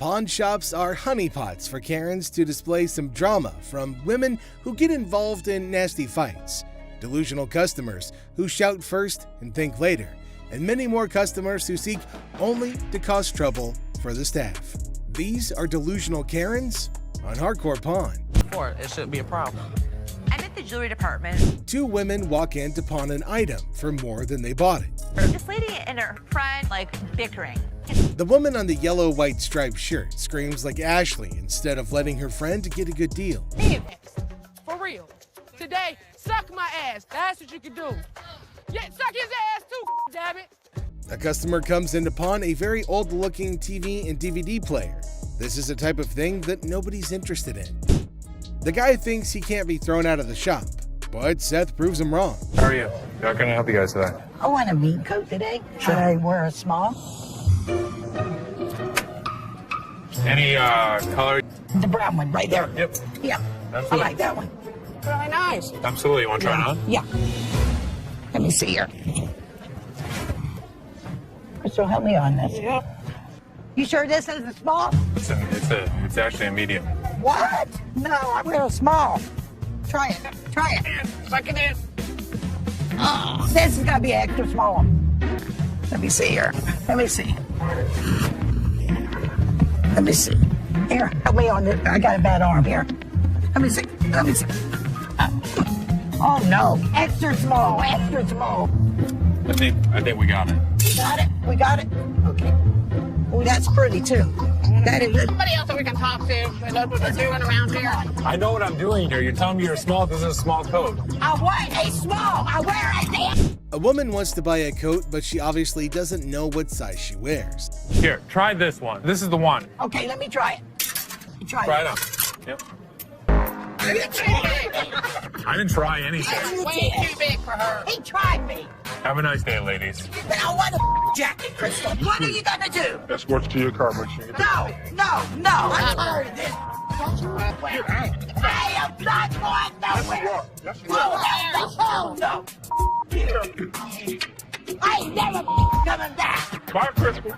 Pawn shops are honeypots for Karens to display some drama from women who get involved in nasty fights, delusional customers who shout first and think later, and many more customers who seek only to cause trouble for the staff. These are delusional Karens on Hardcore Pawn. It shouldn't be a problem. I'm at the jewelry department. Two women walk in to pawn an item for more than they bought it. This lady and her friend bickering. The woman on the yellow-white striped shirt screams like Ashley instead of letting her friend get a good deal. For real. Today, suck my ass. That's what you can do. Yeah, suck his ass too, damn it. A customer comes in to pawn a very old-looking TV and DVD player. This is a type of thing that nobody's interested in. The guy thinks he can't be thrown out of the shop, but Seth proves him wrong. How are you? How can I help you guys today? I want a meat coat today. Should I wear a small? Any color? The brown one right there. Yep. Yeah. Absolutely. I like that one. Really nice. Absolutely. You want to try it on? Yeah. Let me see here. So help me on this. Yeah. You sure this is a small? It's actually a medium. What? No, I wear a small. Try it. Try it. Suck it in. Oh, this has got to be an extra small. Let me see here. Let me see. Let me see. Here, help me on this. I got a bad arm here. Let me see. Let me see. Oh no, extra small, extra small. I think we got it. Got it? We got it? Okay. Oh, that's pretty too. That is it. Somebody else that we can talk to. That's what they're doing around here. I know what I'm doing here. You're telling me you're small. This is a small coat. I want a small. I wear it. A woman wants to buy a coat, but she obviously doesn't know what size she wears. Here, try this one. This is the one. Okay, let me try it. Try it on. Yep. I didn't try anything. Way too big for her. He tried me. Have a nice day, ladies. But I want a jacket, Crystal. What are you gonna do? Escorts to your car. No. I'm tired of this. I am not going nowhere. Yes, you Oh, no. I ain't never coming back. Bye, Crystal.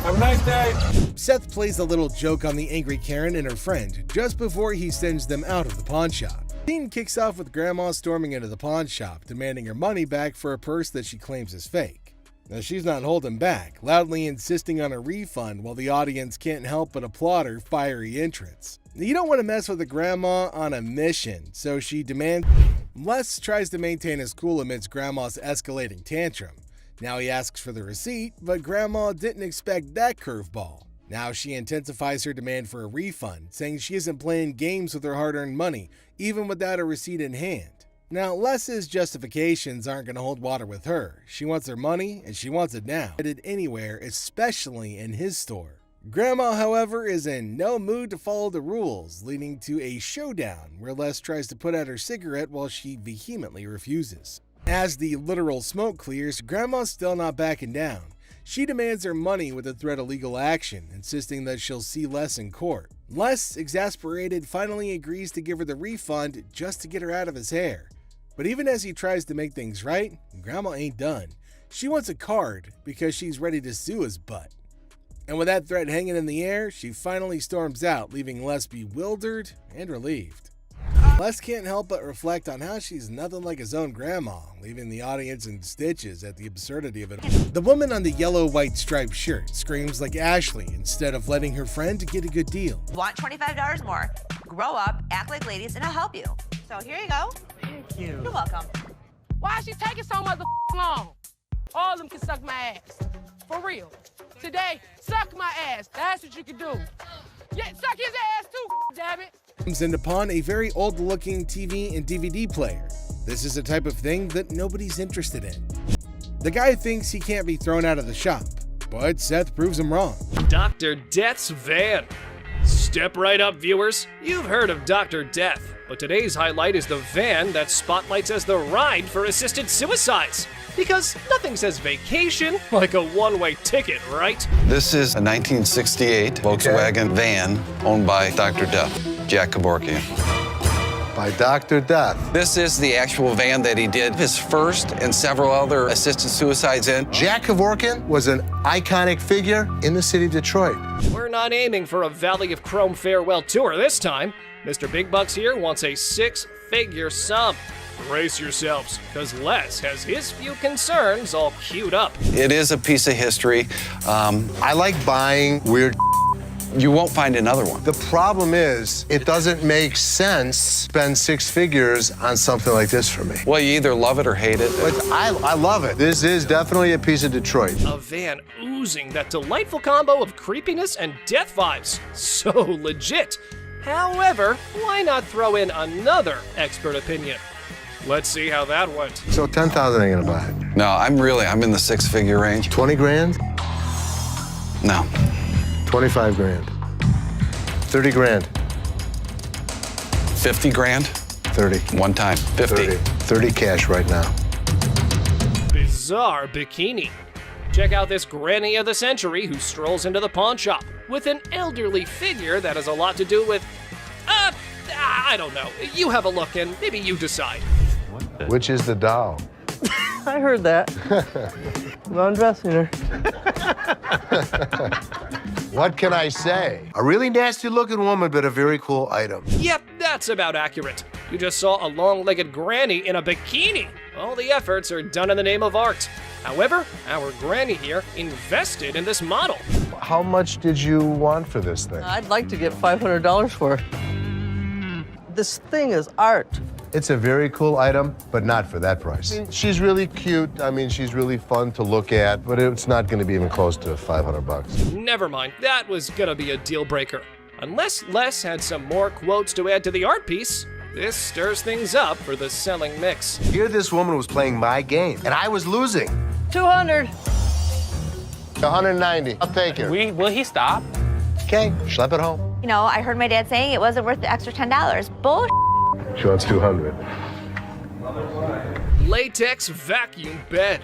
Have a nice day. Seth plays a little joke on the angry Karen and her friend just before he sends them out of the pawn shop. The scene kicks off with Grandma storming into the pawn shop, demanding her money back for a purse that she claims is fake. Now she's not holding back, loudly insisting on a refund while the audience can't help but applaud her fiery entrance. You don't want to mess with a grandma on a mission, so she demands. Les tries to maintain his cool amidst Grandma's escalating tantrum. Now he asks for the receipt, but Grandma didn't expect that curveball. Now she intensifies her demand for a refund, saying she isn't playing games with her hard-earned money, even without a receipt in hand. Now, Les's justifications aren't going to hold water with her. She wants her money, and she wants it now. Headed anywhere, especially in his store. Grandma, however, is in no mood to follow the rules, leading to a showdown where Les tries to put out her cigarette while she vehemently refuses. As the literal smoke clears, Grandma's still not backing down. She demands her money with a threat of legal action, insisting that she'll see Les in court. Les, exasperated, finally agrees to give her the refund just to get her out of his hair. But even as he tries to make things right, Grandma ain't done. She wants a card because she's ready to sue his butt. And with that threat hanging in the air, she finally storms out, leaving Les bewildered and relieved. Les can't help but reflect on how she's nothing like his own grandma, leaving the audience in stitches at the absurdity of it all. The woman on the yellow-white striped shirt screams like Ashley instead of letting her friend get a good deal. Want $25 more? Grow up, act like ladies, and I'll help you. So here you go. Thank you. You're welcome. Why is she taking so long? All of them can suck my ass. For real. Today, suck my ass. That's what you can do. Yeah, suck his ass too, damn it. Comes in to pawn a very old-looking TV and DVD player. This is a type of thing that nobody's interested in. The guy thinks he can't be thrown out of the shop, but Seth proves him wrong. Dr. Death's van. Step right up, viewers. You've heard of Dr. Death, but today's highlight is the van that spotlights as the ride for assisted suicides. Because nothing says vacation like a one-way ticket, right? This is a 1968 Volkswagen van owned by Dr. Death, Jack Kevorkian. by Dr. Death. This is the actual van that he did his first and several other assisted suicides in. Jack Kevorkian was an iconic figure in the city of Detroit. We're not aiming for a Valley of Chrome farewell tour this time. Mr. Big Bucks here wants a six-figure sum. Brace yourselves, because Les has his few concerns all queued up. It is a piece of history. I like buying weird. You won't find another one. The problem is, it doesn't make sense to spend six figures on something like this for me. Well, you either love it or hate it. But I love it. This is definitely a piece of Detroit. A van oozing that delightful combo of creepiness and death vibes. So legit. However, why not throw in another expert opinion? Let's see how that went. So 10,000 ain't gonna buy it. No, I'm in the six-figure range. 20 grand? No. 25 grand. 30 grand. 50 grand? 30. One time. 50. 30 cash right now. Bizarre bikini. Check out this granny of the century who strolls into the pawn shop with an elderly figure that has a lot to do with, I don't know. You have a look and maybe you decide. Which is the doll? I heard that. I'm undressing her. What can I say? A really nasty looking woman, but a very cool item. Yep, that's about accurate. You just saw a long-legged granny in a bikini. All the efforts are done in the name of art. However, our granny here invested in this model. How much did you want for this thing? I'd like to get $500 for it. This thing is art. It's a very cool item, but not for that price. She's really cute. I mean, she's really fun to look at, but it's not going to be even close to 500 bucks. Never mind, that was gonna be a deal breaker. Unless Les had some more quotes to add to the art piece, this stirs things up for the selling mix. Here this woman was playing my game, and I was losing. 200. 190. I'll take it. Will he stop? Okay, schlep it home. You know, I heard my dad saying it wasn't worth the extra $10. Bull. She wants 200. Latex vacuum bed.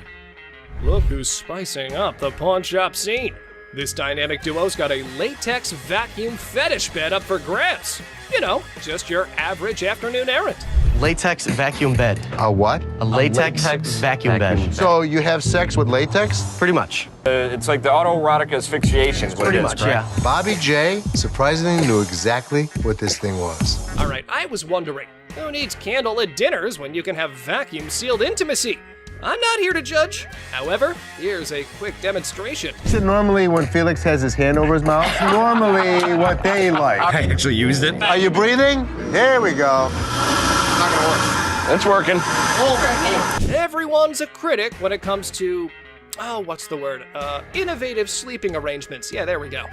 Look who's spicing up the pawn shop scene. This dynamic duo's got a latex vacuum fetish bed up for grabs. You know, just your average afternoon errand. Latex vacuum bed. A what? A latex vacuum bed. So you have sex with latex? Pretty much. It's like the autoerotic asphyxiation is what Pretty it is, much, correct? yeah. Bobby J surprisingly knew exactly what this thing was. All right, I was wondering, who needs candlelit dinners when you can have vacuum-sealed intimacy? I'm not here to judge. However, here's a quick demonstration. Is it normally when Felix has his hand over his mouth? Normally what they like. I actually used it. Are you breathing? There we go. Not gonna work. It's working. Everyone's a critic when it comes to, what's the word? Innovative sleeping arrangements. Yeah, there we go.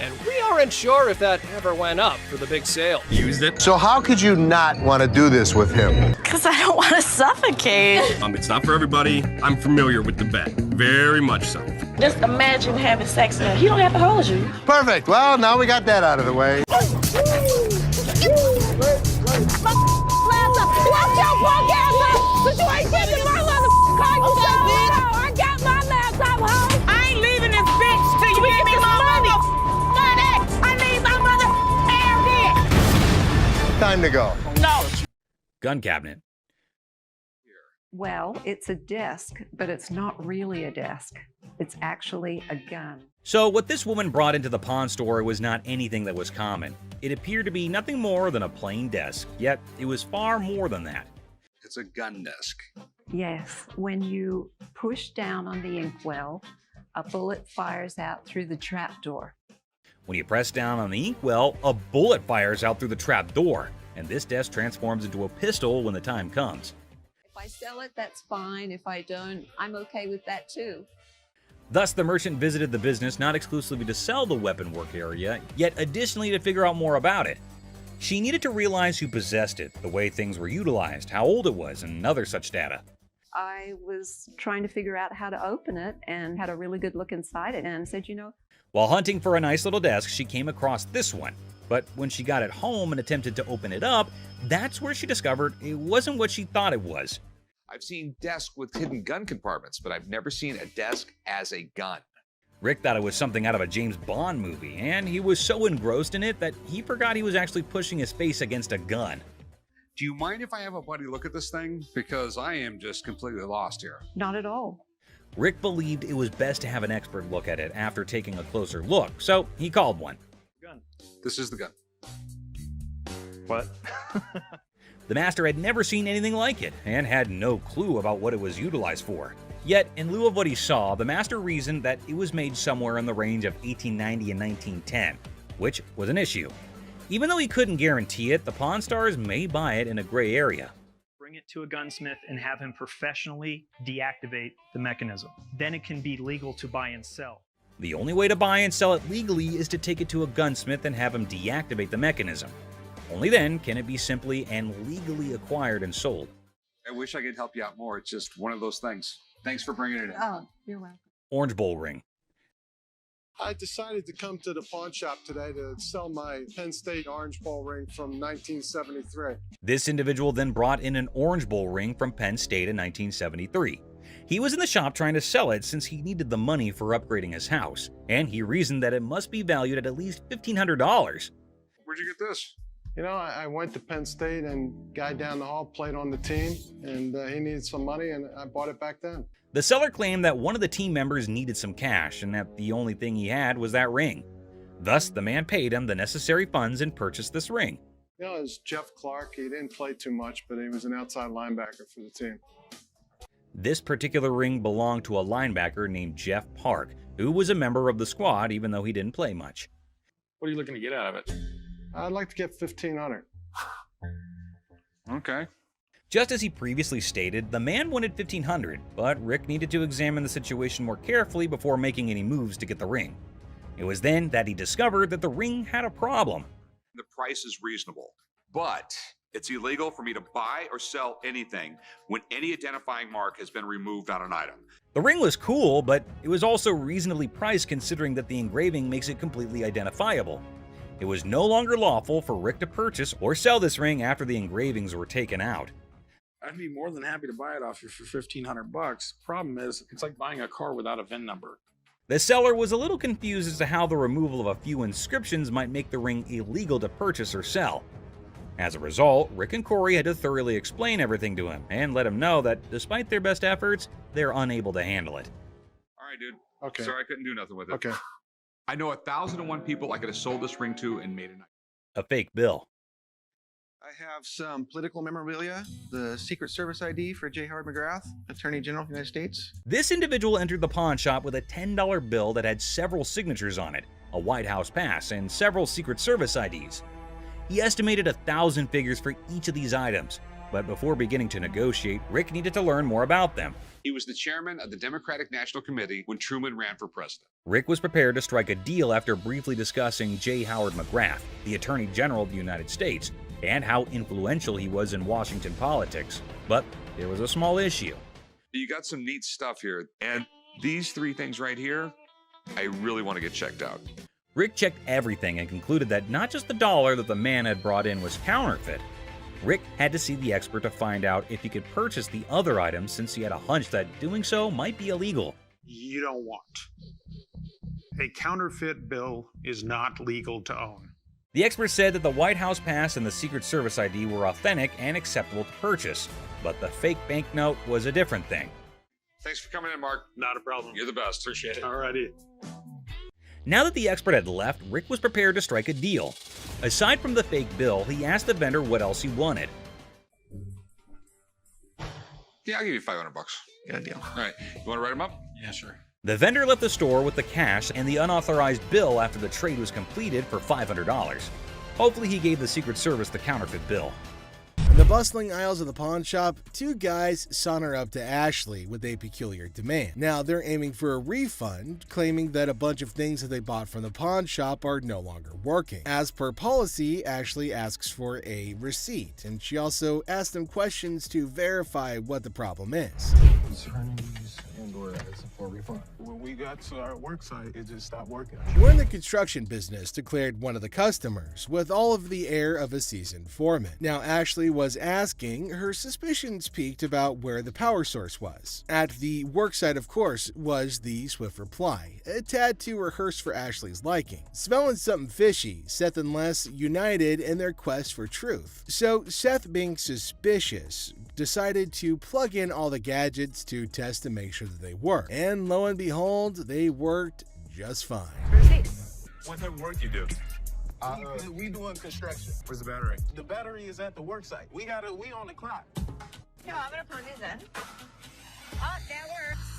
And we aren't sure if that ever went up for the big sale. Used it. So how could you not want to do this with him? Because I don't want to suffocate. It's not for everybody. I'm familiar with the bed. Very much so. Just imagine having sex with him. He don't have to hold you. Perfect. Well, now we got that out of the way. Watch your punk ass up, but you ain't taking my motherfucking car. You I got my laptop home. I ain't leaving this bitch till you give me my money. I need my motherfucking air. Time to go. No. Gun cabinet. Well, it's a desk, but it's not really a desk. It's actually a gun. So what this woman brought into the pawn store was not anything that was common. It appeared to be nothing more than a plain desk, yet it was far more than that. It's a gun desk. Yes, when you push down on the inkwell, a bullet fires out through the trapdoor. When you press down on the inkwell, a bullet fires out through the trapdoor, and this desk transforms into a pistol when the time comes. If I sell it, that's fine. If I don't, I'm okay with that too. Thus, the merchant visited the business not exclusively to sell the weapon work area, yet additionally to figure out more about it. She needed to realize who possessed it, the way things were utilized, how old it was, and other such data. I was trying to figure out how to open it and had a really good look inside it and said, While hunting for a nice little desk, she came across this one. But when she got it home and attempted to open it up, that's where she discovered it wasn't what she thought it was. I've seen desks with hidden gun compartments, but I've never seen a desk as a gun. Rick thought it was something out of a James Bond movie, and he was so engrossed in it that he forgot he was actually pushing his face against a gun. Do you mind if I have a buddy look at this thing? Because I am just completely lost here. Not at all. Rick believed it was best to have an expert look at it after taking a closer look, so he called one. Gun. This is the gun. What? The master had never seen anything like it and had no clue about what it was utilized for. Yet, in lieu of what he saw, the master reasoned that it was made somewhere in the range of 1890 and 1910, which was an issue. Even though he couldn't guarantee it, the Pawn Stars may buy it in a gray area. Bring it to a gunsmith and have him professionally deactivate the mechanism. Then it can be legal to buy and sell. The only way to buy and sell it legally is to take it to a gunsmith and have him deactivate the mechanism. Only then can it be simply and legally acquired and sold. I wish I could help you out more. It's just one of those things. Thanks for bringing it in. Oh, you're welcome. Orange Bowl ring. I decided to come to the pawn shop today to sell my Penn State Orange Bowl ring from 1973. This individual then brought in an Orange Bowl ring from Penn State in 1973. He was in the shop trying to sell it since he needed the money for upgrading his house, and he reasoned that it must be valued at least $1,500. Where'd you get this? You know, I went to Penn State and guy down the hall played on the team, and he needed some money, and I bought it back then. The seller claimed that one of the team members needed some cash and that the only thing he had was that ring. Thus, the man paid him the necessary funds and purchased this ring. You know, it was Jeff Clark. He didn't play too much, but he was an outside linebacker for the team. This particular ring belonged to a linebacker named Jeff Park, who was a member of the squad even though he didn't play much. What are you looking to get out of it? I'd like to get $1,500. Okay. Just as he previously stated, the man wanted $1,500, but Rick needed to examine the situation more carefully before making any moves to get the ring. It was then that he discovered that the ring had a problem. The price is reasonable, but it's illegal for me to buy or sell anything when any identifying mark has been removed on an item. The ring was cool, but it was also reasonably priced considering that the engraving makes it completely identifiable. It was no longer lawful for Rick to purchase or sell this ring after the engravings were taken out. I'd be more than happy to buy it off you for $1,500. Problem is, it's like buying a car without a VIN number. The seller was a little confused as to how the removal of a few inscriptions might make the ring illegal to purchase or sell. As a result, Rick and Corey had to thoroughly explain everything to him and let him know that despite their best efforts, they're unable to handle it. All right, dude. Okay. Sorry, I couldn't do nothing with it. Okay. I know 1,001 people I could have sold this ring to and made a night. A fake bill. I have some political memorabilia, the Secret Service ID for J. Howard McGrath, Attorney General of the United States. This individual entered the pawn shop with a $10 bill that had several signatures on it, a White House pass, and several Secret Service IDs. He estimated 1,000 figures for each of these items, but before beginning to negotiate, Rick needed to learn more about them. He was the chairman of the Democratic National Committee when Truman ran for president. Rick was prepared to strike a deal after briefly discussing J. Howard McGrath, the Attorney General of the United States, and how influential he was in Washington politics. But there was a small issue. You got some neat stuff here, and these three things right here, I really want to get checked out. Rick checked everything and concluded that not just the dollar that the man had brought in was counterfeit. Rick had to see the expert to find out if he could purchase the other items since he had a hunch that doing so might be illegal. You don't want. A counterfeit bill is not legal to own. The expert said that the White House pass and the Secret Service ID were authentic and acceptable to purchase, but the fake banknote was a different thing. Thanks for coming in, Mark. Not a problem. You're the best. Appreciate it. Alrighty. Now that the expert had left, Rick was prepared to strike a deal. Aside from the fake bill, he asked the vendor what else he wanted. Yeah, I'll give you $500. Got a deal. All right. You want to write them up? Yeah, sure. The vendor left the store with the cash and the unauthorized bill after the trade was completed for $500. Hopefully he gave the Secret Service the counterfeit bill. In the bustling aisles of the pawn shop, two guys saunter up to Ashley with a peculiar demand. Now they're aiming for a refund, claiming that a bunch of things that they bought from the pawn shop are no longer working. As per policy, Ashley asks for a receipt, and she also asks them questions to verify what the problem is. and/or for a refund. When we got to our work site, it just stopped working. We're in the construction business, declared one of the customers, with all of the air of a seasoned foreman. Now, Ashley was asking, her suspicions peaked about where the power source was. At the work site, of course, was the swift reply, a tad too rehearsed for Ashley's liking. Smelling something fishy, Seth and Les united in their quest for truth. So Seth, being suspicious, decided to plug in all the gadgets to test to make sure that they work. And lo and behold, they worked just fine. What type of work you do? We doing construction. Where's the battery? The battery is at the work site. We on the clock. No, I'm gonna plug this in. Oh, that works.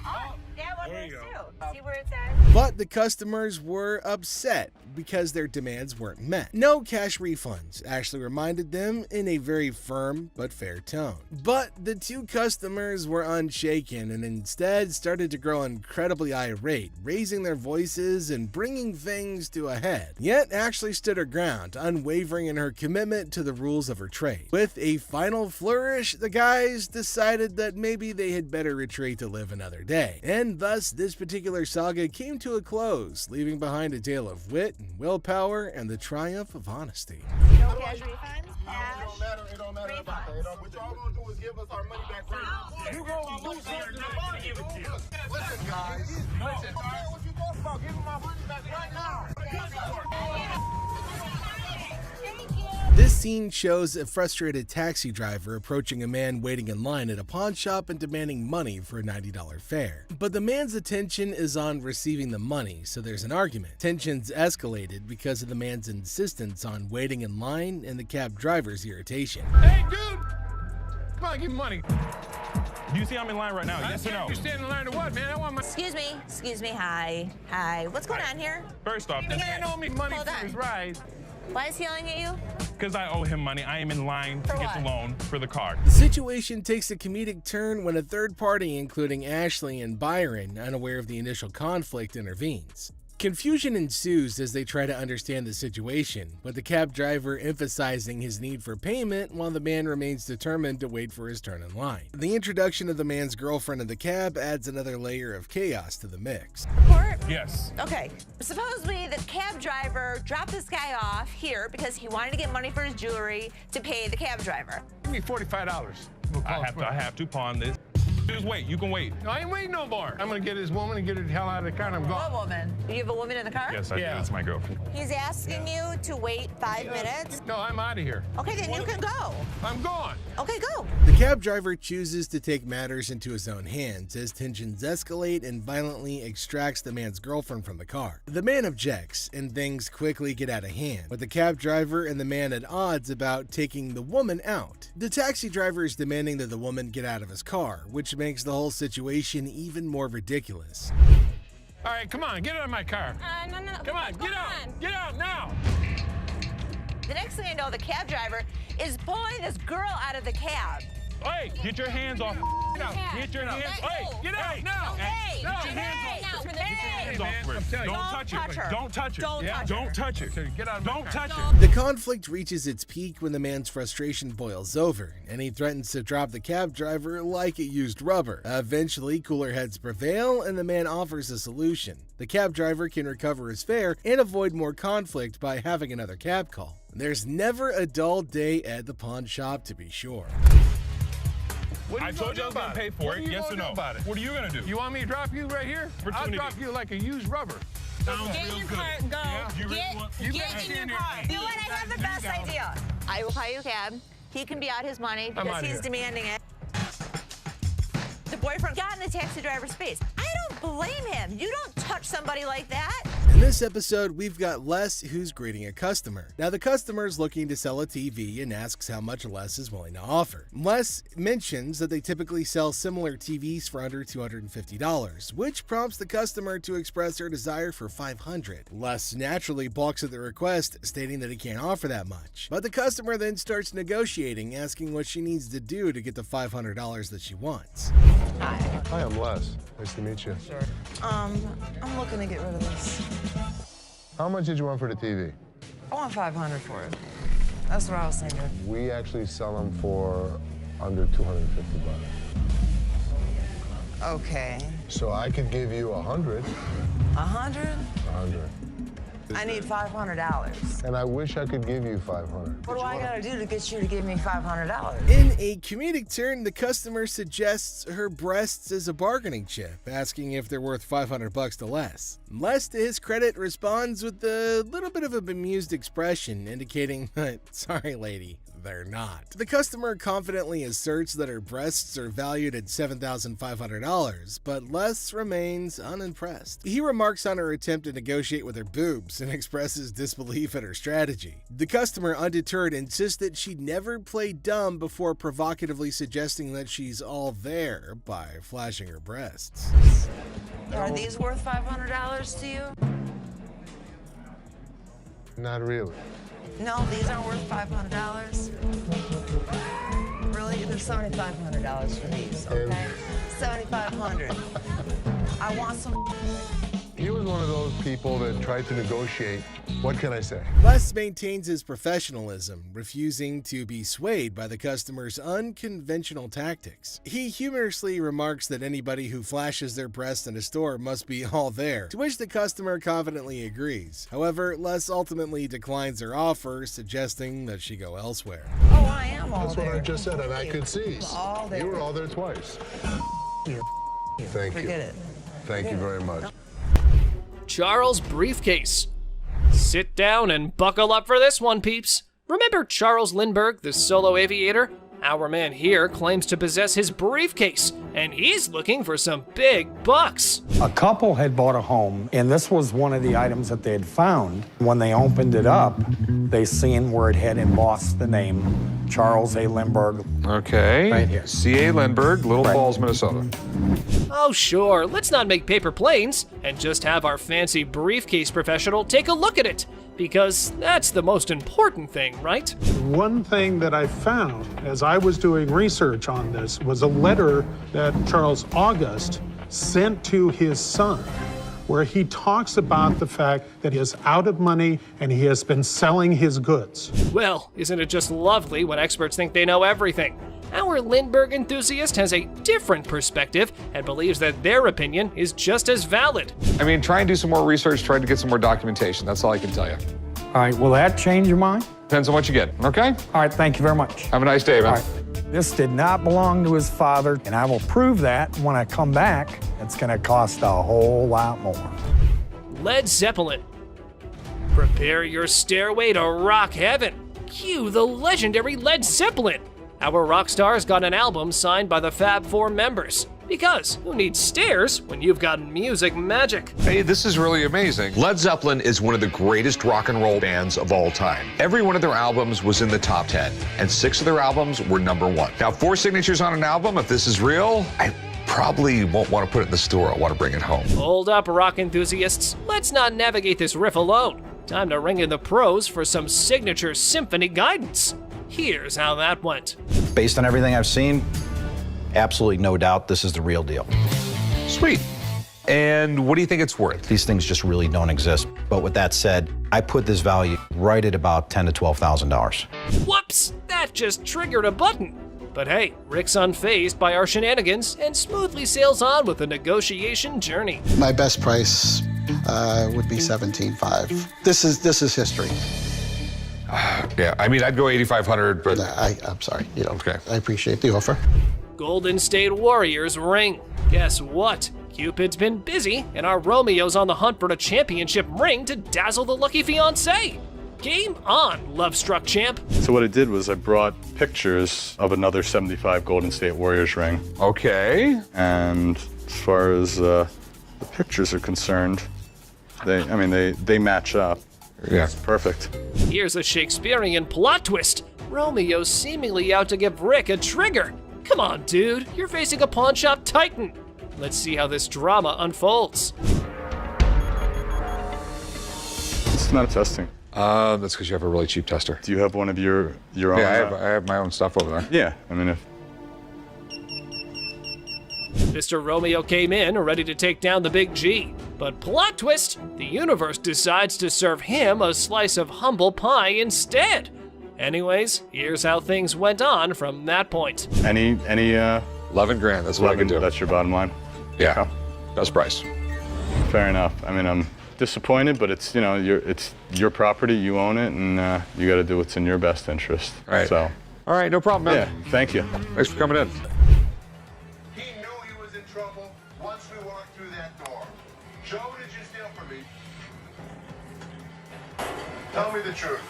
Oh, that one works too. See where it says? But the customers were upset because their demands weren't met. No cash refunds, Ashley reminded them in a very firm but fair tone. But the two customers were unshaken and instead started to grow incredibly irate, raising their voices and bringing things to a head. Yet Ashley stood her ground, unwavering in her commitment to the rules of her trade. With a final flourish, the guys decided that maybe they had better retreat to live another day. And thus, this particular saga came to a close, leaving behind a tale of wit and willpower and the triumph of honesty. No cash refunds? It don't matter about that. What y'all gonna do is give us our money back right now. You gonna lose something to give it to you. Listen, guys. Listen. What you talking about? Give me my money back right now. This scene shows a frustrated taxi driver approaching a man waiting in line at a pawn shop and demanding money for a $90 fare. But the man's attention is on receiving the money, so there's an argument. Tensions escalated because of the man's insistence on waiting in line and the cab driver's irritation. Hey, dude! Come on, give me money. Do you see I'm in line right now? Yes or no? You stand in line to what, man? I want my... Excuse me, hi. What's going on here? First off, The man owe me money Hold for on. his ride. Why is he yelling at you? because I owe him money, I am in line to get the loan for the car. The situation takes a comedic turn when a third party, including Ashley and Byron, unaware of the initial conflict, intervenes. Confusion ensues as they try to understand the situation, with the cab driver emphasizing his need for payment while the man remains determined to wait for his turn in line. The introduction of the man's girlfriend in the cab adds another layer of chaos to the mix. Report? Yes. Okay, supposedly the cab driver dropped this guy off here because he wanted to get money for his jewelry to pay the cab driver. Give me $45. I have to pawn this. Just wait, you can wait. No, I ain't waiting no more. I'm gonna get this woman and get her the hell out of the car and I'm gone. What woman? You have a woman in the car? Yes, that's my girlfriend. He's asking you to wait 5 minutes? No, I'm out of here. Okay, then you can go. I'm gone. Okay, go. The cab driver chooses to take matters into his own hands as tensions escalate and violently extracts the man's girlfriend from the car. The man objects, and things quickly get out of hand, with the cab driver and the man at odds about taking the woman out. The taxi driver is demanding that the woman get out of his car, which makes the whole situation even more ridiculous. All right, come on, get out of my car. No. Come on, get out. Get out now. The next thing I know, the cab driver is pulling this girl out of the cab. Hey, get your hands off. Get your hands. Hey, get out now. Hey, get your hands off. Get your hands off. I'm Don't touch it. Don't touch it. Don't touch it. Get out of Don't my touch car. it. The conflict reaches its peak when the man's frustration boils over, and he threatens to drop the cab driver like it used rubber. Eventually, cooler heads prevail, and the man offers a solution. The cab driver can recover his fare and avoid more conflict by having another cab call. There's never a dull day at the pawn shop, to be sure. I told you I was going to pay for it. Yes or no? What are you going to do? You want me to drop you right here? I'll drop you like a used rubber. Sounds Get in real your good. car and go. Yeah? You really Get want- in your car. You know what? I have the best idea. I will buy you a cab. He can be out his money because outta he's here. demanding it. The boyfriend got in the taxi driver's face. I don't blame him. You don't touch somebody like that. In this episode, we've got Les who's greeting a customer. Now, the customer's looking to sell a TV and asks how much Les is willing to offer. Les mentions that they typically sell similar TVs for under $250, which prompts the customer to express her desire for $500. Les naturally balks at the request, stating that he can't offer that much. But the customer then starts negotiating, asking what she needs to do to get the $500 that she wants. Hi, I'm Les. Nice to meet you. I'm looking to get rid of this. How much did you want for the TV? I want $500 for it. That's what I was thinking. We actually sell them for under $250. Okay. So I could give you 100. 100? 100. I need $500. And I wish I could give you 500. What do I gotta do to get you to give me $500? In a comedic turn, the customer suggests her breasts as a bargaining chip, asking if they're worth $500 to Les. Les, to his credit, responds with a little bit of a bemused expression, indicating, sorry lady, they're not. The customer confidently asserts that her breasts are valued at $7,500, but Les remains unimpressed. He remarks on her attempt to negotiate with her boobs and expresses disbelief at her strategy. The customer, undeterred, insists that she never played dumb before provocatively suggesting that she's all there by flashing her breasts. Are these worth $500 to you? Not really. No, these aren't worth $500. Really? There's $7,500 for these, okay? $7,500. I want some. He was one of those people that tried to negotiate. What can I say? Les maintains his professionalism, refusing to be swayed by the customer's unconventional tactics. He humorously remarks that anybody who flashes their breast in a store must be all there, to which the customer confidently agrees. However, Les ultimately declines her offer, suggesting that she go elsewhere. Oh, I am all That's there. what I just said, and I could see. All there. You were all there twice. Thank you. Forget it. Thank you very much. Charles' briefcase. Sit down and buckle up for this one, peeps. Remember Charles Lindbergh, the solo aviator? Our man here claims to possess his briefcase, and he's looking for some big bucks. A couple had bought a home, and this was one of the items that they had found. When they opened it up, they seen where it had embossed the name Charles A. Lindbergh. Okay. Right here. C.A. Lindbergh, Little Falls, Minnesota. Oh sure, let's not make paper planes, and just have our fancy briefcase professional take a look at it. Because that's the most important thing, right? One thing that I found as I was doing research on this was a letter that Charles August sent to his son, where he talks about the fact that he is out of money and he has been selling his goods. Well, isn't it just lovely when experts think they know everything? Our Lindbergh enthusiast has a different perspective and believes that their opinion is just as valid. I mean, try and do some more research, try to get some more documentation. That's all I can tell you. All right, will that change your mind? Depends on what you get, okay? All right, thank you very much. Have a nice day, man. All right. This did not belong to his father, and I will prove that when I come back. It's gonna cost a whole lot more. Led Zeppelin. Prepare your stairway to rock heaven. Cue the legendary Led Zeppelin. Our rock stars got an album signed by the Fab Four members. Because who needs stairs when you've got music magic? Hey, this is really amazing. Led Zeppelin is one of the greatest rock and roll bands of all time. Every one of their albums was in the top 10, and 6 of their albums were #1. Now, 4 signatures on an album, if this is real, I probably won't want to put it in the store. I want to bring it home. Hold up, rock enthusiasts. Let's not navigate this riff alone. Time to ring in the pros for some signature symphony guidance. Here's how that went. Based on everything I've seen, absolutely no doubt this is the real deal. Sweet. And what do you think it's worth? These things just really don't exist. But with that said, I put this value right at about $10,000 to $12,000. Whoops, that just triggered a button. But hey, Rick's unfazed by our shenanigans and smoothly sails on with the negotiation journey. My best price would be $17,500. This is history. Yeah, I mean, I'd go 8,500, but I'm sorry. You know, okay. I appreciate the offer. Golden State Warriors ring. Guess what? Cupid's been busy, and our Romeo's on the hunt for a championship ring to dazzle the lucky fiancé. Game on, love-struck champ. So what I did was I brought pictures of another 75 Golden State Warriors ring. Okay. And as far as the pictures are concerned, they match up. Yeah. It's perfect. Here's a Shakespearean plot twist. Romeo's seemingly out to give Rick a trigger. Come on, dude, you're facing a pawn shop titan. Let's see how this drama unfolds. It's not testing. That's because you have a really cheap tester. Do you have one of your own? Yeah, I have my own stuff over there. Yeah, I mean, if Mr. Romeo came in ready to take down the big G. But plot twist, the universe decides to serve him a slice of humble pie instead. Anyways, here's how things went on from that point. any 11 grand, that's what I can do. That's your bottom line? Yeah, best price. Fair enough. I mean, I'm disappointed, but it's, you know, it's your property, you own it, and you got to do what's in your best interest. Right. So. All right, no problem, man. Yeah, thank you. Thanks for coming in. He knew he was in trouble once we walked through that door. Joe, what did you steal from me? Tell me the truth.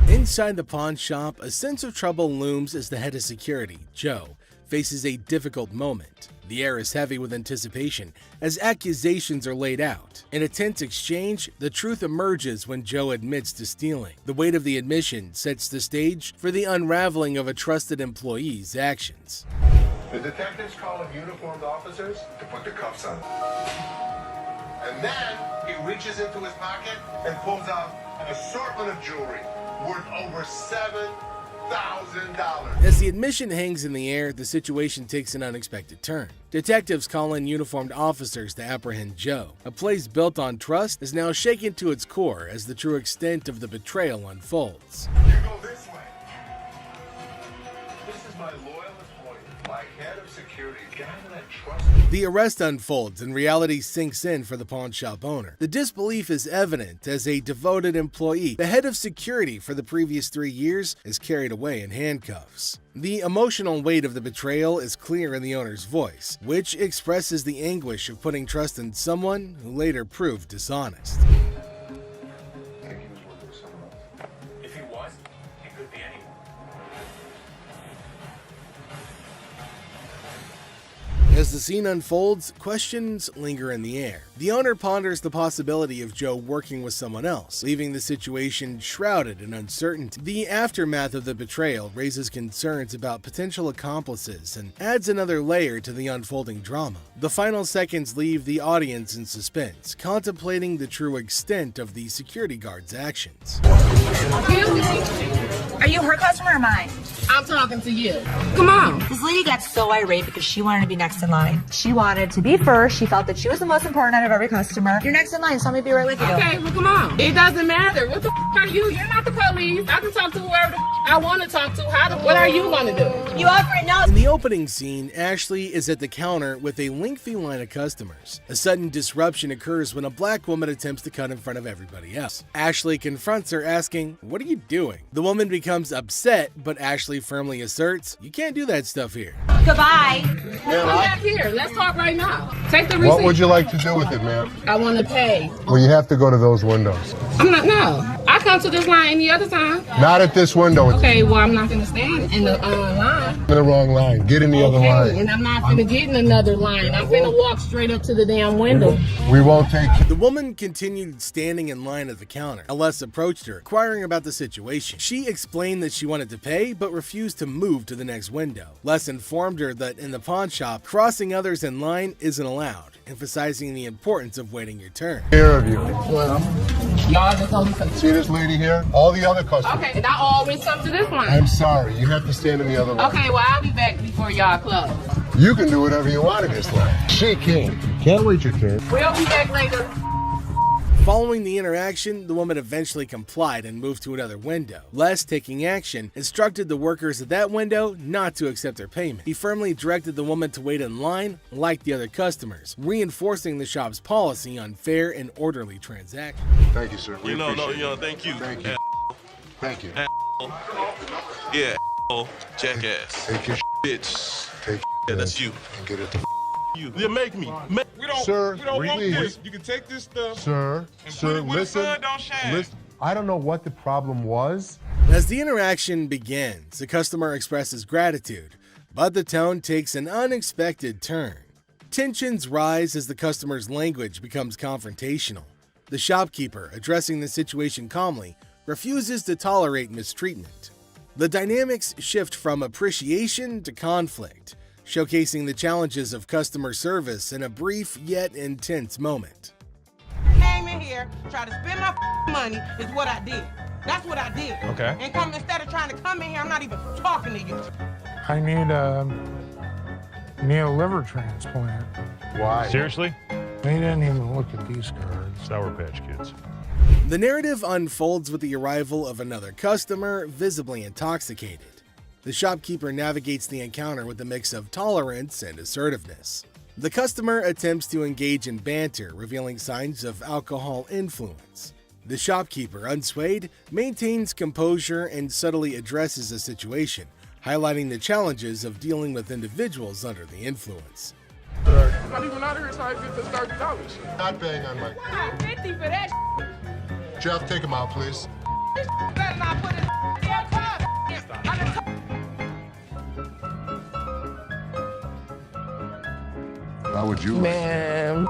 Inside the pawn shop, a sense of trouble looms as the head of security, Joe, faces a difficult moment. The air is heavy with anticipation as accusations are laid out. In a tense exchange, the truth emerges when Joe admits to stealing. The weight of the admission sets the stage for the unraveling of a trusted employee's actions. The detectives call in uniformed officers to put the cuffs on. And then he reaches into his pocket and pulls out an assortment of jewelry worth over $7,000. As the admission hangs in the air, the situation takes an unexpected turn. Detectives call in uniformed officers to apprehend Joe. A place built on trust is now shaken to its core as the true extent of the betrayal unfolds. You go this way. This is my loyalist employee, my head of security, guy that I trust. The arrest unfolds and reality sinks in for the pawn shop owner. The disbelief is evident as a devoted employee, the head of security for the previous 3 years, is carried away in handcuffs. The emotional weight of the betrayal is clear in the owner's voice, which expresses the anguish of putting trust in someone who later proved dishonest. If he was, he could be anyone. As the scene unfolds, questions linger in the air. The owner ponders the possibility of Joe working with someone else, leaving the situation shrouded in uncertainty. The aftermath of the betrayal raises concerns about potential accomplices and adds another layer to the unfolding drama. The final seconds leave the audience in suspense, contemplating the true extent of the security guard's actions. Are you her customer or mine? I'm talking to you. Come on. This lady got so irate because she wanted to be next in line. She wanted to be first. She felt that she was the most important out of every customer. You're next in line, so let me be right with you. Okay, well, come on. It doesn't matter. What the are you? You're not the police. I can talk to whoever I want to talk to. What are you going to do? You offer it now. In the opening scene, Ashley is at the counter with a lengthy line of customers. A sudden disruption occurs when a black woman attempts to cut in front of everybody else. Ashley confronts her, asking, "What are you doing?" The woman becomes upset, but Ashley firmly asserts, "You can't do that stuff here." Goodbye. Come back here. Let's talk right now. Take the receipt. What would you like to do with it, ma'am? I want to pay. Well, you have to go to those windows. No. I come to this line any other time. Not at this window. It's Okay, well, I'm not going to stand in the line. in the wrong line. Get in the other line. And I'm not going to get in another line. I'm going to walk straight up to the damn window. We won't take The woman continued standing in line at the counter. Les approached her, inquiring about the situation. She explained that she wanted to pay, but refused to move to the next window. Les informed her that in the pawn shop, crossing others in line isn't allowed, emphasizing the importance of waiting your turn. care of you. Well, y'all just only come. See this lady here? All the other customers. Okay, and I always come to this line. I'm sorry. You have to stand in the other line. Okay, well, I'll be back before y'all close. You can do whatever you want in this line. She can't. Can't wait your turn. We'll be back later. Following the interaction, the woman eventually complied and moved to another window. Les, taking action, instructed the workers at that window not to accept their payment. He firmly directed the woman to wait in line like the other customers, reinforcing the shop's policy on fair and orderly transactions. Thank you, sir. We appreciate it. Thank you. Thank you. Thank you. Yeah, jackass. Take your Bitch. Take Yeah, that's you. and get it. You make me. We don't, Sir, we don't want please. this. You can take this stuff. Sir, And sir, put it where the listen. sun don't shine. Listen. I don't know what the problem was. As the interaction begins, the customer expresses gratitude, but the tone takes an unexpected turn. Tensions rise as the customer's language becomes confrontational. The shopkeeper, addressing the situation calmly, refuses to tolerate mistreatment. The dynamics shift from appreciation to conflict, showcasing the challenges of customer service in a brief yet intense moment. Came in here, tried to spend my money is what I did. That's what I did. Okay. And come instead of trying to come in here, I'm not even talking to you. I need a liver transplant. Why? Seriously? They didn't even look at these cards. Sour Patch Kids. The narrative unfolds with the arrival of another customer, visibly intoxicated. The shopkeeper navigates the encounter with a mix of tolerance and assertiveness. The customer attempts to engage in banter, revealing signs of alcohol influence. The shopkeeper, unswayed, maintains composure and subtly addresses the situation, highlighting the challenges of dealing with individuals under the influence. Not even out here trying to get this $30. Not paying on my. Wow, 50 for that. Jeff, take him out, please. Better not put it in your car. How would you? Man,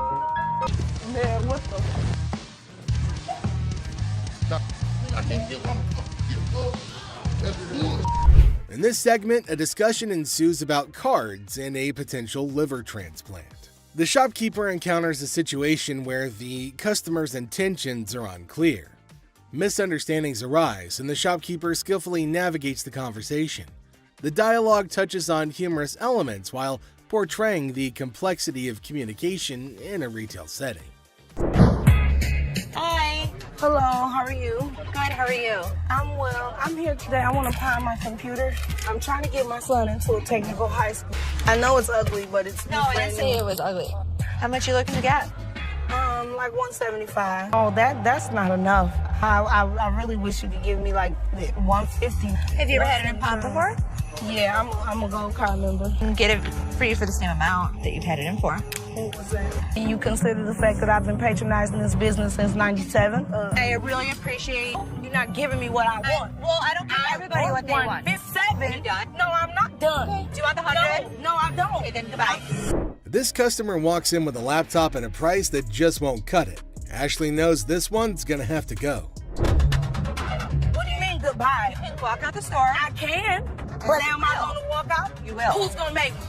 what the? In this segment, a discussion ensues about cards and a potential liver transplant. The shopkeeper encounters a situation where the customer's intentions are unclear. Misunderstandings arise, and the shopkeeper skillfully navigates the conversation. The dialogue touches on humorous elements while portraying the complexity of communication in a retail setting. Hi. Hello, how are you? Good, how are you? I'm well. I'm here today. I want to pawn my computer. I'm trying to get my son into a technical high school. I know it's ugly, but it's No, I didn't say it was ugly. How much you looking to get? Like 175. Oh, that's not enough. I really wish you could give me like 150. Have you ever had it in pawn before? Yeah, I'm a gold card member. Get it for you for the same amount that you've had it in for. What was that? Do you consider the fact that I've been patronizing this business since '97? I really appreciate you're not giving me what I want. Well, I don't give everybody what they want. 157? You done? No, I'm not done. Okay. Do you want the 100? No, I don't. Okay, then goodbye. This customer walks in with a laptop and a price that just won't cut it. Ashley knows this one's gonna have to go. What do you mean goodbye? You can walk out the store. I can. But am I going to walk out? You will. Who's going to make me?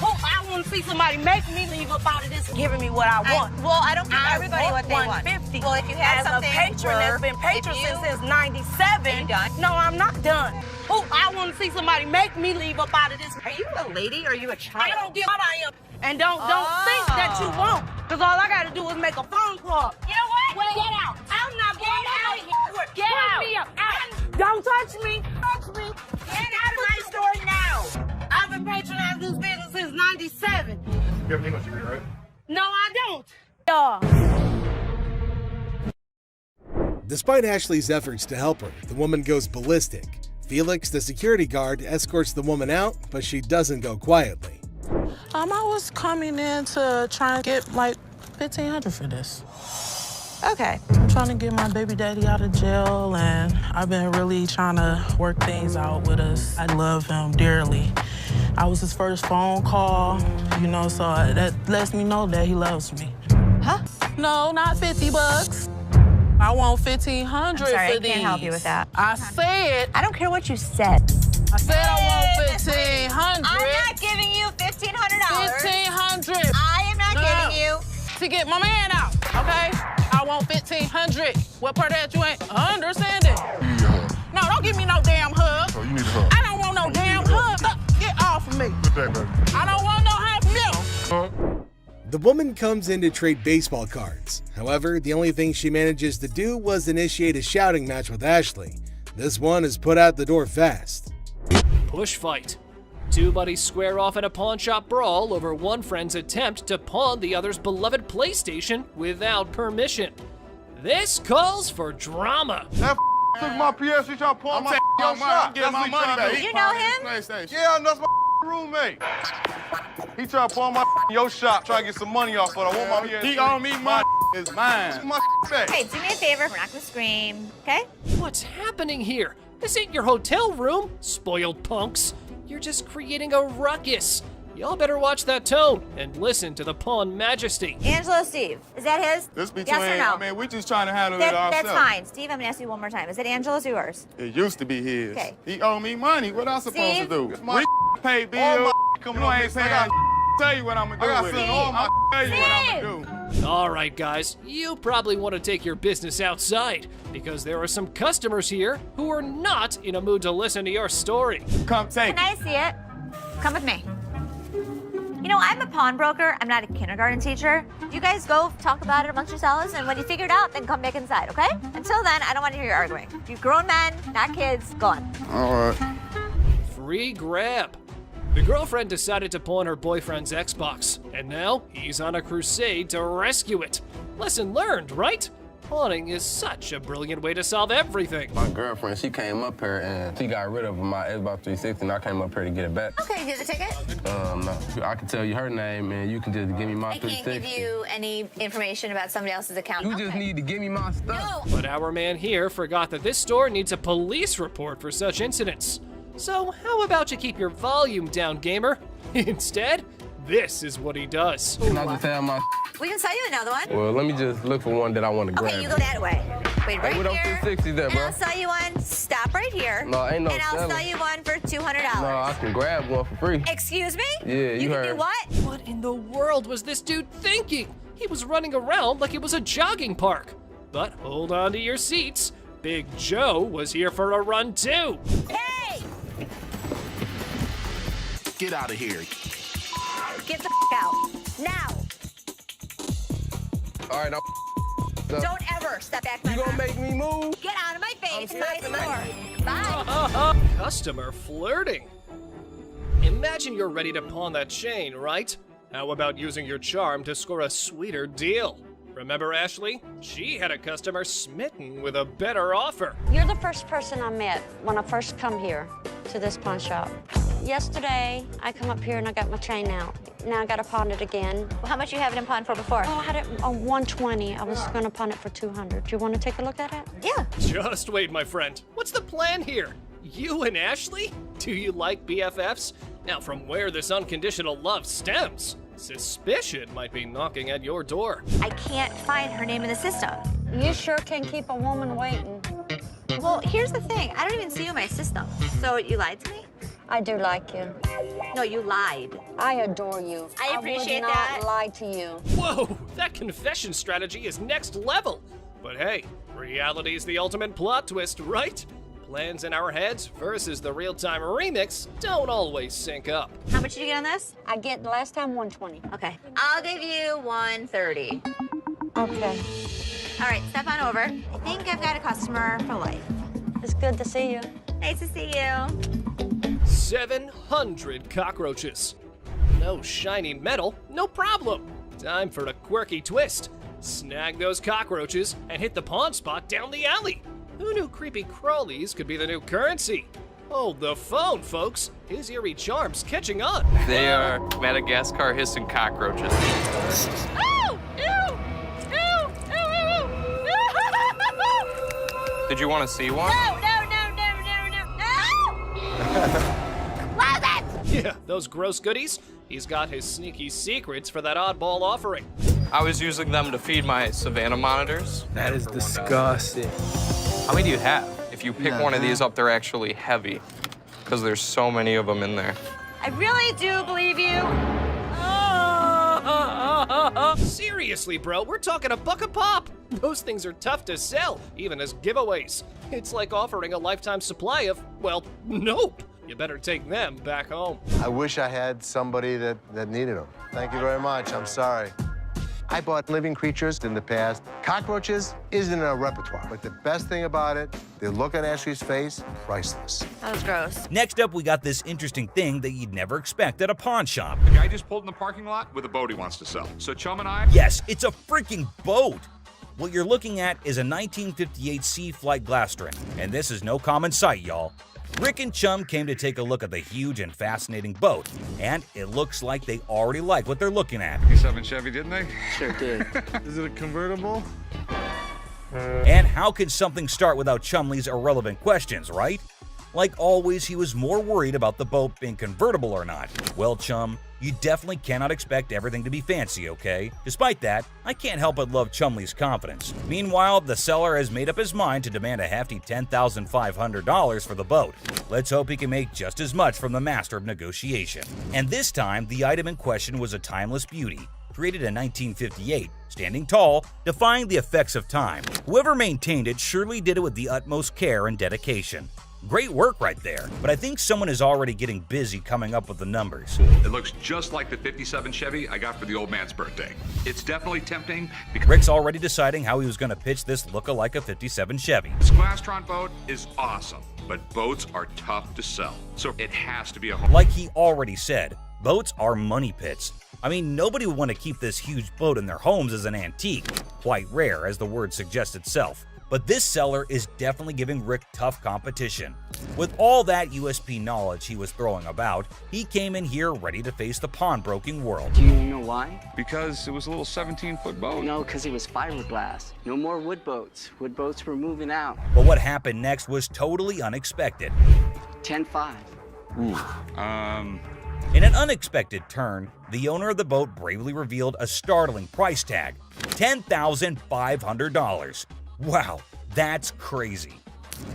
I want to see somebody make me leave up out of this giving me what I want. I don't give everybody what they want. 150. Well, if you had As something a patron that's been patron since '97. You done? No, I'm not done. I want to see somebody make me leave up out of this. Are you a lady or are you a child? I don't give what I am. And don't think that you won't. Because all I got to do is make a phone call. You know what? Get out. I'm not going out of here. Get out. Me up. Don't touch me. Touch me. Get out of my store now. I've been patronizing this business since '97. You have an English degree, right? No, I don't. Despite Ashley's efforts to help her, the woman goes ballistic. Felix, the security guard, escorts the woman out, but she doesn't go quietly. I was coming in to try and get like $1,500 for this. Okay. I'm trying to get my baby daddy out of jail, and I've been really trying to work things out with us. I love him dearly. I was his first phone call, you know, so that lets me know that he loves me. Huh? No, not $50. I want $1,500 I'm sorry, for I these. can't help you with that. I said. I don't care what you said. I said I want $1,500. I'm not giving you $1,500. $1,500. I am not giving you. To get my man out, okay? I want $1,500. What part of that you ain't understanding? You need a hug. No, don't give me no damn hug. Oh, you need a hug. I don't want no damn hug. Get off of me. Good day, baby. I don't want no hug from you. The woman comes in to trade baseball cards. However, the only thing she manages to do was initiate a shouting match with Ashley. This one is put out the door fast. Push fight. Two buddies square off in a pawn shop brawl over one friend's attempt to pawn the other's beloved PlayStation without permission. This calls for drama. That took my PS, he trying to pawn my shop. Get my money back. You know him? Yeah, that's my roommate. He trying to pawn my your shop, trying to get some money off, but I want my PS. He owe me money. It's mine. My back. Hey, do me a favor. We're not gonna scream, okay? What's happening here? This ain't your hotel room, spoiled punks. You're just creating a ruckus. Y'all better watch that tone and listen to the pawn majesty. Angelo, Steve, is that his? This between, yes or no? I mean, we just trying to handle it ourselves. That's fine. Steve, I'm gonna ask you one more time. Is it Angelo's or yours? It used to be his. Okay. He owe me money. What else supposed Steve? to do? It's my pay bill. All my coming on, ain't saying I tell you what I'm gonna do with it. I'll tell you what I'm gonna do. All right, guys, you probably want to take your business outside because there are some customers here who are not in a mood to listen to your story. Come take it. Can I see it? Come with me. You know, I'm a pawnbroker. I'm not a kindergarten teacher. You guys go talk about it amongst yourselves, and when you figure it out, then come back inside, okay? Until then, I don't want to hear you arguing. You grown men, not kids, go on. All right. free grab. The girlfriend decided to pawn her boyfriend's Xbox, and now he's on a crusade to rescue it. Lesson learned, right? Pawning is such a brilliant way to solve everything. My girlfriend, she came up here and she got rid of my Xbox 360 and I came up here to get it back. Okay, do you have the ticket? No. I can tell you her name and you can just give me my 360. I can't give you any information about somebody else's account. You just need to give me my stuff. But our man here forgot that this store needs a police report for such incidents. So how about you keep your volume down, gamer? Instead, this is what he does. Can I just have my... We can sell you another one. Well, let me just look for one that I want to grab. Okay, you go that way. Wait, right hey, what here. 360 there, bro? And I'll sell you one. Stop right here. No, ain't no And I'll selling. sell you one for $200. No, I can grab one for free. Excuse me? Yeah, you can heard. do what? What in the world was this dude thinking? He was running around like it was a jogging park. But hold on to your seats. Big Joe was here for a run too. Hey! Get out of here. Get the out. Now. All right, Don't ever step back my You gonna make me move? Get out of my face. My store. Bye. Customer flirting. Imagine you're ready to pawn that chain, right? How about using your charm to score a sweeter deal? Remember Ashley? She had a customer smitten with a better offer. You're the first person I met when I first come here to this pawn shop. Yesterday, I come up here and I got my chain out. Now I got to pawn it again. Well, how much you have it in pawn for before? Oh, I had it on 120. I was going to pawn it for 200. Do you want to take a look at it? Yeah. Just wait, my friend. What's the plan here? You and Ashley? Do you like BFFs? Now, from where this unconditional love stems, suspicion might be knocking at your door. I can't find her name in the system. You sure can keep a woman waiting. Well, here's the thing. I don't even see you in my system. So you lied to me? I do like you. No, you lied. I adore you. I appreciate would not that. lie to you. Whoa, that confession strategy is next level. But hey, reality's the ultimate plot twist, right? Plans in our heads versus the real-time remix don't always sync up. How much did you get on this? I get last time 120. Okay. I'll give you 130. Okay. All right, step on over. I think I've got a customer for life. It's good to see you. Nice to see you. 700 cockroaches. No shiny metal, no problem. Time for a quirky twist. Snag those cockroaches and hit the pawn spot down the alley. Who knew creepy crawlies could be the new currency? Hold the phone, folks. His eerie charm's catching on. They are Madagascar hissing cockroaches. Oh! Ew! Ew! Ew! Ew! Ew! Did you want to see one? No! Close it! Yeah, those gross goodies. He's got his sneaky secrets for that oddball offering. I was using them to feed my Savannah monitors. That is disgusting. How many do you have? If you pick one of these up, they're actually heavy because there's so many of them in there. I really do believe you. Seriously, bro, we're talking a buck a pop. Those things are tough to sell, even as giveaways. It's like offering a lifetime supply of, well, nope. You better take them back home. I wish I had somebody that needed them. Thank you very much. I'm sorry. I bought living creatures in the past. Cockroaches isn't in our repertoire, but the best thing about it, the look on Ashley's face, priceless. That was gross. Next up, we got this interesting thing that you'd never expect at a pawn shop. The guy just pulled in the parking lot with a boat he wants to sell. So Chum and I... Yes, it's a freaking boat. What you're looking at is a 1958 Sea Flight Glastering, and this is no common sight, y'all. Rick and Chum came to take a look at the huge and fascinating boat, and it looks like they already like what they're looking at. 57 Chevy, didn't they? Sure did. Is it a convertible? And how could something start without Chumley's irrelevant questions, right? Like always, he was more worried about the boat being convertible or not. Well, Chum, you definitely cannot expect everything to be fancy, okay? Despite that, I can't help but love Chumley's confidence. Meanwhile, the seller has made up his mind to demand a hefty $10,500 for the boat. Let's hope he can make just as much from the master of negotiation. And this time, the item in question was a timeless beauty, created in 1958, standing tall, defying the effects of time. Whoever maintained it surely did it with the utmost care and dedication. Great work right there, but I think someone is already getting busy coming up with the numbers. It looks just like the 57 Chevy I got for the old man's birthday. It's definitely tempting because Rick's already deciding how he was going to pitch this look-alike a 57 Chevy. this Glastron boat is awesome, but boats are tough to sell, so it has to be a home. Like he already said, boats are money pits. I mean, nobody would want to keep this huge boat in their homes as an antique. Quite rare, as the word suggests itself. But this seller is definitely giving Rick tough competition. With all that USP knowledge he was throwing about, he came in here ready to face the pawnbroking world. Do you know why? Because it was a little 17-foot boat. No, because it was fiberglass. No more wood boats. Wood boats were moving out. But what happened next was totally unexpected. 10-5. In an unexpected turn, the owner of the boat bravely revealed a startling price tag, $10,500. Wow, that's crazy.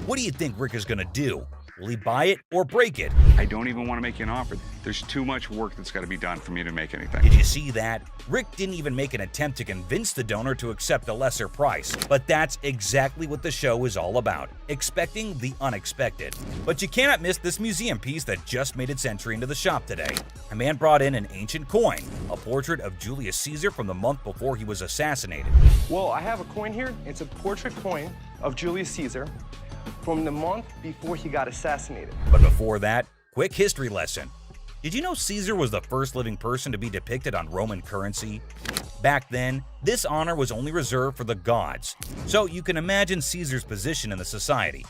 What do you think Rick is gonna do? Will he buy it or break it? I don't even want to make you an offer. There's too much work that's got to be done for me to make anything. Did you see that? Rick didn't even make an attempt to convince the donor to accept a lesser price. But that's exactly what the show is all about, expecting the unexpected. But you cannot miss this museum piece that just made its entry into the shop today. A man brought in an ancient coin, a portrait of Julius Caesar from the month before he was assassinated. Well, I have a coin here. It's a portrait coin of Julius Caesar from the month before he got assassinated. But before that, quick history lesson. Did you know Caesar was the first living person to be depicted on Roman currency? Back then, this honor was only reserved for the gods, so you can imagine Caesar's position in the society.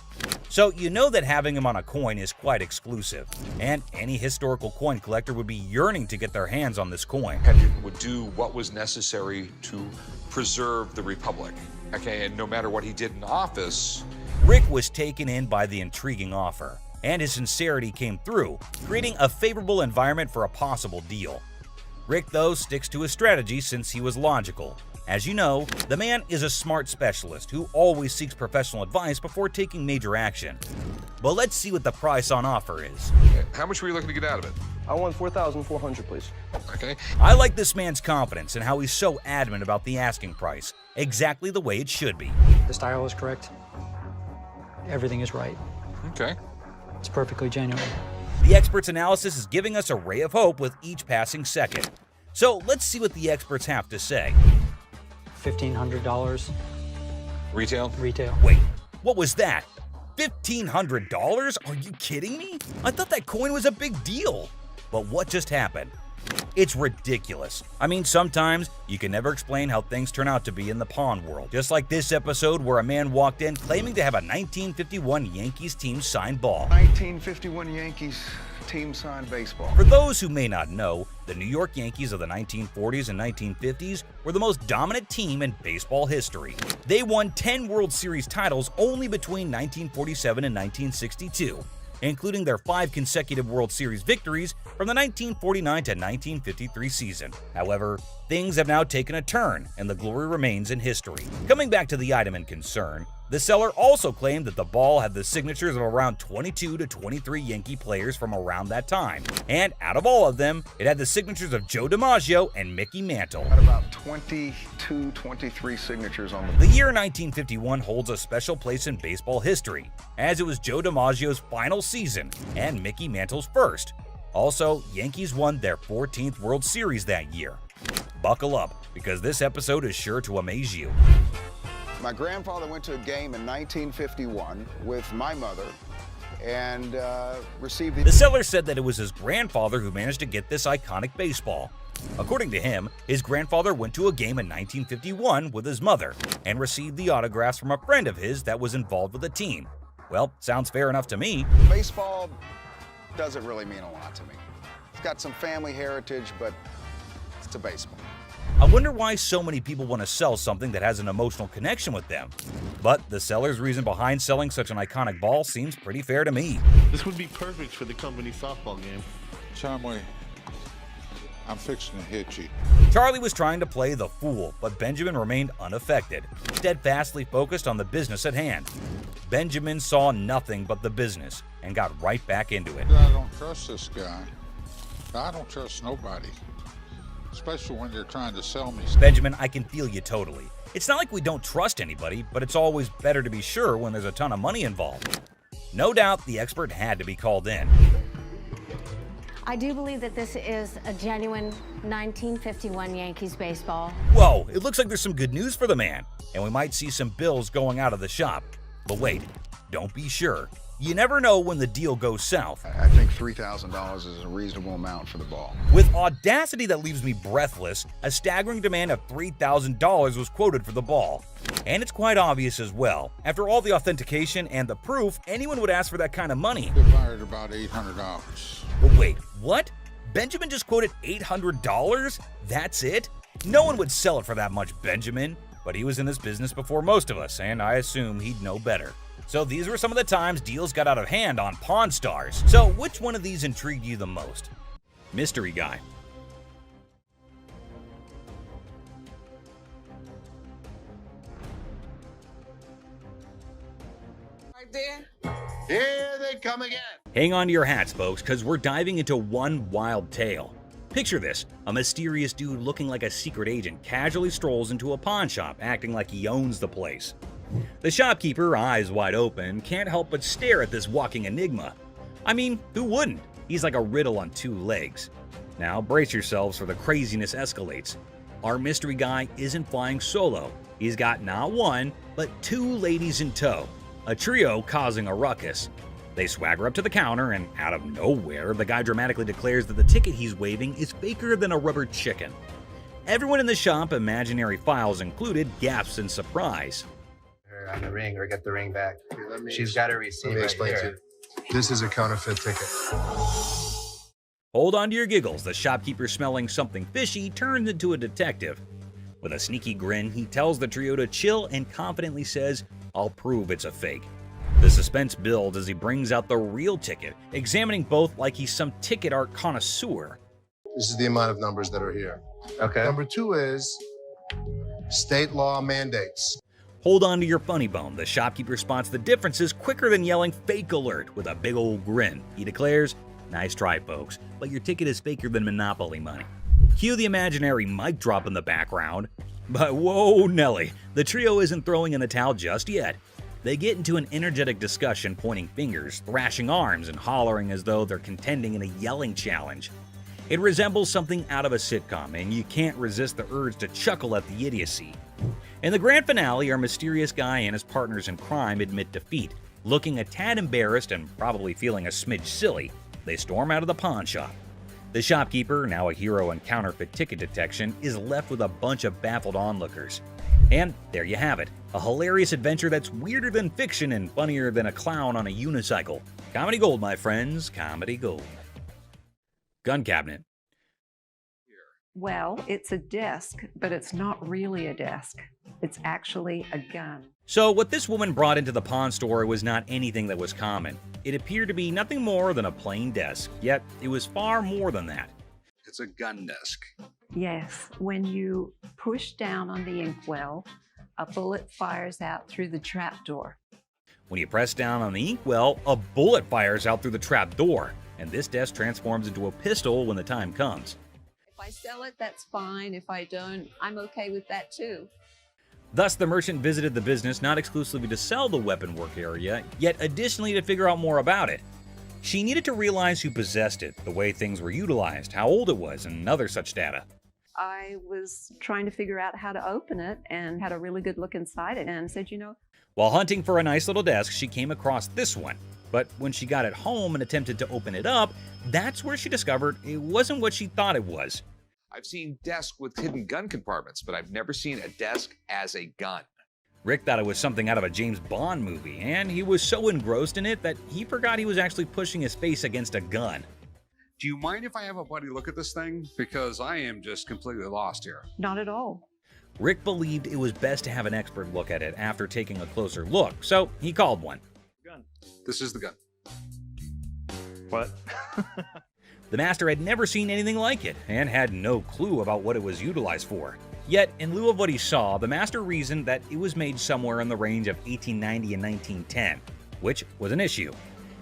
So you know that having him on a coin is quite exclusive, and any historical coin collector would be yearning to get their hands on this coin. Would do what was necessary to preserve the Republic. Okay, and no matter what he did in office, Rick was taken in by the intriguing offer, and his sincerity came through, creating a favorable environment for a possible deal. Rick, though, sticks to his strategy since he was logical. As you know, the man is a smart specialist who always seeks professional advice before taking major action. But let's see what the price on offer is. how much were you looking to get out of it? I want $4,400, please. Okay. I like this man's confidence and how he's so adamant about the asking price, exactly the way it should be. The style is correct. Everything is right. Okay. It's perfectly genuine. The expert's analysis is giving us a ray of hope with each passing second. So let's see what the experts have to say. $1,500. Retail? Retail. Wait, what was that? $1,500? Are you kidding me? I thought that coin was a big deal. But what just happened? It's ridiculous. I mean, sometimes you can never explain how things turn out to be in the pawn world. Just like this episode where a man walked in claiming to have a 1951 Yankees team signed ball. 1951 Yankees team signed baseball. For those who may not know, the New York Yankees of the 1940s and 1950s were the most dominant team in baseball history. They won 10 World Series titles only between 1947 and 1962. Including their 5 consecutive World Series victories from the 1949 to 1953 season. However, things have now taken a turn, and the glory remains in history. Coming back to the item in concern, the seller also claimed that the ball had the signatures of around 22 to 23 Yankee players from around that time, and out of all of them, it had the signatures of Joe DiMaggio and Mickey Mantle. Had about 22, 23 signatures on The year 1951 holds a special place in baseball history, as it was Joe DiMaggio's final season and Mickey Mantle's first. Also, Yankees won their 14th World Series that year. Buckle up, because this episode is sure to amaze you. My grandfather went to a game in 1951 with my mother and received The seller said that it was his grandfather who managed to get this iconic baseball. According to him, his grandfather went to a game in 1951 with his mother and received the autographs from a friend of his that was involved with the team. Well, sounds fair enough to me. Baseball doesn't really mean a lot to me. It's got some family heritage, but it's a baseball. I wonder why so many people want to sell something that has an emotional connection with them. But the seller's reason behind selling such an iconic ball seems pretty fair to me. This would be perfect for the company softball game. Chumley, I'm fixing to hit you. Charlie was trying to play the fool, but Benjamin remained unaffected, steadfastly focused on the business at hand. Benjamin saw nothing but the business and got right back into it. I don't trust this guy. I don't trust nobody, especially when they're trying to sell me. Benjamin, I can feel you totally. It's not like we don't trust anybody, but it's always better to be sure when there's a ton of money involved. No doubt the expert had to be called in. I do believe that this is a genuine 1951 Yankees baseball. Whoa, it looks like there's some good news for the man, and we might see some bills going out of the shop. But wait, don't be sure. You never know when the deal goes south. I think $3,000 is a reasonable amount for the ball. With audacity that leaves me breathless, a staggering demand of $3,000 was quoted for the ball. And it's quite obvious as well. After all the authentication and the proof, anyone would ask for that kind of money. They fired about $800. But wait, what? Benjamin just quoted $800? That's it? No one would sell it for that much, Benjamin. But he was in this business before most of us, and I assume he'd know better. So these were some of the times deals got out of hand on Pawn Stars. So which one of these intrigued you the most? Mystery guy. Right there. Here they come again. Hang on to your hats, folks, because we're diving into one wild tale. Picture this, a mysterious dude looking like a secret agent casually strolls into a pawn shop, acting like he owns the place. The shopkeeper, eyes wide open, can't help but stare at this walking enigma. I mean, who wouldn't? He's like a riddle on two legs. Now brace yourselves for the craziness escalates. Our mystery guy isn't flying solo. He's got not one, but two ladies in tow, a trio causing a ruckus. They swagger up to the counter, and out of nowhere, the guy dramatically declares that the ticket he's waving is faker than a rubber chicken. Everyone in the shop, imaginary files included, gasps in surprise. On the ring or get the ring back. She's got a receipt. Let me explain to you. This is a counterfeit ticket. Hold on to your giggles. The shopkeeper, smelling something fishy, turns into a detective. With a sneaky grin, he tells the trio to chill and confidently says, "I'll prove it's a fake." The suspense builds as he brings out the real ticket, examining both like he's some ticket art connoisseur. This is the amount of numbers that are here. Okay. Number 2 is state law mandates. Hold on to your funny bone. The shopkeeper spots the differences quicker than yelling "fake alert" with a big old grin. He declares, "Nice try, folks, but your ticket is faker than Monopoly money." Cue the imaginary mic drop in the background. But whoa, Nelly, the trio isn't throwing in the towel just yet. They get into an energetic discussion, pointing fingers, thrashing arms, and hollering as though they're contending in a yelling challenge. It resembles something out of a sitcom, and you can't resist the urge to chuckle at the idiocy. In the grand finale, our mysterious guy and his partners in crime admit defeat. Looking a tad embarrassed and probably feeling a smidge silly, they storm out of the pawn shop. The shopkeeper, now a hero in counterfeit ticket detection, is left with a bunch of baffled onlookers. And there you have it, a hilarious adventure that's weirder than fiction and funnier than a clown on a unicycle. Comedy gold, my friends, comedy gold. Gun cabinet. Well, it's a desk, but it's not really a desk. It's actually a gun. So what this woman brought into the pawn store was not anything that was common. It appeared to be nothing more than a plain desk, yet it was far more than that. It's a gun desk. Yes, when you push down on the inkwell, a bullet fires out through the trapdoor. When you press down on the inkwell, a bullet fires out through the trap door, and this desk transforms into a pistol when the time comes. If I sell it, that's fine. If I don't, I'm okay with that too. Thus, the merchant visited the business not exclusively to sell the weapon work area, yet additionally to figure out more about it. She needed to realize who possessed it, the way things were utilized, how old it was, and other such data. I was trying to figure out how to open it and had a really good look inside it and said, While hunting for a nice little desk, she came across this one. But when she got it home and attempted to open it up, that's where she discovered it wasn't what she thought it was. I've seen desks with hidden gun compartments, but I've never seen a desk as a gun. Rick thought it was something out of a James Bond movie, and he was so engrossed in it that he forgot he was actually pushing his face against a gun. Do you mind if I have a buddy look at this thing? Because I am just completely lost here. Not at all. Rick believed it was best to have an expert look at it after taking a closer look, so he called one. Gun. This is the gun. What? The master had never seen anything like it, and had no clue about what it was utilized for. Yet, in lieu of what he saw, the master reasoned that it was made somewhere in the range of 1890 and 1910, which was an issue.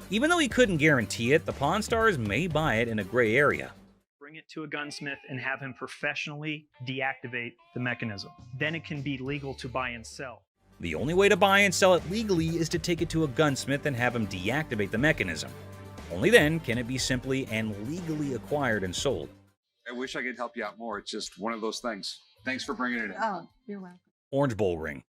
Even though he couldn't guarantee it, the Pawn Stars may buy it in a gray area. Bring it to a gunsmith and have him professionally deactivate the mechanism. Then it can be legal to buy and sell. The only way to buy and sell it legally is to take it to a gunsmith and have him deactivate the mechanism. Only then can it be simply and legally acquired and sold. I wish I could help you out more. It's just one of those things. Thanks for bringing it in. Oh, you're welcome. Orange Bowl ring.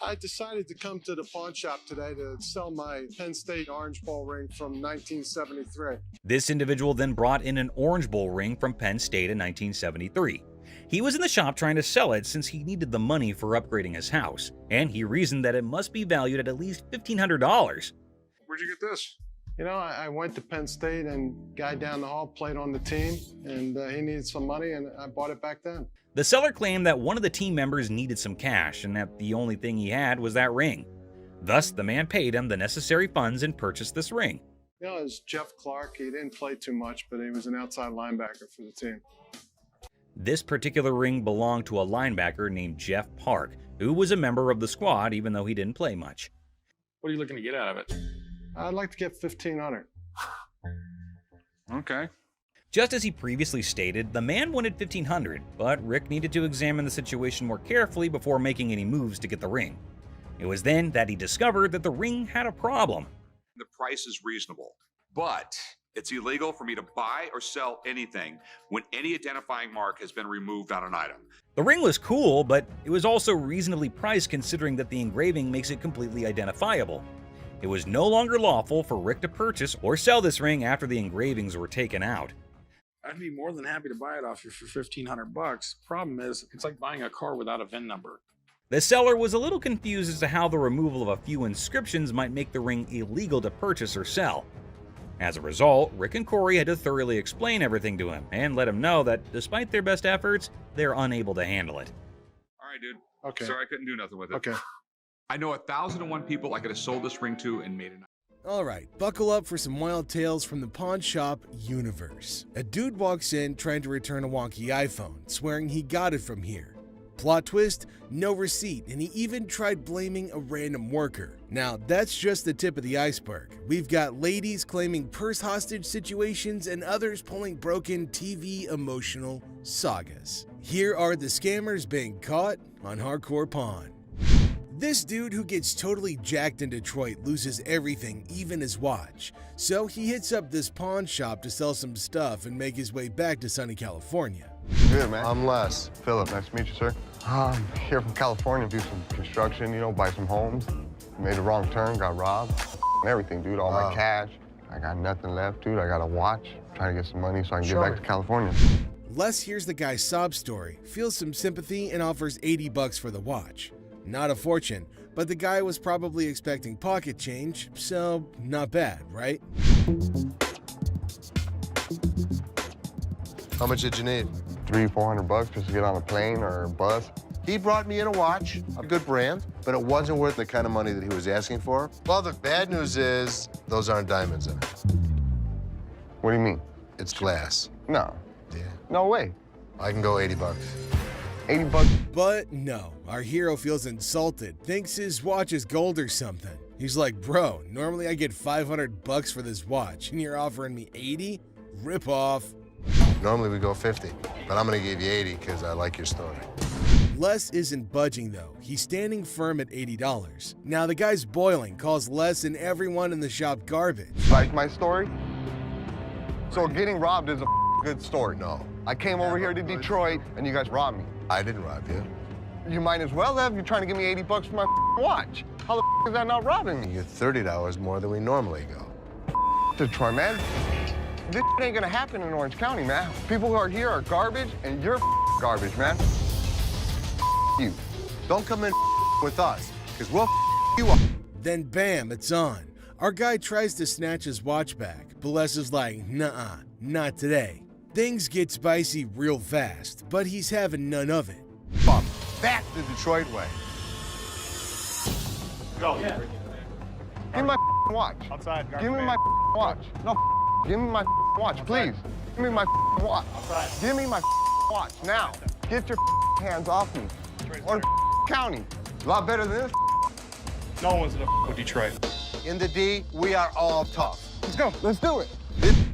I decided to come to the pawn shop today to sell my Penn State Orange Bowl ring from 1973. This individual then brought in an Orange Bowl ring from Penn State in 1973. He was in the shop trying to sell it since he needed the money for upgrading his house, and he reasoned that it must be valued at least $1,500. Where'd you get this? You know, I went to Penn State and guy down the hall played on the team, and he needed some money, and I bought it back then. The seller claimed that one of the team members needed some cash and that the only thing he had was that ring. Thus, the man paid him the necessary funds and purchased this ring. You know, it was Jeff Clark. He didn't play too much, but he was an outside linebacker for the team. This particular ring belonged to a linebacker named Jeff Park, who was a member of the squad even though he didn't play much. What are you looking to get out of it? I'd like to get $1,500. Okay. Just as he previously stated, the man wanted $1,500, but Rick needed to examine the situation more carefully before making any moves to get the ring. It was then that he discovered that the ring had a problem. The price is reasonable, but it's illegal for me to buy or sell anything when any identifying mark has been removed on an item. The ring was cool, but it was also reasonably priced considering that the engraving makes it completely identifiable. It was no longer lawful for Rick to purchase or sell this ring after the engravings were taken out. I'd be more than happy to buy it off you for $1,500. Problem is, it's like buying a car without a VIN number. The seller was a little confused as to how the removal of a few inscriptions might make the ring illegal to purchase or sell. As a result, Rick and Corey had to thoroughly explain everything to him and let him know that despite their best efforts, they're unable to handle it. All right, dude. Okay. Sorry I couldn't do nothing with it. Okay. I know 1,001 people I could have sold this ring to and made it. All right, buckle up for some wild tales from the pawn shop universe. A dude walks in trying to return a wonky iPhone, swearing he got it from here. Plot twist, no receipt, and he even tried blaming a random worker. Now, that's just the tip of the iceberg. We've got ladies claiming purse hostage situations and others pulling broken TV emotional sagas. Here are the scammers being caught on Hardcore Pawn. This dude who gets totally jacked in Detroit loses everything, even his watch. So he hits up this pawn shop to sell some stuff and make his way back to sunny California. Good, man. I'm Les. Philip, nice to meet you, sir. I'm here from California, do some construction, you know, buy some homes. Made a wrong turn, got robbed, and everything, dude, all my cash. I got nothing left, dude. I got a watch. I'm trying to get some money so I can get back to California. Les hears the guy's sob story, feels some sympathy, and offers $80 for the watch. Not a fortune, but the guy was probably expecting pocket change, so not bad, right? How much did you need? $300-400 just to get on a plane or a bus. He brought me in a watch, a good brand, but it wasn't worth the kind of money that he was asking for. Well, the bad news is those aren't diamonds in it. What do you mean? It's glass. No. Yeah. No way. I can go $80. $80? But no, our hero feels insulted, thinks his watch is gold or something. He's like, bro, normally I get $500 for this watch, and you're offering me 80? Rip off. Normally we go 50, but I'm gonna give you 80 because I like your story. Les isn't budging though. He's standing firm at $80. Now the guy's boiling, calls Les and everyone in the shop garbage. Like my story? So getting robbed is a good story. No. I came over here to Detroit and you guys robbed me. I didn't rob you. You might as well have. You're trying to give me $80 for my watch. How the is that not robbing me? You get $30 more than we normally go. Detroit, man. This ain't gonna happen in Orange County, man. People who are here are garbage, and you're garbage, man. You. Don't come in with us, because we'll you up. Then bam, it's on. Our guy tries to snatch his watch back, but Les is like, nuh-uh, not today. Things get spicy real fast, but he's having none of it. Bob, that's the Detroit way. Go. Yeah. Give me my watch. Outside. Give me my watch. No, give me my watch, please. Give me my watch. Outside. Give me my watch now. Get your hands off me. Or county. A lot better than this. No one's gonna with Detroit. In the D, we are all tough. Let's go. Let's do it.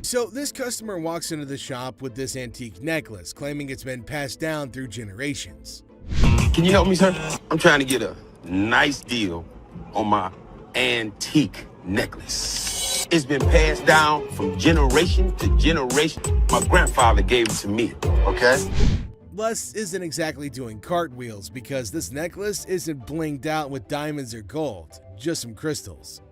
So this customer walks into the shop with this antique necklace, claiming it's been passed down through generations. Can you help me, sir? I'm trying to get a nice deal on my antique necklace. It's been passed down from generation to generation. My grandfather gave it to me, okay? Les isn't exactly doing cartwheels because this necklace isn't blinged out with diamonds or gold, just some crystals.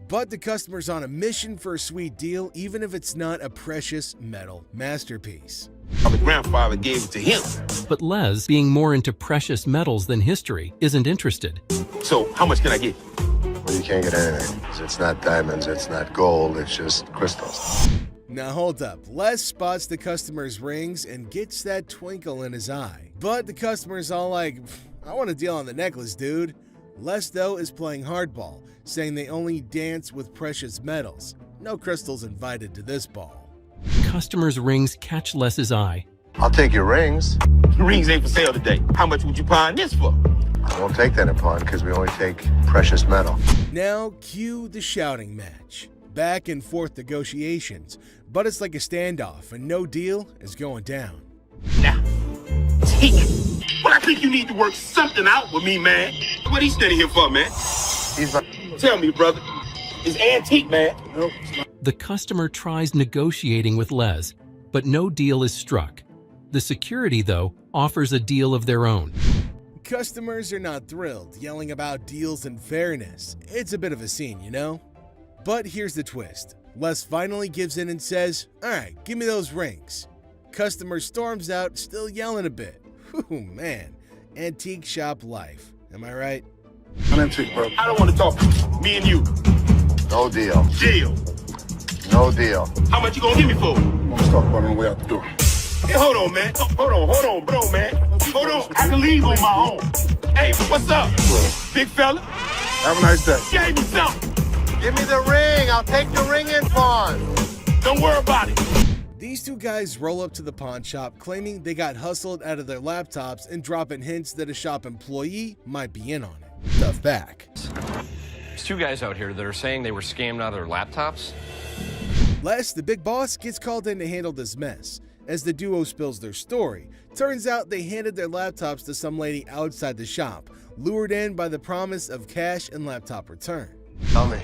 But the customer's on a mission for a sweet deal, even if it's not a precious metal masterpiece. My grandfather gave it to him. But Les, being more into precious metals than history, isn't interested. So how much can I get? Well, you can't get anything. It's not diamonds, it's not gold, it's just crystals. Now hold up, Les spots the customer's rings and gets that twinkle in his eye. But the customer's all like, I want a deal on the necklace, dude. Les, though, is playing hardball, saying they only dance with precious metals. No crystals invited to this ball. Customer's rings catch Les's eye. I'll take your rings. Rings ain't for sale today. How much would you pawn this for? I won't take that in pawn because we only take precious metal. Now, cue the shouting match. Back and forth negotiations, but it's like a standoff and no deal is going down. Now, take it. Well, I think you need to work something out with me, man. What he standing here for, man? Tell me, brother. It's antique, man. Nope. The customer tries negotiating with Les, but no deal is struck. The security, though, offers a deal of their own. Customers are not thrilled, yelling about deals and fairness. It's a bit of a scene, you know? But here's the twist. Les finally gives in and says, alright, give me those rings. Customer storms out, still yelling a bit. Whew, man. Antique shop life. Am I right? I'm antique, bro. I don't want to talk. Me and you. No deal. Deal. No deal. How much you gonna give me for? Let's talk about it on the way out the door. Hey, hold on, man. Hold on, bro, man. Hold on. I can leave on my own. Hey, what's up? Big fella? Have a nice day. Gave me something. Give me the ring. I'll take the ring in pawn. Don't worry about it. These two guys roll up to the pawn shop claiming they got hustled out of their laptops and dropping hints that a shop employee might be in on it. Tough back. There's two guys out here that are saying they were scammed out of their laptops. Les, the big boss, gets called in to handle this mess. As the duo spills their story, turns out they handed their laptops to some lady outside the shop, lured in by the promise of cash and laptop return. Tell me.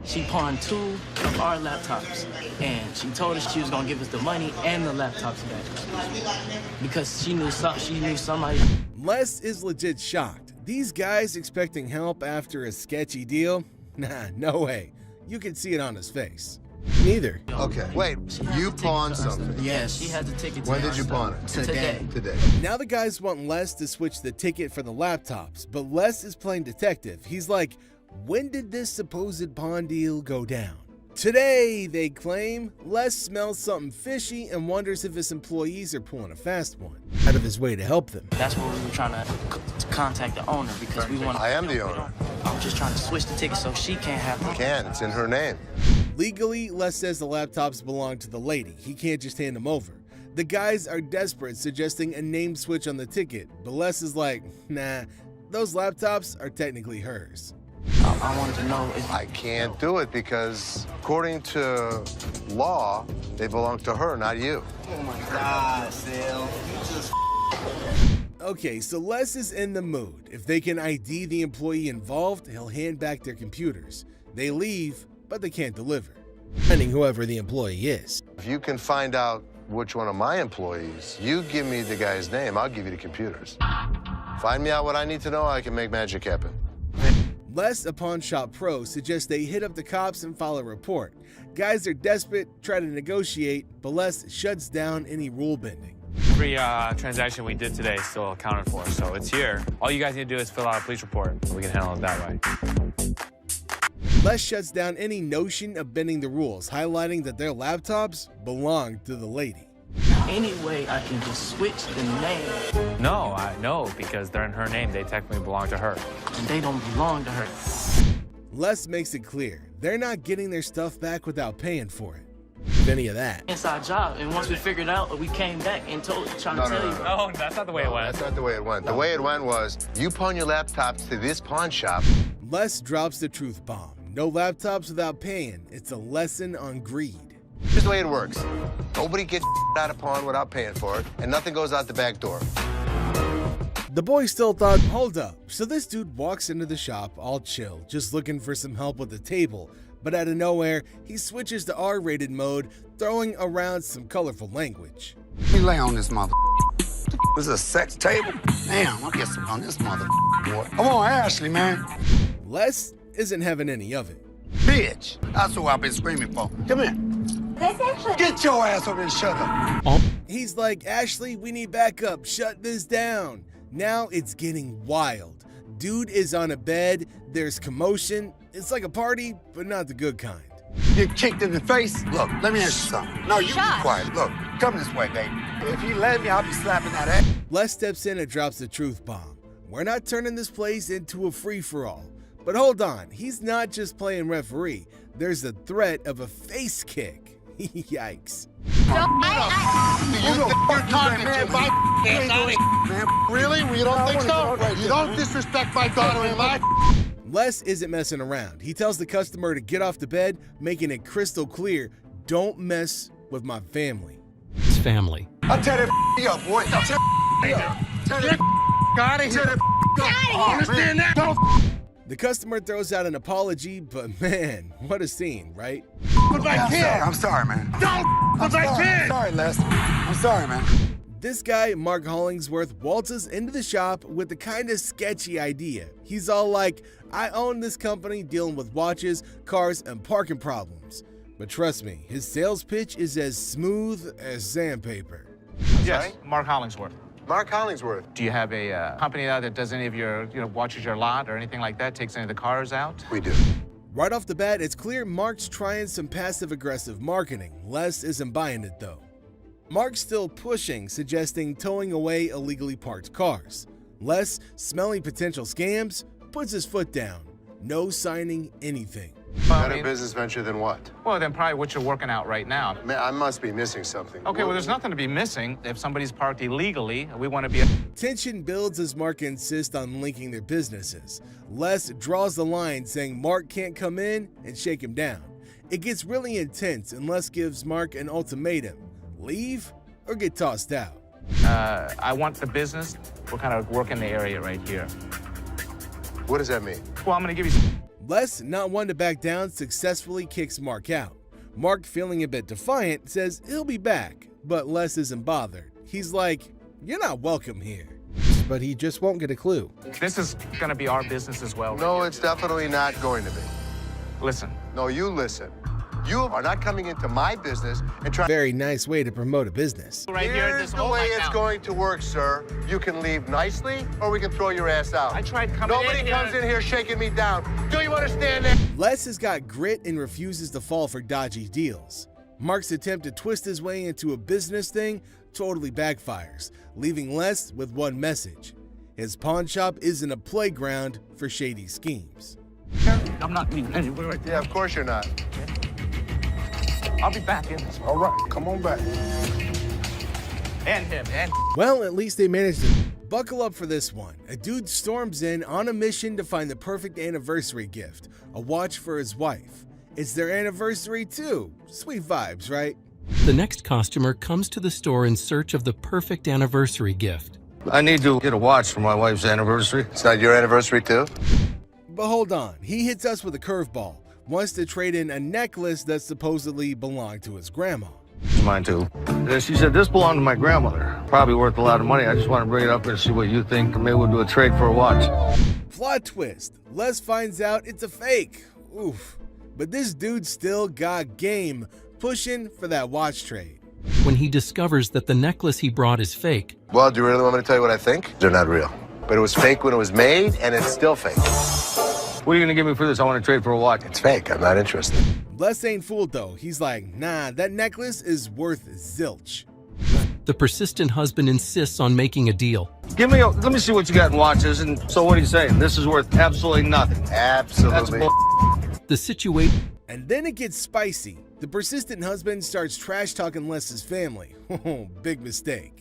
She pawned 2 of our laptops, and she told us she was gonna give us the money and the laptops back because she knew somebody. Les is legit shocked. These guys expecting help after a sketchy deal? Nah, no way. You can see it on his face. Neither. Okay, wait, you pawned something? Yes, she had the ticket. When did you pawn it? Today. Now the guys want Les to switch the ticket for the laptops, but Les is playing detective. He's like, when did this supposed pawn deal go down? Today, they claim. Les smells something fishy and wonders if his employees are pulling a fast one, out of his way to help them. That's what we were trying to contact the owner because we want. I am the owner. I'm just trying to switch the ticket so she can't have them. You can, it's in her name. Legally, Les says the laptops belong to the lady. He can't just hand them over. The guys are desperate, suggesting a name switch on the ticket, but Les is like, nah, those laptops are technically hers. I wanted to know if I can't do it because, according to law, they belong to her, not you. Oh my God, Sal. Okay, so Les is in the mood. If they can ID the employee involved, he'll hand back their computers. They leave, but they can't deliver, depending whoever the employee is. If you can find out which one of my employees, you give me the guy's name, I'll give you the computers. Find me out what I need to know, I can make magic happen. Les, a pawn shop pro, suggests they hit up the cops and file a report. Guys are desperate, try to negotiate, but Les shuts down any rule bending. Every transaction we did today is still accounted for, so it's here. All you guys need to do is fill out a police report. We can handle it that way. Les shuts down any notion of bending the rules, highlighting that their laptops belong to the lady. Any way I can just switch the name. No, because they're in her name. They technically belong to her. And they don't belong to her. Les makes it clear they're not getting their stuff back without paying for it. If any of that. Inside job, and once we figured out, we came back and trying to tell you. No, that's not the way it went. That's not the way it went. The way it went was, you pawn your laptops to this pawn shop. Les drops the truth bomb. No laptops without paying. It's a lesson on greed. Here's the way it works. Nobody gets out of pawn without paying for it, and nothing goes out the back door. The boy still thought, hold up. So this dude walks into the shop all chill, just looking for some help with the table. But out of nowhere, he switches to R-rated mode, throwing around some colorful language. Let me lay on this mother. This is a sex table? Damn, I'll get some on this mother boy. Come on, Ashley, man. Les isn't having any of it. Bitch, that's what I've been screaming for. Come here. Get your ass over and shut up. He's like, Ashley, we need backup. Shut this down. Now it's getting wild. Dude is on a bed. There's commotion. It's like a party, but not the good kind. Get kicked in the face? Look, let me ask you something. No, you be quiet. Look, come this way, baby. If you let me, I'll be slapping that ass. Les steps in and drops the truth bomb. We're not turning this place into a free-for-all. But hold on, he's not just playing referee. There's the threat of a face kick. Yikes. Really? We don't think so? You don't disrespect my daughter-in-law? Les isn't messing around. He tells the customer to get off the bed, making it crystal clear, don't mess with my family. His family. I'll tear that up, boy. I'll tear that up. Tear that out of here. Understand that? The customer throws out an apology, but man, what a scene, right? I'm sorry, man. I'm sorry, Les. I'm sorry, man. This guy, Mark Hollingsworth, waltzes into the shop with a kind of sketchy idea. He's all like, I own this company dealing with watches, cars, and parking problems. But trust me, his sales pitch is as smooth as sandpaper. Yes, Mark Hollingsworth. Mark Hollingsworth. Do you have a company out that does any of your, watches your lot or anything like that, takes any of the cars out? We do. Right off the bat, it's clear Mark's trying some passive-aggressive marketing. Les isn't buying it, though. Mark's still pushing, suggesting towing away illegally parked cars. Les, smelling potential scams, puts his foot down. No signing anything. Better business venture than what? Well, then probably what you're working out right now. Man, I must be missing something. Okay, well, there's nothing to be missing. If somebody's parked illegally, we want to be... Tension builds as Mark insists on linking their businesses. Les draws the line, saying Mark can't come in and shake him down. It gets really intense, and Les gives Mark an ultimatum. Leave or get tossed out. I want the business. We're kind of working the area right here. What does that mean? Well, I'm going to give you... Les, not one to back down, successfully kicks Mark out. Mark, feeling a bit defiant, says he'll be back, but Les isn't bothered. He's like, you're not welcome here. But he just won't get a clue. This is going to be our business as well. No, it's definitely not going to be. Listen. No, you listen. You are not coming into my business and trying... Very nice way to promote a business. Right here, Here's the way it's going to work, sir. You can leave nicely, or we can throw your ass out. I tried coming Nobody in here. comes in here shaking me down. Do you understand that? Les has got grit and refuses to fall for dodgy deals. Mark's attempt to twist his way into a business thing totally backfires, leaving Les with one message. His pawn shop isn't a playground for shady schemes. I'm not leaving anywhere right there. Yeah, of course you're not. I'll be back in this. All right, come on back. And him, and... Well, at least they managed to buckle up for this one. A dude storms in on a mission to find the perfect anniversary gift, a watch for his wife. It's their anniversary too. Sweet vibes, right? The next customer comes to the store in search of the perfect anniversary gift. I need to get a watch for my wife's anniversary. It's not your anniversary too? But hold on, he hits us with a curveball. Wants to trade in a necklace that supposedly belonged to his grandma. Mine too. She said, this belonged to my grandmother. Probably worth a lot of money. I just want to bring it up here and see what you think. Maybe we'll do a trade for a watch. Plot twist. Les finds out it's a fake. Oof. But this dude still got game, pushing for that watch trade. When he discovers that the necklace he brought is fake. Well, do you really want me to tell you what I think? They're not real. But it was fake when it was made, and it's still fake. What are you going to give me for this? I want to trade for a watch. It's fake. I'm not interested. Les ain't fooled though. He's like, nah, that necklace is worth zilch. The persistent husband insists on making a deal. Let me see what you got in watches. And so what are you saying? This is worth absolutely nothing. Absolutely. The situation. And then it gets spicy. The persistent husband starts trash talking Les's family. Big mistake.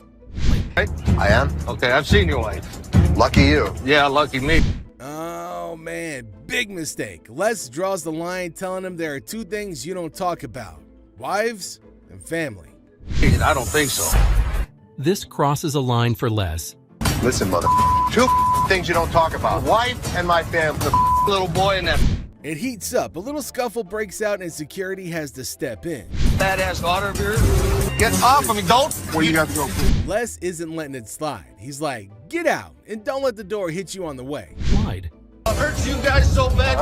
I am? Okay, I've seen your wife. Lucky you. Yeah, lucky me. Oh man, big mistake. Les draws the line telling him there are two things you don't talk about. Wives and family. I don't think so. This crosses a line for Les. Listen, mother, two things you don't talk about. Wife and my family. The little boy and that. It heats up. A little scuffle breaks out and security has to step in. Badass daughter of yours. Get off of me, don't. Where you got to go? Les isn't letting it slide. He's like, get out and don't let the door hit you on the way. Lied. I hurt you guys so bad.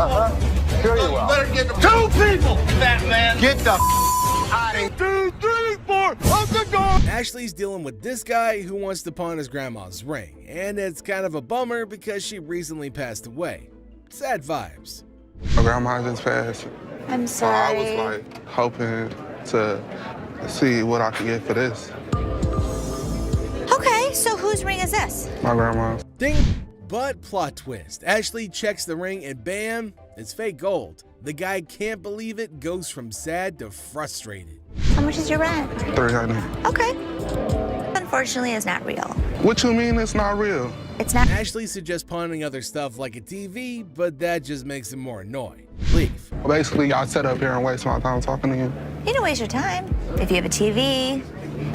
Sure you You will. better get the two people, fat man. Get the out of 2, 3, 4, out the door. Ashley's dealing with this guy who wants to pawn his grandma's ring, and it's kind of a bummer because she recently passed away. Sad vibes. My grandma just passed. I'm sorry. I was like hoping to see what I could get for this. Okay, so whose ring is this? My grandma's. Ding! But plot twist. Ashley checks the ring and bam, it's fake gold. The guy can't believe it, goes from sad to frustrated. How much is your rent? $300. Okay. Unfortunately, it's not real. What you mean it's not real? It's not. Ashley suggests pawning other stuff like a TV, but that just makes him more annoyed. Leave. Basically, y'all sit up here and waste my time talking to you. You don't waste your time. If you have a TV,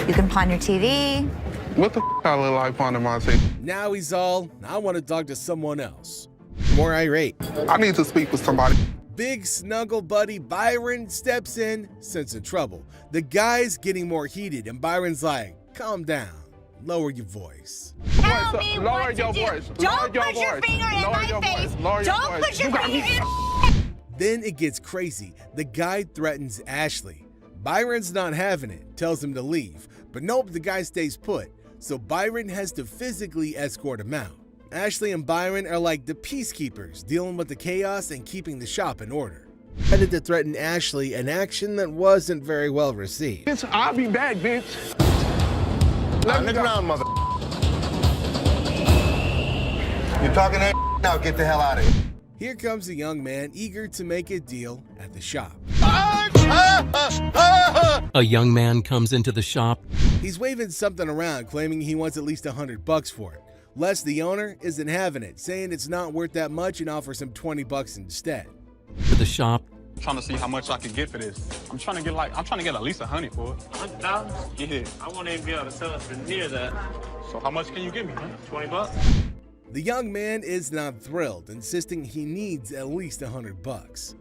you can pawn your TV. What the I look like pawning my TV? Now he's all, I want to talk to someone else. More irate. I need to speak with somebody. Big snuggle buddy Byron steps in, sensing trouble. The guy's getting more heated, and Byron's like, calm down, lower your voice. Tell me lower what your to voice. do. Don't Lower put your your voice. finger in Lower my your face. voice. Lower your Don't voice. put your You got finger me. in. Then it gets crazy. The guy threatens Ashley. Byron's not having it, tells him to leave. But nope, the guy stays put. So Byron has to physically escort him out. Ashley and Byron are like the peacekeepers, dealing with the chaos and keeping the shop in order. Headed to threaten Ashley, an action that wasn't very well received. Bitch, I'll be back, bitch. Let me around, mother. You're talking that now, get the hell out of here. Here comes a young man eager to make a deal at the shop. A young man comes into the shop. He's waving something around, claiming he wants at least $100 for it. Les, the owner, isn't having it, saying it's not worth that much and offers him $20 instead. To the shop. I'm trying to see how much I can get for this. I'm trying to get at least $100 for it. $100? Yeah. I won't even be able to sell it for near that. So how much can you give me, man? $20? The young man is not thrilled, insisting he needs at least $100.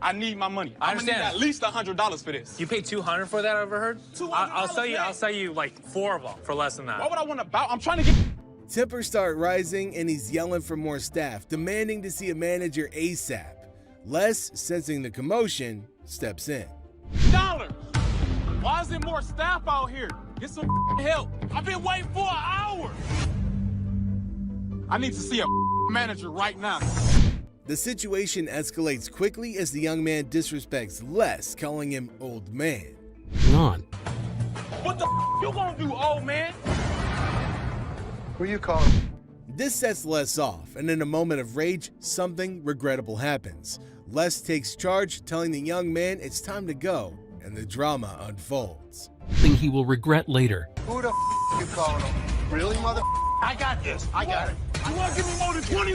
I need my money. I'm gonna need at least $100 for this. You paid $200 for that, I overheard? I'll sell you like 4 of them for less than that. Why would I want to bow? I'm trying to get. Tempers start rising and he's yelling for more staff, demanding to see a manager ASAP. Les, sensing the commotion, steps in. $. Why is there more staff out here? Get some help. I've been waiting for an hour. I need to see a manager right now. The situation escalates quickly as the young man disrespects Les, calling him old man. On. What the you gonna do, old man? Who you calling? This sets Les off, and in a moment of rage, something regrettable happens. Les takes charge, telling the young man it's time to go, and the drama unfolds. Something he will regret later. Who the you calling him? Really, mother? I got this. I got it. You wanna give me more than $20?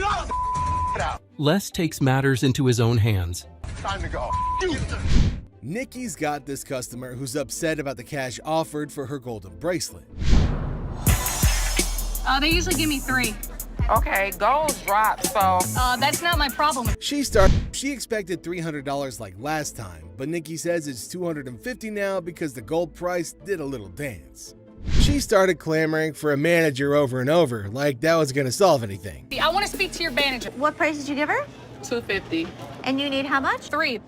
Get out. Les takes matters into his own hands. Time to go. Nikki's got this customer who's upset about the cash offered for her golden bracelet. They usually give me 3. Okay, gold dropped, so. That's not my problem. She expected $300 like last time, but Nikki says it's $250 now because the gold price did a little dance. She started clamoring for a manager over and over, like that was gonna solve anything. I want to speak to your manager. What price did you give her? $250. And you need how much? 3.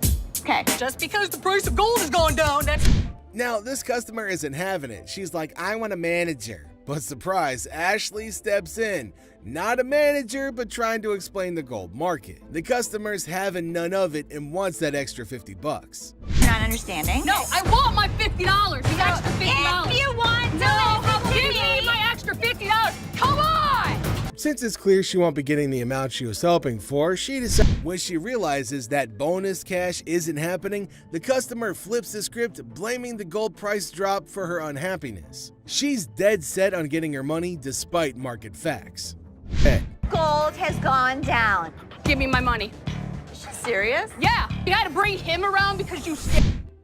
Okay. Just because the price of gold has gone down, that's... Now, this customer isn't having it. She's like, I want a manager. But surprise, Ashley steps in. Not a manager, but trying to explain the gold market. The customer's having none of it and wants that extra $50. You're not understanding. No, I want my $50. The extra $50. If you want No, give me my extra $50. Come on! Since it's clear she won't be getting the amount she was hoping for, she decides when she realizes that bonus cash isn't happening, the customer flips the script, blaming the gold price drop for her unhappiness. She's dead set on getting her money despite market facts. Hey. Gold has gone down. Give me my money. Is she serious? Yeah, you had to bring him around because you...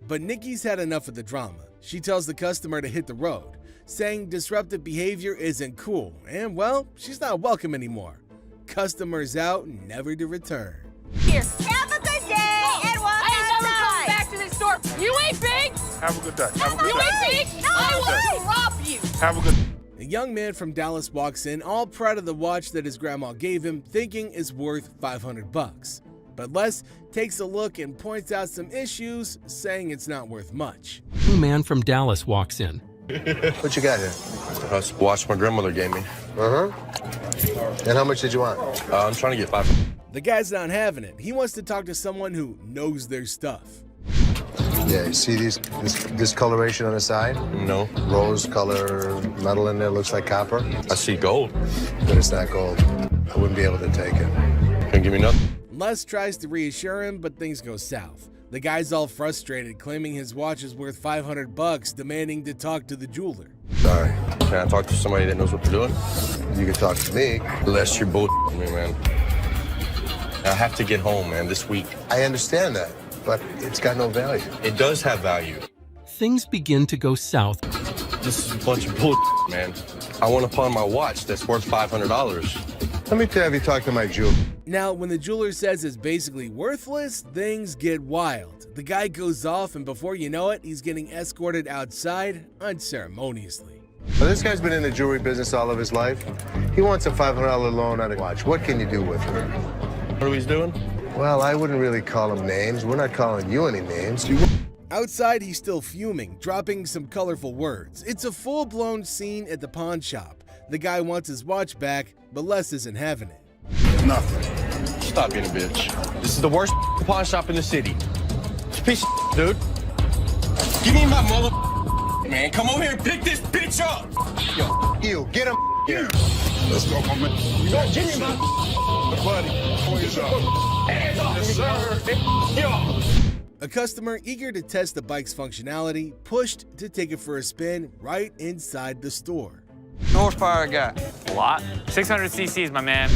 But Nikki's had enough of the drama. She tells the customer to hit the road. saying disruptive behavior isn't cool, and well, she's not welcome anymore. Customers out, never to return. Here. Have a good day and walk outside. I ain't never coming back to this store. You ain't big. Have a good day. Have a good You day. ain't big. I will rob you. Have a good A young man from Dallas walks in, all proud of the watch that his grandma gave him, thinking is worth $500. But Les takes a look and points out some issues, saying it's not worth much. A man from Dallas walks in. What you got here? That's the watch my grandmother gave me. And how much did you want? I'm trying to get 5. The guy's not having it. He wants to talk to someone who knows their stuff. Yeah, you see this discoloration on the side? No. Rose color metal in there, looks like copper. I see gold. But it's not gold. I wouldn't be able to take it. Can't give me nothing. Les tries to reassure him, but things go south. The guy's all frustrated, claiming his watch is worth $500, demanding to talk to the jeweler. Sorry. Can I talk to somebody that knows what they're doing? You can talk to me. Les, you're bullshitting me, man. I have to get home, man, this week. I understand that, but it's got no value. It does have value. Things begin to go south. This is a bunch of bullshit, man. I want to pawn my watch that's worth $500. Let me tell you talk to my jeweler. Now, when the jeweler says it's basically worthless, things get wild. The guy goes off, and before you know it, he's getting escorted outside unceremoniously. Well, this guy's been in the jewelry business all of his life. He wants a $500 loan on a watch. What can you do with him? What are we doing? Well, I wouldn't really call him names. We're not calling you any names. Outside, he's still fuming, dropping some colorful words. It's a full-blown scene at the pawn shop. The guy wants his watch back, but Les isn't having it. Nothing. Stop being a bitch. This is the worst pawn shop in the city. It's a piece of dude. Give me my mother. Man, come over here and pick this bitch up. Yo, get him here. Let's go, my man. You gonna give me my buddy. Hands up. Hands off, yes, sir. Yo. A customer eager to test the bike's functionality pushed to take it for a spin right inside the store. Horsepower I got? A lot. 600 cc's, my man.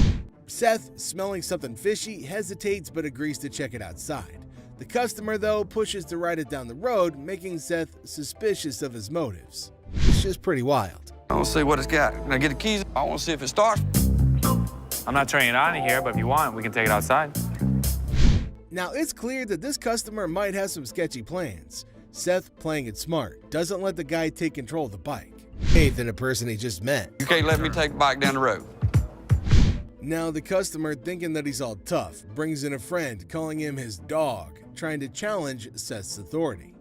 Seth, smelling something fishy, hesitates but agrees to check it outside. The customer, though, pushes to ride it down the road, making Seth suspicious of his motives. It's just pretty wild. I want to see what it's got. Can I get the keys? I want to see if it starts. I'm not turning it on in here, but if you want, we can take it outside. Now, it's clear that this customer might have some sketchy plans. Seth, playing it smart, doesn't let the guy take control of the bike. Faith in a person he just met. You can't let me take the bike down the road. Now, the customer, thinking that he's all tough, brings in a friend, calling him his dog, trying to challenge Seth's authority.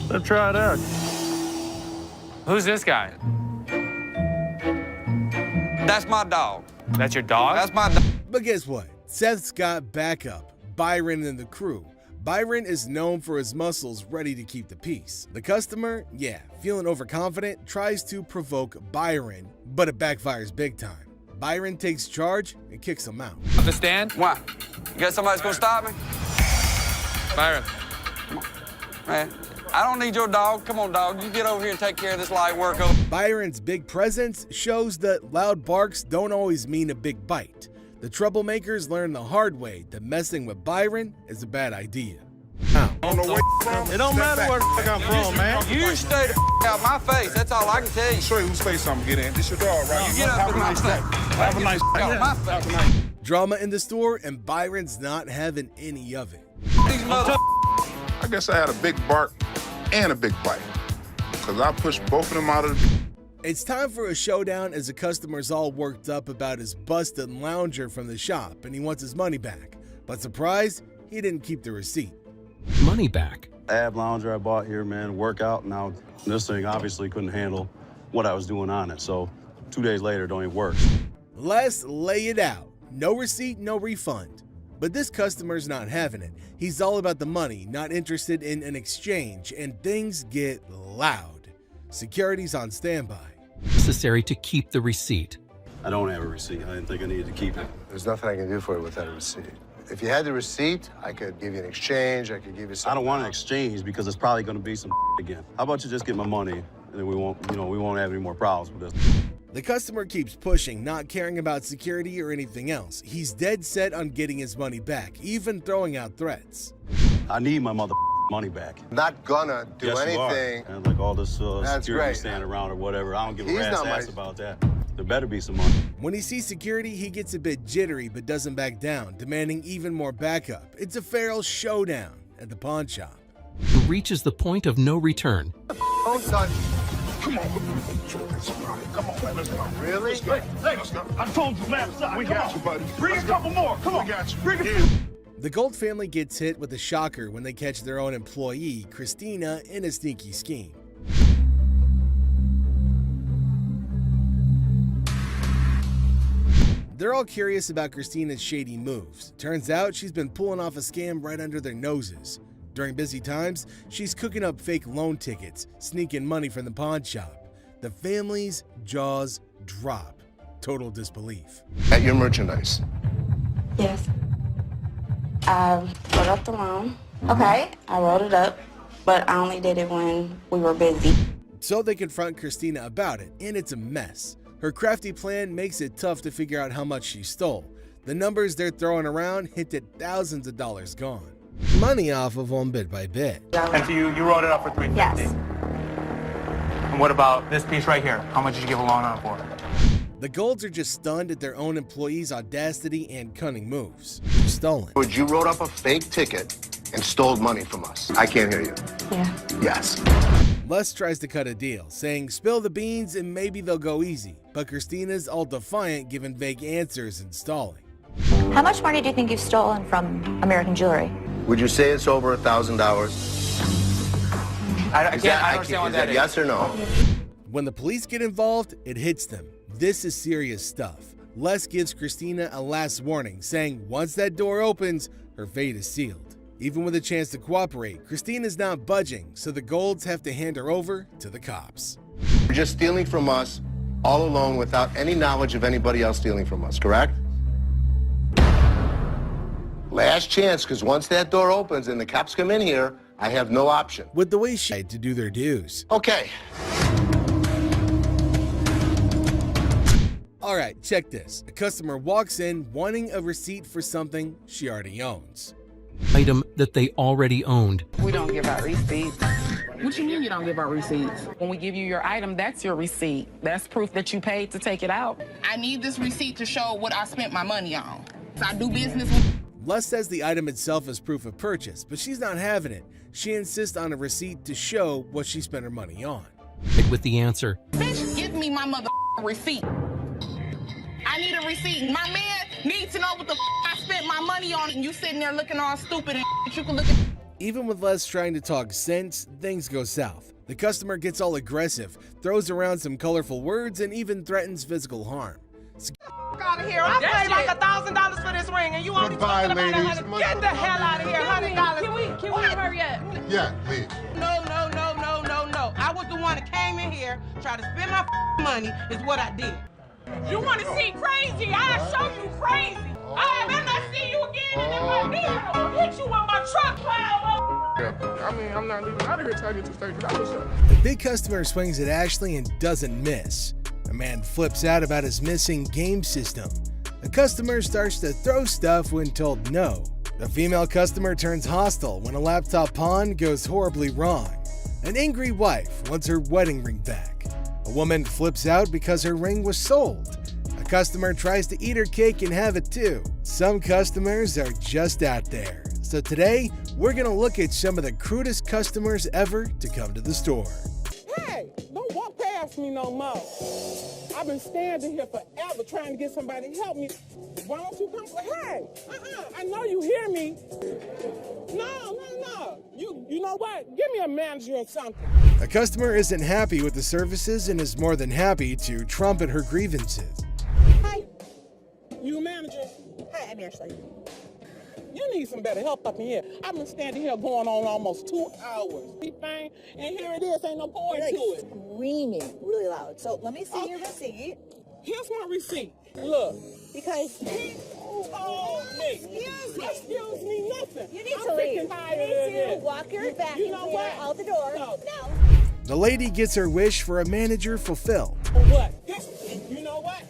Let's try it out. Who's this guy? That's my dog. That's your dog? That's my dog. But guess what? Seth's got backup. Byron and the crew. Byron is known for his muscles ready to keep the peace. The customer, yeah, feeling overconfident, tries to provoke Byron, but it backfires big time. Byron takes charge and kicks him out. Understand? Why? You got somebody that's gonna stop me? Byron. Come on. Man, I don't need your dog. Come on, dog. You get over here and take care of this light work. Byron's big presence shows that loud barks don't always mean a big bite. The troublemakers learn the hard way that messing with Byron is a bad idea. It don't matter where the fuck I'm from, man. You stay the out my face. That's all I can tell you. Show you whose face I'm gonna get in. This your dog, right? You get up Have a nice day. Have a nice day. Out my face. Drama in the store, and Byron's not having any of it. I guess I had a big bark and a big bite, because I pushed both of them out of the... It's time for a showdown as the customer's all worked up about his busted lounger from the shop and he wants his money back. But surprise, he didn't keep the receipt. Money back. Ab lounger I bought here, man, workout. Now, this thing obviously couldn't handle what I was doing on it. So 2 days later, it don't even work. Let's lay it out. No receipt, no refund. But this customer's not having it. He's all about the money, not interested in an exchange, and things get loud. Security's on standby. Necessary to keep the receipt. I don't have a receipt. I didn't think I needed to keep it. There's nothing I can do for you without a receipt. If you had the receipt, I could give you an exchange. I could give you some. I don't want an exchange because it's probably going to be some again. How about you just get my money and then we won't have any more problems with this. The customer keeps pushing, not caring about security or anything else. He's dead set on getting his money back, even throwing out threats. I need my money money back. Not gonna do Yes, you are. anything. And like all this That's security great. standing around or whatever, I don't give a He's rat's not ass my- about that. There better be some money. When he sees security, he gets a bit jittery but doesn't back down, demanding even more backup. It's a feral showdown at the pawn shop. Reaches the point of no return. Don't touch. Come on. Come on, man. Let's go. Really? Let's go. I told you last time. We got you, buddy. Bring a couple more. Come on. We got you. Bring a The Gold family gets hit with a shocker when they catch their own employee, Christina, in a sneaky scheme. They're all curious about Christina's shady moves. Turns out she's been pulling off a scam right under their noses. During busy times, she's cooking up fake loan tickets, sneaking money from the pawn shop. The family's jaws drop. Total disbelief. At your merchandise. Yes. I wrote up the loan. Okay. I wrote it up, but I only did it when we were busy. So they confront Christina about it, and it's a mess. Her crafty plan makes it tough to figure out how much she stole. The numbers they're throwing around hint at thousands of dollars gone. Money off of them bit by bit. And so you wrote it up for $350. Yes. And what about this piece right here? How much did you give a loan on for? The Golds are just stunned at their own employees' audacity and cunning moves. Stolen. You wrote up a fake ticket and stole money from us. I can't hear you. Yeah. Yes. Les tries to cut a deal, saying spill the beans and maybe they'll go easy. But Christina's all defiant, giving vague answers and stalling. How much money do you think you've stolen from American Jewelry? Would you say it's over $1,000? I can't understand what that is. Yes or no? When the police get involved, it hits them. This is serious stuff. Les gives Christina a last warning, saying once that door opens, her fate is sealed. Even with a chance to cooperate, Christina's not budging, so the Golds have to hand her over to the cops. You're just stealing from us all alone without any knowledge of anybody else stealing from us, correct? Last chance, because once that door opens and the cops come in here, I have no option. With the way she had to do their dues. Okay. All right, check this. A customer walks in wanting a receipt for something she already owns. Item that they already owned. We don't give out receipts. What you mean you don't give out receipts? When we give you your item, that's your receipt. That's proof that you paid to take it out. I need this receipt to show what I spent my money on. So I do business with... Les says the item itself is proof of purchase, but she's not having it. She insists on a receipt to show what she spent her money on. With the answer, Bitch, give me my mother receipt. I need a receipt. My man needs to know what the I spent my money on, and you sitting there looking all stupid and you can look at... Even with Les trying to talk sense, things go south. The customer gets all aggressive, throws around some colorful words, and even threatens physical harm. Out of here. I paid like $1,000 for this ring, and you only talking about $100. Get the hell out of here, $100. Can we hurry up? Yeah, please. No. I was the one that came in here, tried to spend my money, is what I did. You want to see crazy? I'll show you crazy. I better see you again in my vehicle. I'll hit you with my truck plow. I mean, I'm not leaving out of here till I get to stage. The big customer swings at Ashley and doesn't miss. A man flips out about his missing game system. The customer starts to throw stuff when told no. The female customer turns hostile when a laptop pawn goes horribly wrong. An angry wife wants her wedding ring back. A woman flips out because her ring was sold. A customer tries to eat her cake and have it too. Some customers are just out there. So today, we're gonna look at some of the crudest customers ever to come to the store. Hey, don't walk past me no more. I've been standing here forever trying to get somebody to help me. Why don't you come? Hey, I know you hear me. No. You know what? Give me a manager or something. A customer isn't happy with the services and is more than happy to trumpet her grievances. Hi. You a manager? Hi, I'm Ashley. You need some better help up in here. I've been standing here going on almost 2 hours. And here it is, ain't no point to it. Screaming really loud. So let me see your receipt. Here's my receipt. Look. Because he told me. Excuse me, nothing. You need to leave. You need to walk your back out the door. No. The lady gets her wish for a manager fulfilled. What? You know what?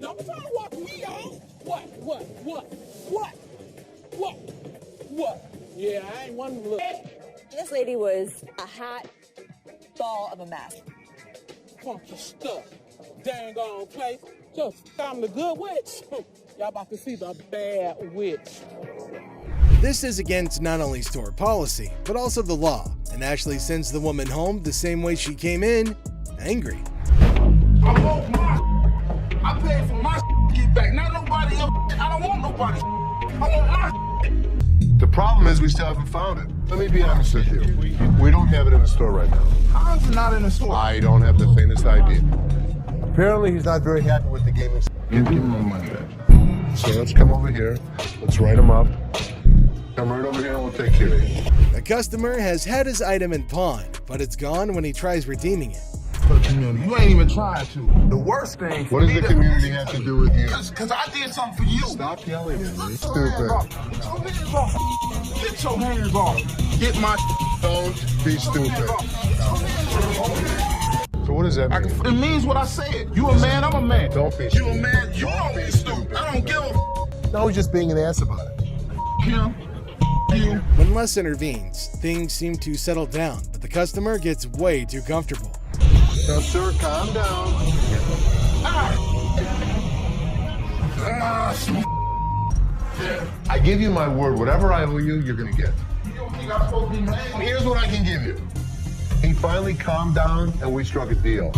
Don't try to walk me out. What? What? Yeah, I ain't one to look. This lady was a hot ball of a mess. Bunch of stuff. Dang on place. Just I'm the good witch. Y'all about to see the bad witch. This is against not only store policy, but also the law, and Ashley sends the woman home the same way she came in, angry. I want my I paid for my to get back, not nobody else. I don't want nobody. I want my The problem is we still haven't found it. Let me be honest with you. We don't have it in the store right now. How is it not in the store? I don't have the faintest idea. Apparently, he's not very happy with the gaming. Give him my money back. So let's come over here. Let's write him up. Come right over here and we'll take care of you. The customer has had his item in pawn, but it's gone when he tries redeeming it. For the community. You ain't even trying to. The worst thing. What does the community have to do with you? Because I did something for you. Stop yelling at me. Stupid. Get your hands off. Get my. Don't be stupid. So what does that mean? It means what I said. You a man, I'm a man. Don't be You stupid. a man, you don't be stupid. I don't give a No, he's just being an ass about it. him. You. When Les intervenes, things seem to settle down, but the customer gets way too comfortable. Now, sir, calm down. I give you my word, whatever I owe you, you're gonna get. Here's what I can give you. He finally calmed down and we struck a deal.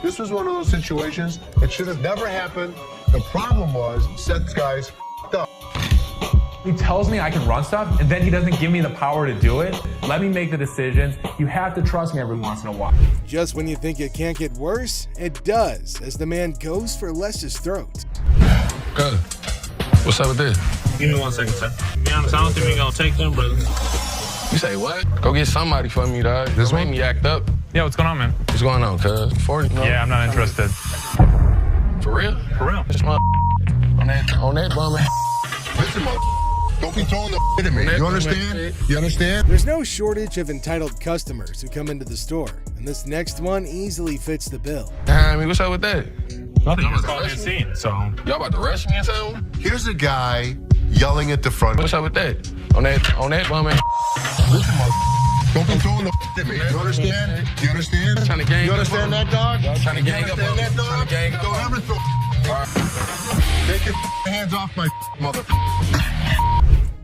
This was one of those situations that should have never happened. The problem was, Seth's guys f***ed up. He tells me I can run stuff, and then he doesn't give me the power to do it. Let me make the decisions. You have to trust me every once in a while. Just when you think it can't get worse, it does, as the man goes for Les's throat. Good. What's up with this? Give me 1 second, sir. To be honest, I don't think we're gonna take them, brother. You say what? Go get somebody for me, dog. This made me act up. Yeah, what's going on, man? What's going on, cuz? 40? No. Yeah, I'm not interested. For real? For real. This on that bum. Listen, don't be throwing the at me. You understand? You understand? There's no shortage of entitled customers who come into the store, and this next one easily fits the bill. I mean, what's up with that? Nothing. You just called me a scene, so. Y'all about to rush me or something? Here's a guy yelling at the front. What's up with that? On that bum. Listen, don't be throwing the at me. You understand? You understand? Trying to gang You understand that, dog? Trying to gang up. You understand that, dog? Don't ever throw. Take your hands off my mother.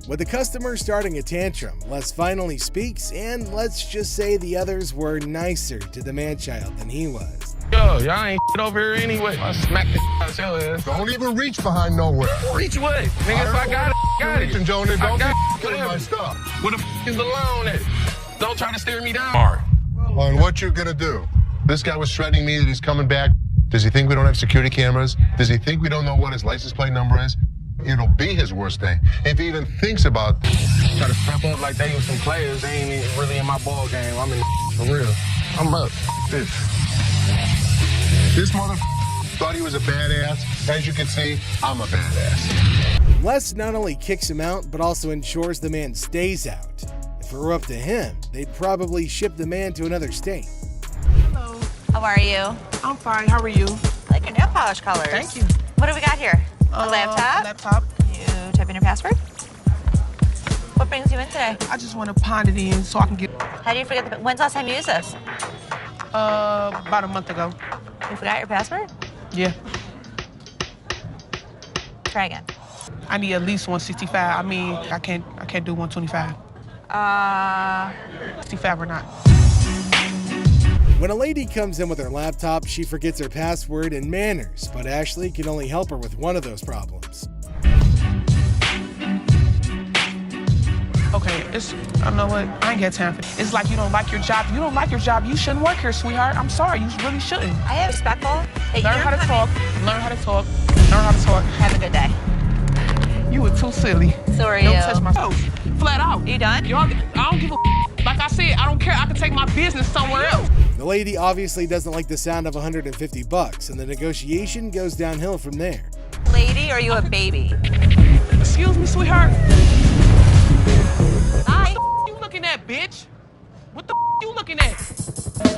With the customer starting a tantrum, Les finally speaks, and let's just say the others were nicer to the man-child than he was. Yo, y'all ain't over here anyway. I smack the out your ass. Don't even reach behind nowhere. Reach what? Nigga, if I got it, got it. Reaching, Jonah. Don't got be killing my stuff. Where the is the loan at? Don't try to steer me down. All right. Well, and what you gonna do? This guy was threatening me that he's coming back. Does he think we don't have security cameras? Does he think we don't know what his license plate number is? It'll be his worst thing. If he even thinks about Try to step up like they was some players. They ain't even really in my ball game. I'm in for real. I'm up. this mother thought he was a badass. As you can see, I'm a badass. Les not only kicks him out, but also ensures the man stays out. If it were up to him, they'd probably ship the man to another state. Hello. How are you? I'm fine. How are you? I like your nail polish colors. Thank you. What do we got here? A laptop? Laptop. You type in your password? What brings you in today? I just want to pawn it in so I can get. How do you forget the... When's the last time you used this? About a month ago. You forgot your password? Yeah. Try again. I need at least 165. I mean, I can't do 125. 65 or not. When a lady comes in with her laptop, she forgets her password and manners, but Ashley can only help her with one of those problems. Okay, I know what, I ain't got time for it. It's like you don't like your job. You don't like your job, you shouldn't work here, sweetheart. I'm sorry, you really shouldn't. I am respectful. Learn how to talk, learn how to talk, learn how to talk. Have a good day. You were too silly. So are Don't you. touch my toes. Flat out. You done? I don't give a like I said, I don't care. I can take my business somewhere else. The lady obviously doesn't like the sound of $150, and the negotiation goes downhill from there. Lady, or are you a baby? Excuse me, sweetheart. Hi. What the you looking at, bitch? What the you looking at?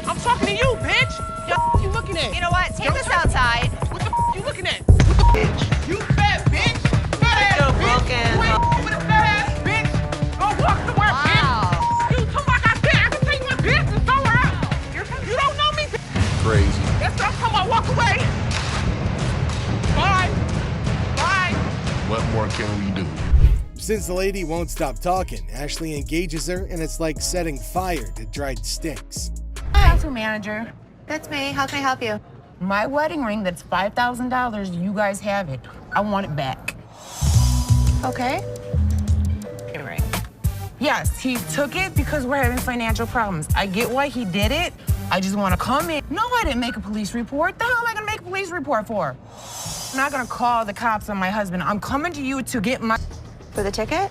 I'm talking to you, bitch. What you looking at? You know what? Take this outside. What the you looking at? What the bitch? You fat bitch. Fat ass bitch. Broken. With a fat ass bitch. Go walk somewhere, bitch. can we do? Since the lady won't stop talking, Ashley engages her, and it's like setting fire to dried sticks. Hi, manager. That's me. How can I help you? My wedding ring that's $5,000, you guys have it. I want it back. Okay. Give me a ring. Yes, he took it because we're having financial problems. I get why he did it. I just want to come in. No, I didn't make a police report. The hell am I going to make a police report for? I'm not going to call the cops on my husband. I'm coming to you to get my... For the ticket?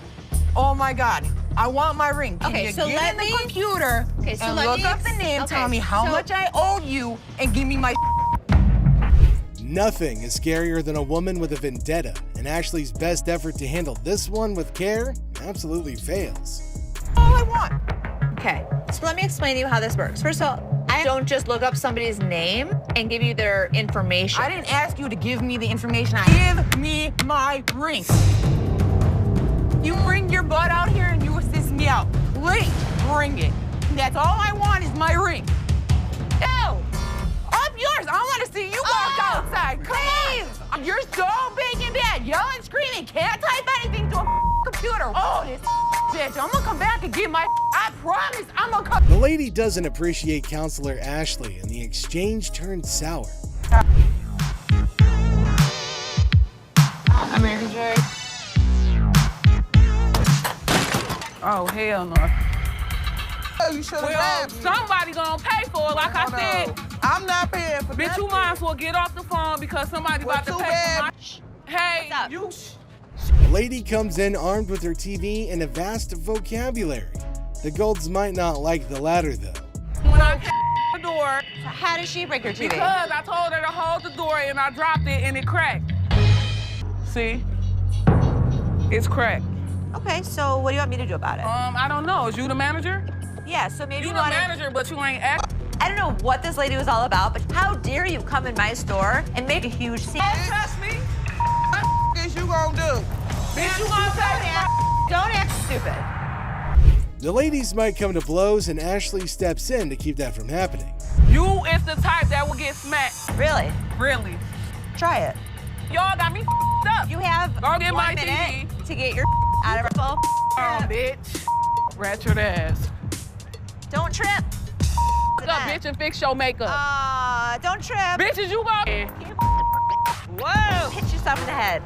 Oh, my God. I want my ring. Can Okay, you so get let in the me- computer Okay, so and let look me up the name, okay, tell me how so- much I owe you, and give me my... Nothing is scarier than a woman with a vendetta, and Ashley's best effort to handle this one with care absolutely fails. All I want. Okay, so let me explain to you how this works. First of all, I don't just look up somebody's name and give you their information. I didn't ask you to give me the information. Give me my ring. You bring your butt out here and you assist me out. Please, bring it. That's all I want is my ring. No! Up yours. I want to see you walk outside. Come on. You're so big and bad. Yelling, screaming. Can't type anything to a computer. Oh, this bitch. I'm going to come back and get my... I promise I'm going to come... The lady doesn't appreciate Counselor Ashley, and the exchange turns sour. American J. Oh, hell no. You should have Well, somebody gonna pay for it, like I said. I'm not paying for Bitch, you might as well get off the phone because somebody about to too pay bad. for my... Hey, you... The lady comes in armed with her TV and a vast vocabulary. The Golds might not like the latter, though. When I came the door... So how did she break your TV? Because I told her to hold the door and I dropped it and it cracked. See? It's cracked. Okay, so what do you want me to do about it? I don't know. Is you the manager? Yeah, so maybe You you the want to... manager, but you ain't act... I don't know what this lady was all about, but how dare you come in my store and make a huge scene? Don't trust me. What is you gonna do? Bitch, you gonna say Don't act stupid. The ladies might come to blows, and Ashley steps in to keep that from happening. You is the type that will get smacked. Really? Really. Try it. Y'all got me up. You have Go get 1 my minute TV. to get your out of her phone. Bitch. Ratchet ass. Don't trip. What's up, bitch, and fix your makeup. Don't trip. Bitches, you go. Whoa. Hit yourself in the head.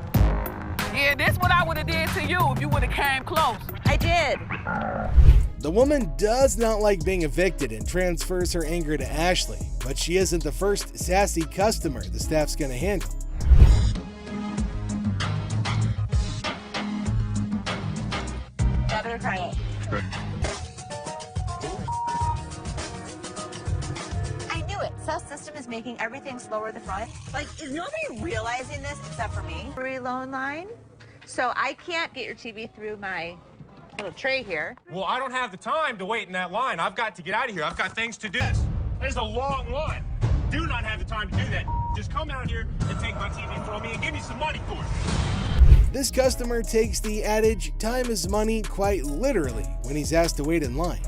Yeah, this what I would have did to you if you would have came close. I did. The woman does not like being evicted and transfers her anger to Ashley, but she isn't the first sassy customer the staff's gonna handle. Better try it. I knew it. Self-system is making everything slower at the front. Like, is nobody realizing this except for me? Free loan line. So I can't get your TV through my little tray here. Well, I don't have the time to wait in that line. I've got to get out of here. I've got things to do. There's a long line. Do not have the time to do that. Just come out here and take my TV from me and give me some money for it. This customer takes the adage, time is money, quite literally when he's asked to wait in line.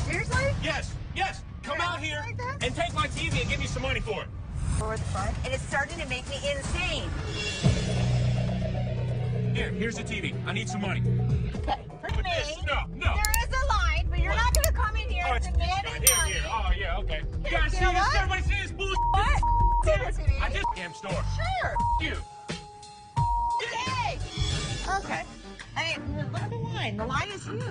Seriously? Yes, yes. Come out here and take my TV and give me some money for it. Lower the front, and it's starting to make me insane. Here's the TV. I need some money. Okay, for me, No. there is a line, but you're not going to come in here and demand money. Here. Oh, yeah, okay. You guys see know this? what? Everybody see this bullshit? What? TV. I just damn store. Sure. You. Yay! Okay. I mean, look at the line. The line is huge.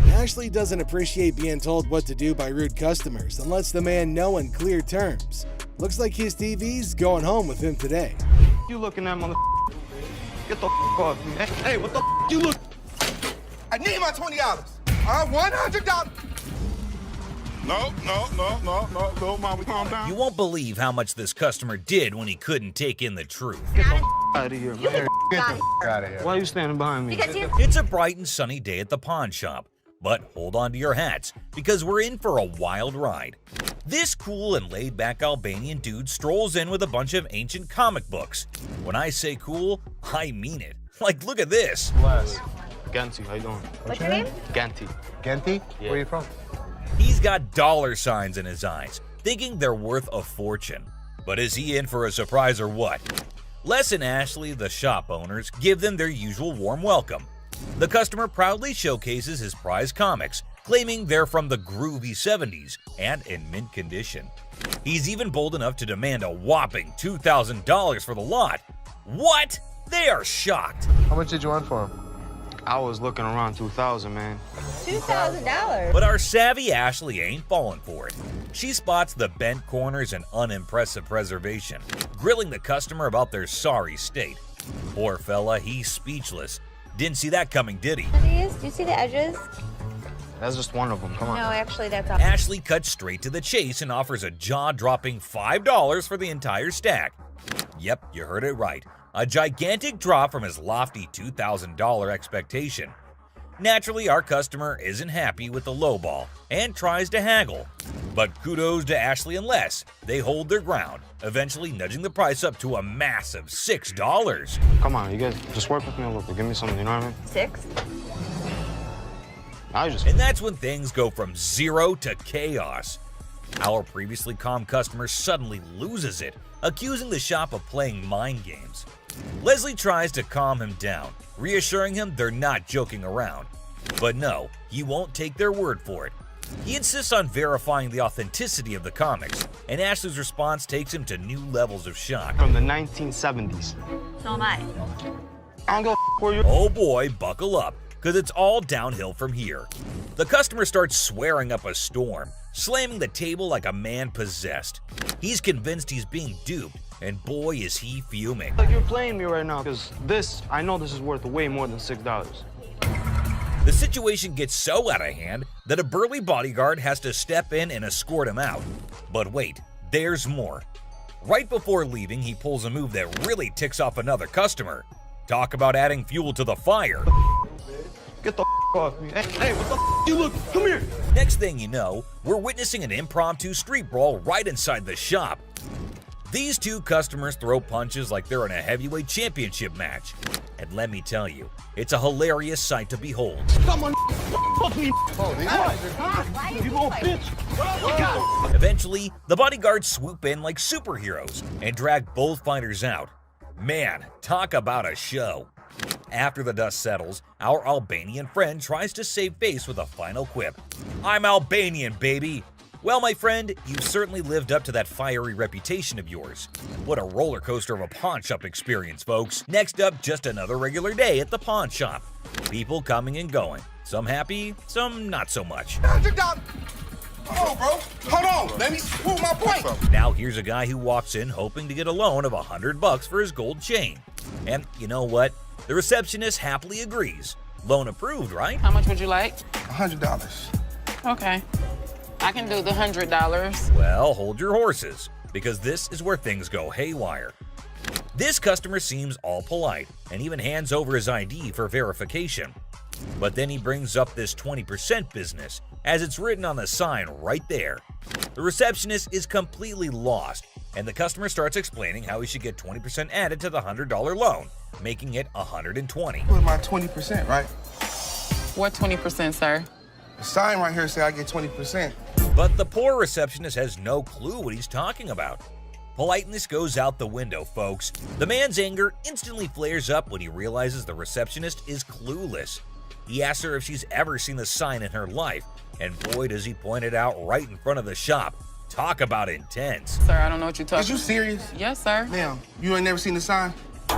Ashley doesn't appreciate being told what to do by rude customers and lets the man know in clear terms. Looks like his TV's going home with him today. You looking at mother? Get the off me, man. Hey, what the you look? I need my $20. $100. No, Mom, calm down. You won't believe how much this customer did when he couldn't take in the truth. Get the out of here, man. Get the Out of here. Why are you standing behind me? Because you... It's a bright and sunny day at the pawn shop, but hold on to your hats because we're in for a wild ride. This cool and laid-back Albanian dude strolls in with a bunch of ancient comic books. When I say cool, I mean it. Like, look at this. Les. Ganti, how you doing? What's your name? Ganti. Genty? Yeah. Where are you from? He's got dollar signs in his eyes, thinking they're worth a fortune. But is he in for a surprise or what? Les and Ashley, the shop owners, give them their usual warm welcome. The customer proudly showcases his prize comics, claiming they're from the groovy 70s and in mint condition. He's even bold enough to demand a whopping $2,000 for the lot. What? They are shocked. How much did you want for him? I was looking around 2,000, man. $2,000. But our savvy Ashley ain't falling for it. She spots the bent corners and unimpressive preservation, grilling the customer about their sorry state. Poor fella, he's speechless. Didn't see that coming, did he? Do you see the edges? That's just one of them. Come on. No, actually, that's all. Ashley cuts straight to the chase and offers a jaw-dropping $5 for the entire stack. Yep, you heard it right. A gigantic drop from his lofty $2,000 expectation. Naturally, our customer isn't happy with the lowball and tries to haggle. But kudos to Ashley and Les. They hold their ground, eventually nudging the price up to a massive $6. Come on, you guys, just work with me a little bit. Give me something, you know what I mean? 6? And that's when things go from zero to chaos. Our previously calm customer suddenly loses it, accusing the shop of playing mind games. Leslie tries to calm him down, reassuring him they're not joking around. But no, he won't take their word for it. He insists on verifying the authenticity of the comics, and Ashley's response takes him to new levels of shock. From the 1970s. So am I. I don't go for you. Oh boy, buckle up, because it's all downhill from here. The customer starts swearing up a storm, slamming the table like a man possessed. He's convinced he's being duped, and boy is he fuming. Like you're playing me right now, because I know this is worth way more than $6. The situation gets so out of hand that a burly bodyguard has to step in and escort him out. But wait, there's more. Right before leaving, he pulls a move that really ticks off another customer. Talk about adding fuel to the fire. Get the off me. Hey, what the you look? Come here. Next thing you know, we're witnessing an impromptu street brawl right inside the shop. These two customers throw punches like they're in a heavyweight championship match. And let me tell you, it's a hilarious sight to behold. Someone fuck me. You little bitch. Eventually, the bodyguards swoop in like superheroes and drag both fighters out. Man, talk about a show. After the dust settles, our Albanian friend tries to save face with a final quip. I'm Albanian, baby! Well, my friend, you've certainly lived up to that fiery reputation of yours. What a roller coaster of a pawn shop experience, folks. Next up, just another regular day at the pawn shop. People coming and going. Some happy, some not so much. $100. Hold on, bro. Hold on. Let me prove my point. Now here's a guy who walks in hoping to get a loan of $100 for his gold chain. And you know what? The receptionist happily agrees. Loan approved, right? How much would you like? $100. Okay. I can do the $100. Well, hold your horses, because this is where things go haywire. This customer seems all polite and even hands over his ID for verification. But then he brings up this 20% business, as it's written on the sign right there. The receptionist is completely lost, and the customer starts explaining how he should get 20% added to the $100 loan, making it $120. Put my 20%, right? What 20%, sir? The sign right here say I get 20%. But the poor receptionist has no clue what he's talking about. Politeness goes out the window, folks. The man's anger instantly flares up when he realizes the receptionist is clueless. He asks her if she's ever seen the sign in her life, and boy does he point it out right in front of the shop. Talk about intense. Sir, I don't know what you're talking about. Is you serious? Yes, sir. Ma'am, you ain't never seen the sign?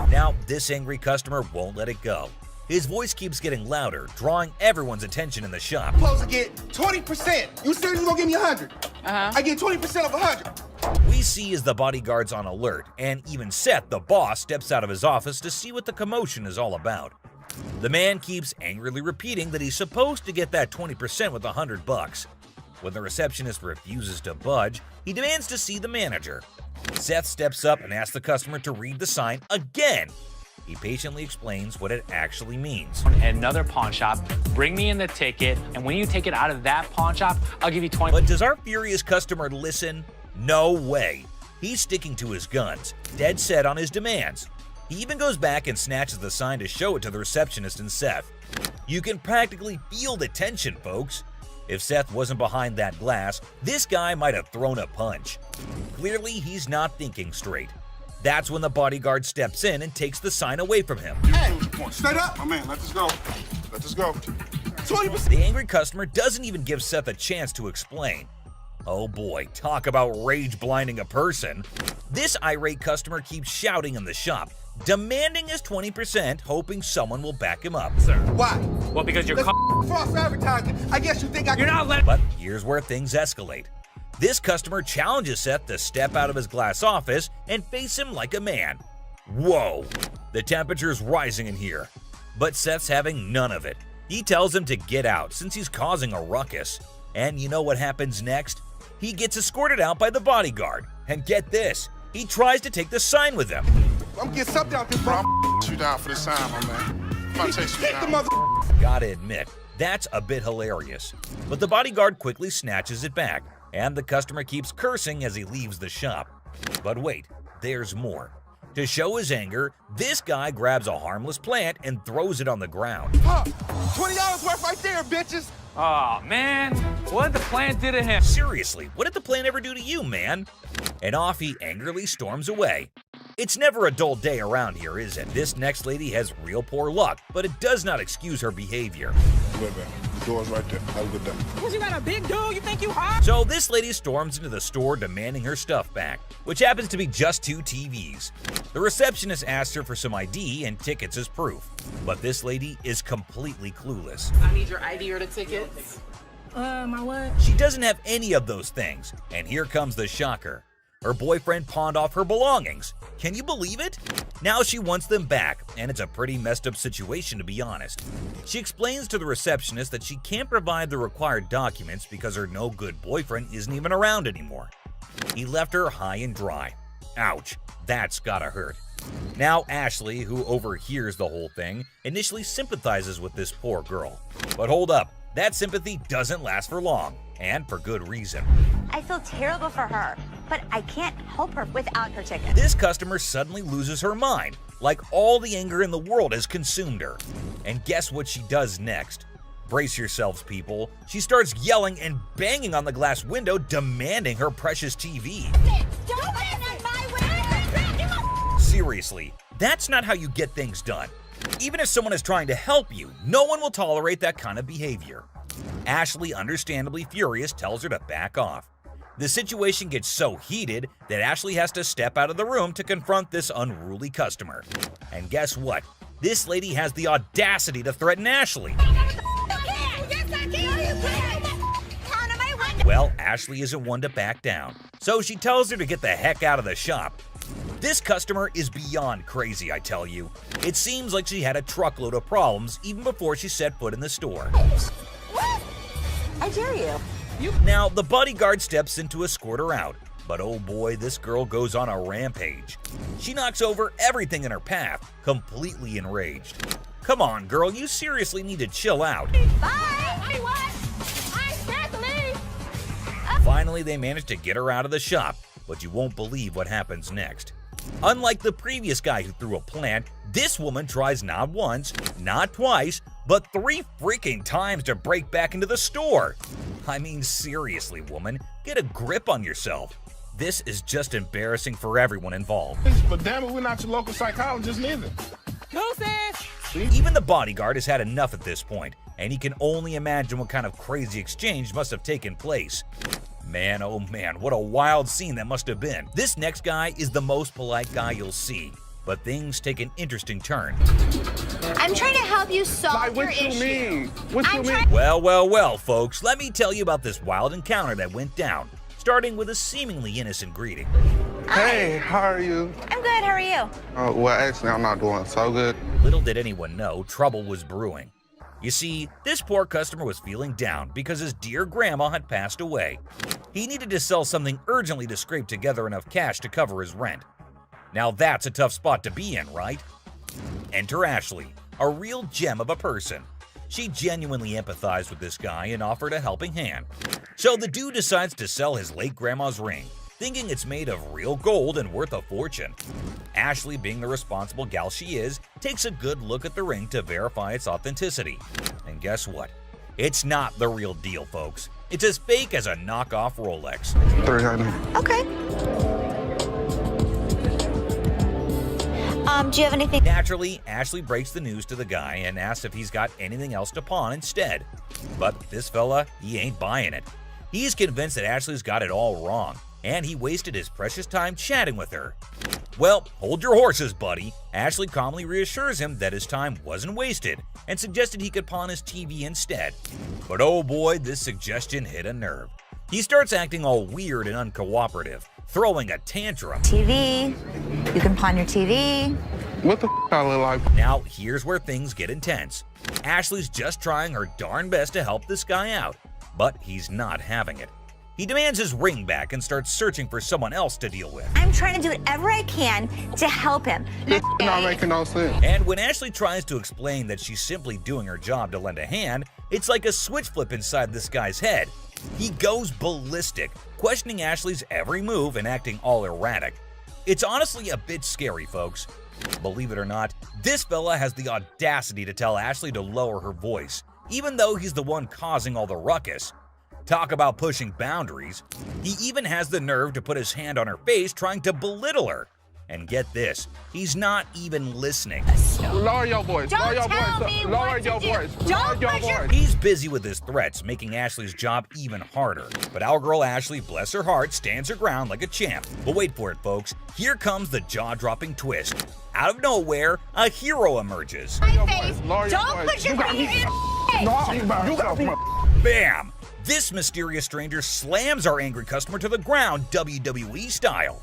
Now, this angry customer won't let it go. His voice keeps getting louder, drawing everyone's attention in the shop. I'm supposed to get 20%. You said you gonna give me 100. I get 20% of 100. We see as the bodyguard's on alert, and even Seth, the boss, steps out of his office to see what the commotion is all about. The man keeps angrily repeating that he's supposed to get that 20% with $100. When the receptionist refuses to budge, he demands to see the manager. Seth steps up and asks the customer to read the sign again. He patiently explains what it actually means. At another pawn shop, bring me in the ticket, and when you take it out of that pawn shop, I'll give you 20. But does our furious customer listen? No way. He's sticking to his guns, dead set on his demands. He even goes back and snatches the sign to show it to the receptionist and Seth. You can practically feel the tension, folks. If Seth wasn't behind that glass, this guy might have thrown a punch. Clearly, he's not thinking straight. That's when the bodyguard steps in and takes the sign away from him. Hey, straight up, my man. Let this go. Let this go. 20%. The angry customer doesn't even give Seth a chance to explain. Oh boy, talk about rage blinding a person. This irate customer keeps shouting in the shop, demanding his 20%, hoping someone will back him up. Sir. Why? Well, because you're false advertising. I guess you think You're not letting. But here's where things escalate. This customer challenges Seth to step out of his glass office and face him like a man. Whoa, the temperature's rising in here. But Seth's having none of it. He tells him to get out since he's causing a ruckus. And you know what happens next? He gets escorted out by the bodyguard. And get this, he tries to take the sign with him. I'm getting something out there, bro. I'm you down for this time, my man. I'm gonna chase you down. Gotta admit, that's a bit hilarious. But the bodyguard quickly snatches it back, and the customer keeps cursing as he leaves the shop. But wait, there's more. To show his anger, this guy grabs a harmless plant and throws it on the ground. $20 worth right there, bitches. Oh, man. What did the plant do to him? Seriously, what did the plant ever do to you, man? And off he angrily storms away. It's never a dull day around here, is it? This next lady has real poor luck, but it does not excuse her behavior. Wait, man. The door's right there. Have a good day. Because you got a big dude, you think you hot? So this lady storms into the store demanding her stuff back, which happens to be just 2 TVs. The receptionist asks her for some ID and tickets as proof, but this lady is completely clueless. I need your ID or the tickets. My what? She doesn't have any of those things, and here comes the shocker. Her boyfriend pawned off her belongings. Can you believe it? Now she wants them back, and it's a pretty messed up situation to be honest. She explains to the receptionist that she can't provide the required documents because her no-good boyfriend isn't even around anymore. He left her high and dry. Ouch, that's gotta hurt. Now Ashley, who overhears the whole thing, initially sympathizes with this poor girl. But hold up, that sympathy doesn't last for long, and for good reason. I feel terrible for her, but I can't help her without her ticket. This customer suddenly loses her mind, like all the anger in the world has consumed her. And guess what she does next? Brace yourselves, people. She starts yelling and banging on the glass window, demanding her precious TV. Don't bang on my window! Seriously, that's not how you get things done. Even if someone is trying to help you, no one will tolerate that kind of behavior. Ashley, understandably furious, tells her to back off. The situation gets so heated that Ashley has to step out of the room to confront this unruly customer. And guess what? This lady has the audacity to threaten Ashley. Well, Ashley isn't one to back down, so she tells her to get the heck out of the shop. This customer is beyond crazy, I tell you. It seems like she had a truckload of problems even before she set foot in the store. What? I dare you. Now, the bodyguard steps in to escort her out, but oh boy, this girl goes on a rampage. She knocks over everything in her path, completely enraged. Come on, girl, you seriously need to chill out. Bye! What? I'm scared to leave. Finally, they manage to get her out of the shop, but you won't believe what happens next. Unlike the previous guy who threw a plant, this woman tries not once, not twice, but 3 freaking times to break back into the store. I mean, seriously, woman, get a grip on yourself. This is just embarrassing for everyone involved. But damn it, we're not your local psychologist neither. Even the bodyguard has had enough at this point, and he can only imagine what kind of crazy exchange must have taken place. Man, oh man, what a wild scene that must have been. This next guy is the most polite guy you'll see, but things take an interesting turn. I'm trying to help you solve your issue. Well, folks, let me tell you about this wild encounter that went down, starting with a seemingly innocent greeting. Hey, how are you? I'm good, how are you? Well, actually, I'm not doing so good. Little did anyone know, trouble was brewing. You see, this poor customer was feeling down because his dear grandma had passed away. He needed to sell something urgently to scrape together enough cash to cover his rent. Now that's a tough spot to be in, right? Enter Ashley, a real gem of a person. She genuinely empathized with this guy and offered a helping hand. So the dude decides to sell his late grandma's ring, thinking it's made of real gold and worth a fortune. Ashley, being the responsible gal she is, takes a good look at the ring to verify its authenticity. And guess what? It's not the real deal, folks. It's as fake as a knockoff Rolex. Okay. Do you have anything? Naturally, Ashley breaks the news to the guy and asks if he's got anything else to pawn instead. But this fella, he ain't buying it. He's convinced that Ashley's got it all wrong, and he wasted his precious time chatting with her. Well, hold your horses, buddy. Ashley calmly reassures him that his time wasn't wasted and suggested he could pawn his TV instead. But oh boy, this suggestion hit a nerve. He starts acting all weird and uncooperative, throwing a tantrum. TV. You can pawn your TV. What the I look like? Now, here's where things get intense. Ashley's just trying her darn best to help this guy out, but he's not having it. He demands his ring back and starts searching for someone else to deal with. I'm trying to do whatever I can to help him. This not making no sense. And when Ashley tries to explain that she's simply doing her job to lend a hand, it's like a switch flip inside this guy's head. He goes ballistic, questioning Ashley's every move and acting all erratic. It's honestly a bit scary, folks. Believe it or not, this fella has the audacity to tell Ashley to lower her voice, even though he's the one causing all the ruckus. Talk about pushing boundaries. He even has the nerve to put his hand on her face trying to belittle her. And get this, he's not even listening. Lower your voice. Don't Lower your tell voice. me Lower what your to do. voice. Don't Lower your push your- voice. He's busy with his threats, making Ashley's job even harder. But our girl Ashley, bless her heart, stands her ground like a champ. But wait for it, folks. Here comes the jaw-dropping twist. Out of nowhere, a hero emerges. My face. Lower your Don't voice. put your You got finger me. in my face. No, you got me. Bam! This mysterious stranger slams our angry customer to the ground, WWE style.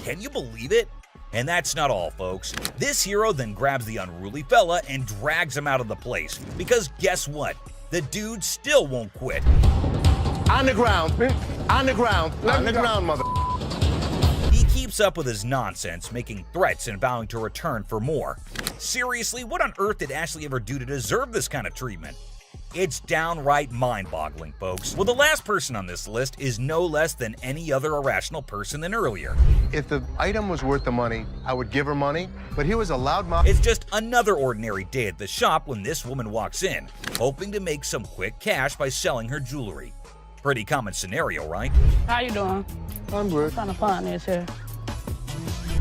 Can you believe it? And that's not all, folks. This hero then grabs the unruly fella and drags him out of the place. Because guess what? The dude still won't quit. On the ground. On the ground. On the ground, mother. He keeps up with his nonsense, making threats and vowing to return for more. Seriously, what on earth did Ashley ever do to deserve this kind of treatment? It's downright mind-boggling, folks. Well, the last person on this list is no less than any other irrational person than earlier. If the item was worth the money, I would give her money, but he was a loudmouth. It's just another ordinary day at the shop when this woman walks in, hoping to make some quick cash by selling her jewelry. Pretty common scenario, right? How you doing? I'm good. Trying to find this here.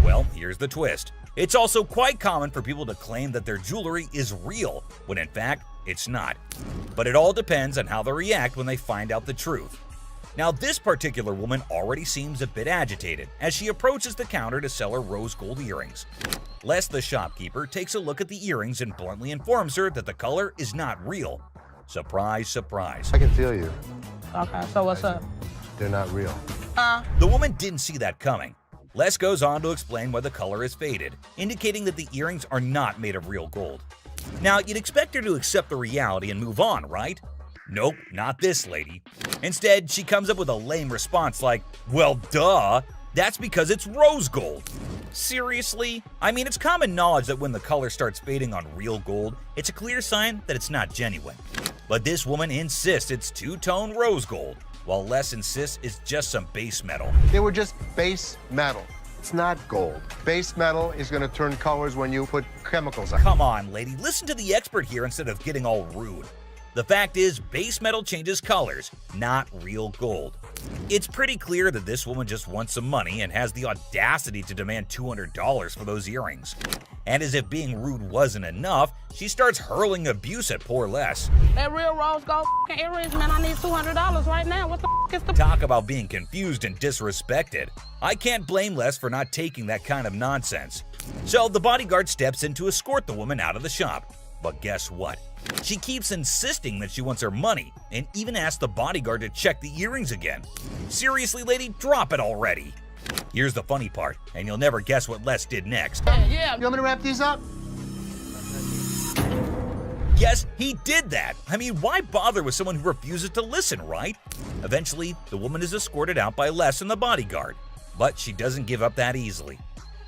Well, here's the twist. It's also quite common for people to claim that their jewelry is real, when in fact, it's not. But it all depends on how they react when they find out the truth. Now, this particular woman already seems a bit agitated as she approaches the counter to sell her rose gold earrings. Les, the shopkeeper, takes a look at the earrings and bluntly informs her that the color is not real. Surprise, surprise. I can feel you. Okay, so what's up? They're not real. The woman didn't see that coming. Les goes on to explain why the color is faded, indicating that the earrings are not made of real gold. Now, you'd expect her to accept the reality and move on, right? Nope, not this lady. Instead, she comes up with a lame response like, well, duh, that's because it's rose gold. Seriously? I mean, it's common knowledge that when the color starts fading on real gold, it's a clear sign that it's not genuine. But this woman insists it's two-tone rose gold, while Les insists it's just some base metal. They were just base metal. It's not gold. Base metal is going to turn colors when you put chemicals on it. Come on, lady, listen to the expert here instead of getting all rude. The fact is, base metal changes colors, not real gold. It's pretty clear that this woman just wants some money and has the audacity to demand $200 for those earrings. And as if being rude wasn't enough, she starts hurling abuse at poor Les. That real rose gold earrings, man, I need $200 right now. What the is the... Talk about being confused and disrespected. I can't blame Les for not taking that kind of nonsense. So the bodyguard steps in to escort the woman out of the shop. But guess what? She keeps insisting that she wants her money and even asks the bodyguard to check the earrings again. Seriously, lady, drop it already. Here's the funny part, and you'll never guess what Les did next. Yeah. You want me to wrap these up? Yes, he did that. I mean, why bother with someone who refuses to listen, right? Eventually, the woman is escorted out by Les and the bodyguard. But she doesn't give up that easily.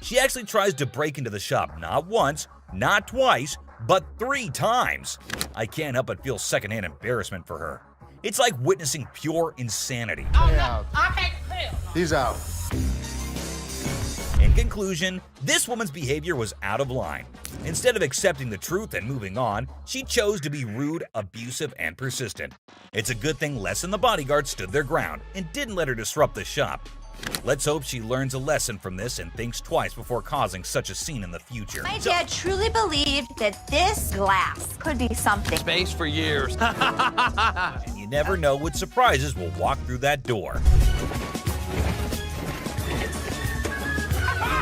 She actually tries to break into the shop not once, not twice, but 3 times. I can't help but feel secondhand embarrassment for her. It's like witnessing pure insanity. I can't tell. He's out. In conclusion, this woman's behavior was out of line. Instead of accepting the truth and moving on, she chose to be rude, abusive, and persistent. It's a good thing Les and the bodyguard stood their ground and didn't let her disrupt the shop. Let's hope she learns a lesson from this and thinks twice before causing such a scene in the future. My dad truly believed that this glass could be something. Space for years. And you never know what surprises will walk through that door.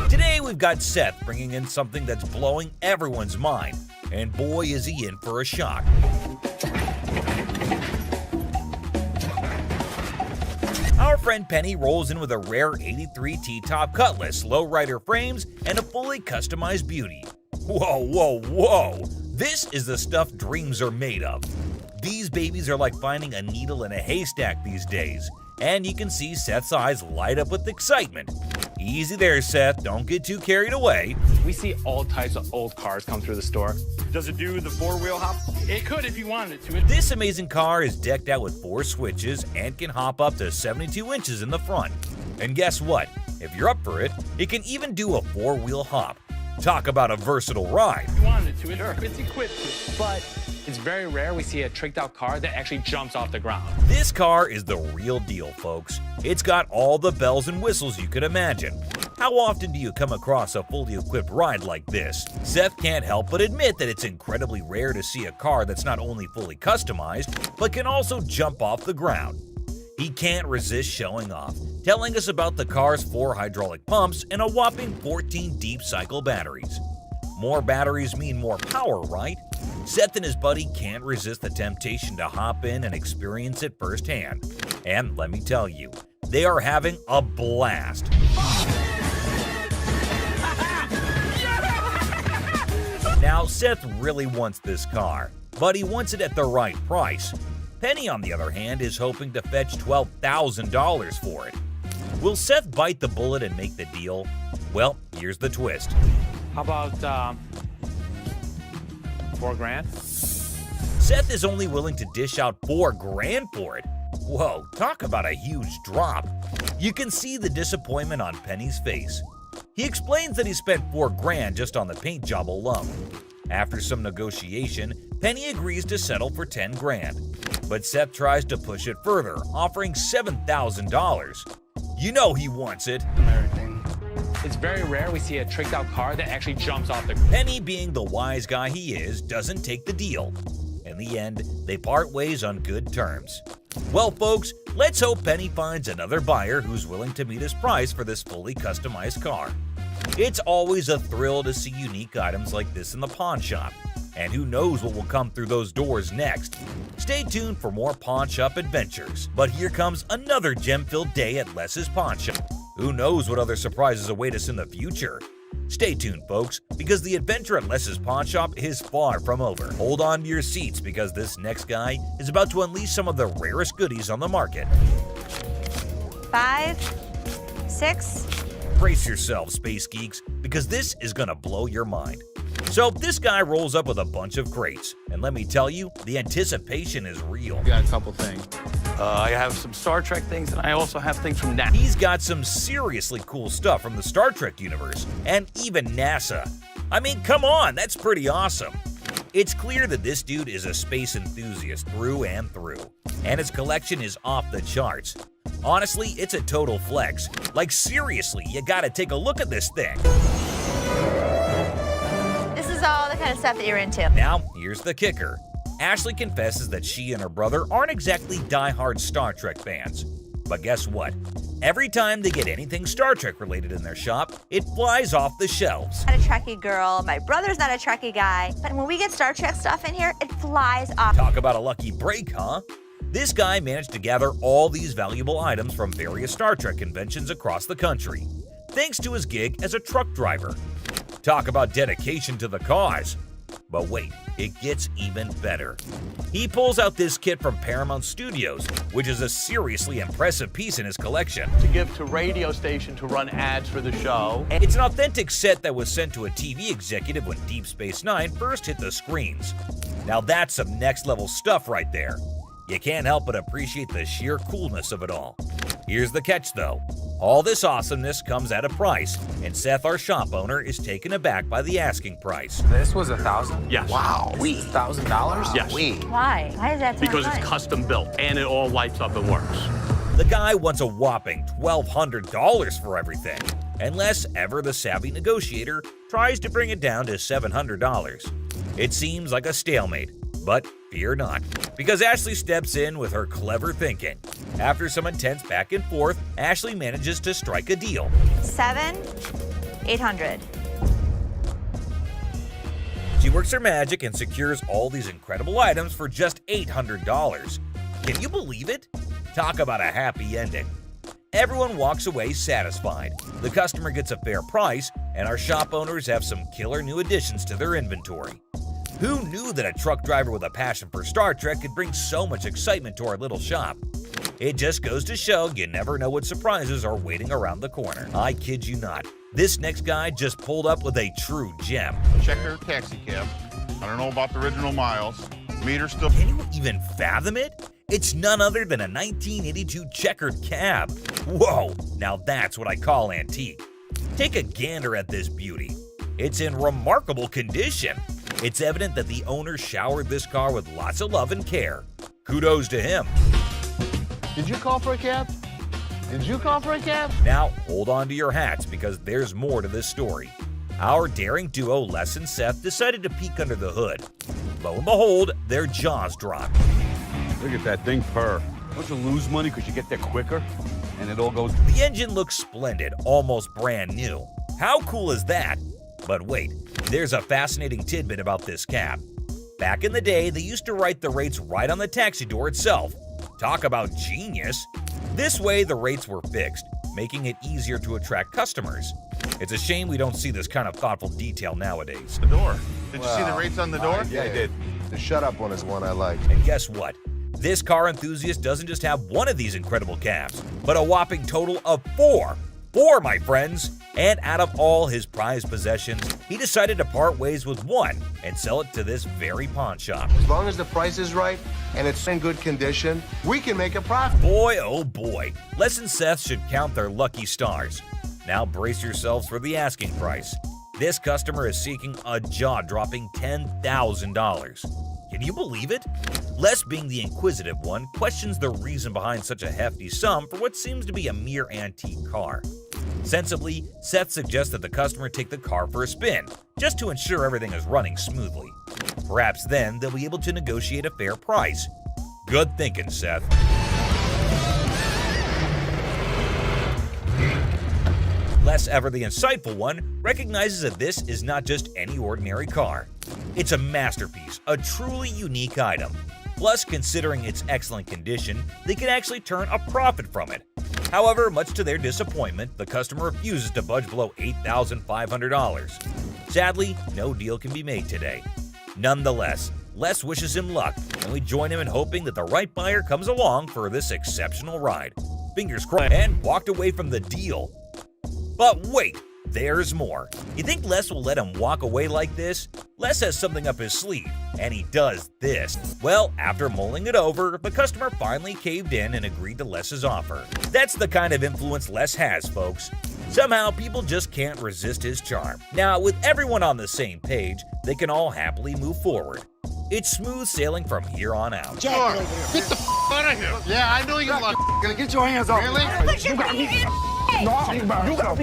Today we've got Seth bringing in something that's blowing everyone's mind, and boy is he in for a shock. Our friend Penny rolls in with a rare 83 T-top Cutlass, lowrider frames, and a fully customized beauty. Whoa, whoa, whoa! This is the stuff dreams are made of. These babies are like finding a needle in a haystack these days, and you can see Seth's eyes light up with excitement. Easy there, Seth, don't get too carried away. We see all types of old cars come through the store. Does it do the four-wheel hop? It could if you wanted it to. This amazing car is decked out with 4 switches and can hop up to 72 inches in the front. And guess what? If you're up for it, it can even do a 4-wheel hop. Talk about a versatile ride. If you wanted it to, it's equipped to. But it's very rare we see a tricked out car that actually jumps off the ground. This car is the real deal, folks. It's got all the bells and whistles you could imagine. How often do you come across a fully equipped ride like this? Seth can't help but admit that it's incredibly rare to see a car that's not only fully customized, but can also jump off the ground. He can't resist showing off, telling us about the car's 4 hydraulic pumps and a whopping 14 deep cycle batteries. More batteries mean more power, right? Seth and his buddy can't resist the temptation to hop in and experience it firsthand. And let me tell you, they are having a blast. Now, Seth really wants this car, but he wants it at the right price. Penny, on the other hand, is hoping to fetch $12,000 for it. Will Seth bite the bullet and make the deal? Well, here's the twist. How about $4 grand? Seth is only willing to dish out $4 grand for it. Whoa, talk about a huge drop. You can see the disappointment on Penny's face. He explains that he spent $4 grand just on the paint job alone. After some negotiation, Penny agrees to settle for $10 grand. But Seth tries to push it further, offering $7,000. You know he wants it. It's very rare we see a tricked out car that actually jumps off the ground. Penny, being the wise guy he is, doesn't take the deal. In the end, they part ways on good terms. Well, folks, let's hope Penny finds another buyer who's willing to meet his price for this fully customized car. It's always a thrill to see unique items like this in the pawn shop. And who knows what will come through those doors next. Stay tuned for more pawn shop adventures. But here comes another gem-filled day at Les's Pawn Shop. Who knows what other surprises await us in the future? Stay tuned, folks, because the adventure at Les's Pawn Shop is far from over. Hold on to your seats because this next guy is about to unleash some of the rarest goodies on the market. 5, 6. Brace yourselves, space geeks, because this is gonna blow your mind. So this guy rolls up with a bunch of crates, and let me tell you, the anticipation is real. Got a couple things. I have some Star Trek things, and I also have things from NASA. He's got some seriously cool stuff from the Star Trek universe, and even NASA. I mean, come on, that's pretty awesome. It's clear that this dude is a space enthusiast through and through, and his collection is off the charts. Honestly, it's a total flex. Like, seriously, you gotta take a look at this thing. This is all the kind of stuff that you're into. Now, here's the kicker. Ashley confesses that she and her brother aren't exactly die-hard Star Trek fans. But guess what? Every time they get anything Star Trek related in their shop, it flies off the shelves. I'm not a Trekkie girl, my brother's not a Trekkie guy, but when we get Star Trek stuff in here, it flies off. Talk about a lucky break, huh? This guy managed to gather all these valuable items from various Star Trek conventions across the country, thanks to his gig as a truck driver. Talk about dedication to the cause. But wait, it gets even better. He pulls out this kit from Paramount Studios, which is a seriously impressive piece in his collection. To give to radio station to run ads for the show. And it's an authentic set that was sent to a TV executive when Deep Space Nine first hit the screens. Now that's some next level stuff right there. You can't help but appreciate the sheer coolness of it all. Here's the catch though. All this awesomeness comes at a price, and Seth, our shop owner, is taken aback by the asking price. This was $1,000? Yes. Wow. $1,000? Yes. Why? Why is that so Because much? it's custom built and it all lights up and works. The The guy wants a whopping $1,200 for everything, unless ever the savvy negotiator tries to bring it down to $700. It seems like a stalemate, but fear not, because Ashley steps in with her clever thinking. After some intense back and forth, Ashley manages to strike a deal. $7,800. She works her magic and secures all these incredible items for just $800. Can you believe it? Talk about a happy ending. Everyone walks away satisfied. The customer gets a fair price, and our shop owners have some killer new additions to their inventory. Who knew that a truck driver with a passion for Star Trek could bring so much excitement to our little shop? It just goes to show you never know what surprises are waiting around the corner. I kid you not. This next guy just pulled up with a true gem. Checker taxi cab. I don't know about the original miles. Meter still. Can you even fathom it? It's none other than a 1982 checkered cab. Whoa, now that's what I call antique. Take a gander at this beauty. It's in remarkable condition. It's evident that the owner showered this car with lots of love and care. Kudos to him. Did you call for a cab? Did you call for a cab? Now, hold on to your hats because there's more to this story. Our daring duo, Les and Seth, decided to peek under the hood. Lo and behold, their jaws dropped. Look at that thing purr. Don't you lose money because you get there quicker? And it all goes... The engine looks splendid, almost brand new. How cool is that? But wait, there's a fascinating tidbit about this cab. Back in the day, they used to write the rates right on the taxi door itself. Talk about genius. This way, the rates were fixed, making it easier to attract customers. It's a shame we don't see this kind of thoughtful detail nowadays. The door. Did you see the rates on the door? Yeah, I did. The shut-up one is one I like. And guess what? This car enthusiast doesn't just have one of these incredible cabs, but a whopping total of 4. 4, my friends! And out of all his prized possessions, he decided to part ways with one and sell it to this very pawn shop. As long as the price is right and it's in good condition, we can make a profit. Boy, oh boy, Les and Seth should count their lucky stars. Now brace yourselves for the asking price. This customer is seeking a jaw-dropping $10,000. Can you believe it? Les, being the inquisitive one, questions the reason behind such a hefty sum for what seems to be a mere antique car. Sensibly, Seth suggests that the customer take the car for a spin, just to ensure everything is running smoothly. Perhaps then they'll be able to negotiate a fair price. Good thinking, Seth. Les, ever the insightful one, recognizes that this is not just any ordinary car. It's a masterpiece, a truly unique item. Plus, considering its excellent condition, they can actually turn a profit from it. However, much to their disappointment, the customer refuses to budge below $8,500. Sadly, no deal can be made today. Nonetheless, Les wishes him luck, and we join him in hoping that the right buyer comes along for this exceptional ride. Fingers crossed, and walked away from the deal. But wait, there's more. You think Les will let him walk away like this? Les has something up his sleeve, and he does this. Well, after mulling it over, the customer finally caved in and agreed to Les's offer. That's the kind of influence Les has, folks. Somehow, people just can't resist his charm. Now, with everyone on the same page, they can all happily move forward. It's smooth sailing from here on out. Jack, get the out of here. Yeah, I know you're gonna get your hands off. Really? You got me. No, she ain't by herself.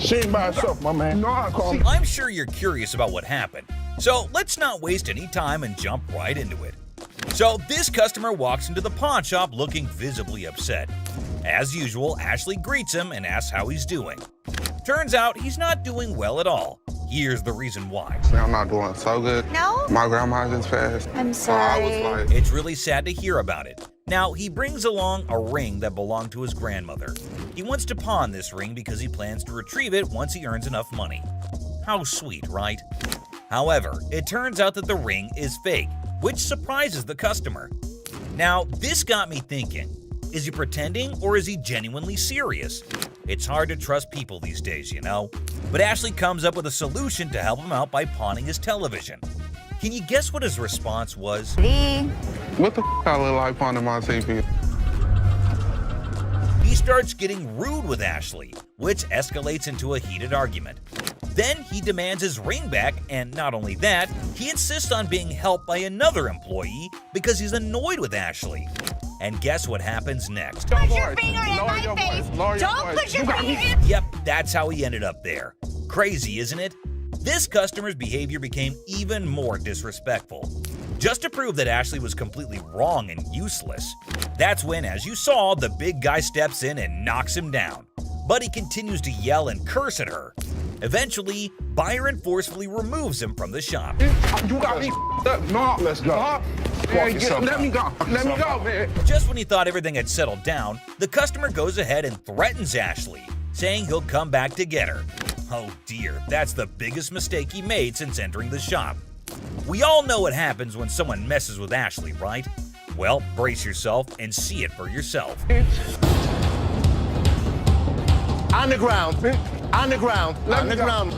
She ain't by herself, my man. No, I call. I'm sure you're curious about what happened. So let's not waste any time and jump right into it. So this customer walks into the pawn shop looking visibly upset. As usual, Ashley greets him and asks how he's doing. Turns out he's not doing well at all. Here's the reason why. I'm not doing so good. No? My grandma just passed. I'm sorry. I was like... It's really sad to hear about it. Now, he brings along a ring that belonged to his grandmother. He wants to pawn this ring because he plans to retrieve it once he earns enough money. How sweet, right? However, it turns out that the ring is fake, which surprises the customer. Now, this got me thinking. Is he pretending or is he genuinely serious? It's hard to trust people these days, you know? But Ashley comes up with a solution to help him out by pawning his television. Can you guess what his response was? What the I look like pawning my TV? He starts getting rude with Ashley, which escalates into a heated argument. Then he demands his ring back, and not only that, he insists on being helped by another employee because he's annoyed with Ashley. And guess what happens next? Put your finger in my face. Don't put your finger in. Yep, that's how he ended up there. Crazy, isn't it? This customer's behavior became even more disrespectful. Just to prove that Ashley was completely wrong and useless, that's when, as you saw, the big guy steps in and knocks him down. But he continues to yell and curse at her. Eventually, Byron forcefully removes him from the shop. You got me up. No, let's go. Man, let me go. Let me go, man. Just when he thought everything had settled down, the customer goes ahead and threatens Ashley, saying he'll come back to get her. Oh dear, that's the biggest mistake he made since entering the shop. We all know what happens when someone messes with Ashley, right? Well, brace yourself and see it for yourself. On the ground. On the ground. On the ground.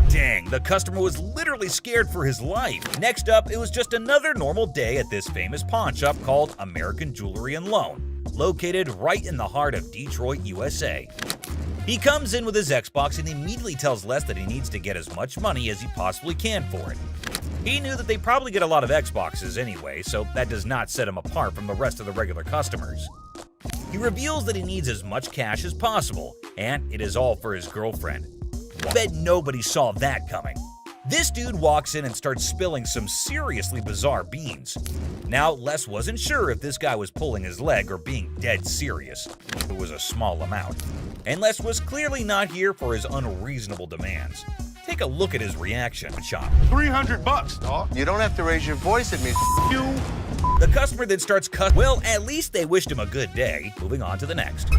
Dang, the customer was literally scared for his life. Next up, it was just another normal day at this famous pawn shop called American Jewelry and Loan, located right in the heart of Detroit, USA. He comes in with his Xbox and immediately tells Les that he needs to get as much money as he possibly can for it. He knew that they probably get a lot of Xboxes anyway, so that does not set him apart from the rest of the regular customers. He reveals that he needs as much cash as possible, and it is all for his girlfriend. I bet nobody saw that coming. This dude walks in and starts spilling some seriously bizarre beans. Now, Les wasn't sure if this guy was pulling his leg or being dead serious. It was a small amount. And Les was clearly not here for his unreasonable demands. Take a look at his reaction, Chop. $300, dog. You don't have to raise your voice at me. You. The customer then starts well, at least they wished him a good day. Moving on to the next.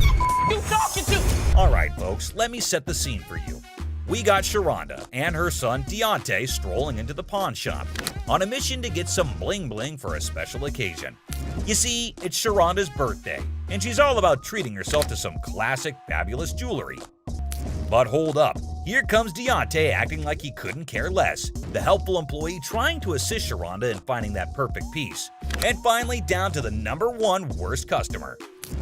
You talking to? Alright folks, let me set the scene for you. We got Sharonda and her son Deontay strolling into the pawn shop on a mission to get some bling bling for a special occasion. You see, it's Sharonda's birthday, and she's all about treating herself to some classic, fabulous jewelry. But hold up, here comes Deontay acting like he couldn't care less, the helpful employee trying to assist Sharonda in finding that perfect piece. And finally down to the #1 worst customer.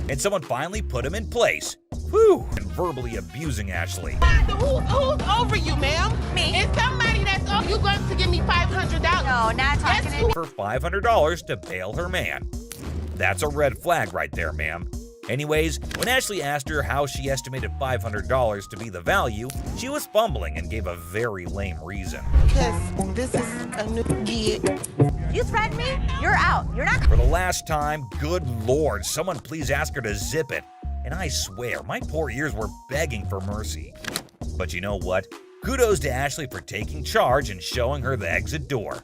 And someone finally put him in place. Whew, and verbally abusing Ashley. Who's over you, ma'am? Me. It's somebody that's over you going to give me $500. No, not talking to me. For $500 to bail her man. That's a red flag right there, ma'am. Anyways, when Ashley asked her how she estimated $500 to be the value, she was fumbling and gave a very lame reason. Because this is a new gig. You threaten me? You're out. You're not. For the last time, good lord, someone please ask her to zip it. And I swear, my poor ears were begging for mercy. But you know what? Kudos to Ashley for taking charge and showing her the exit door.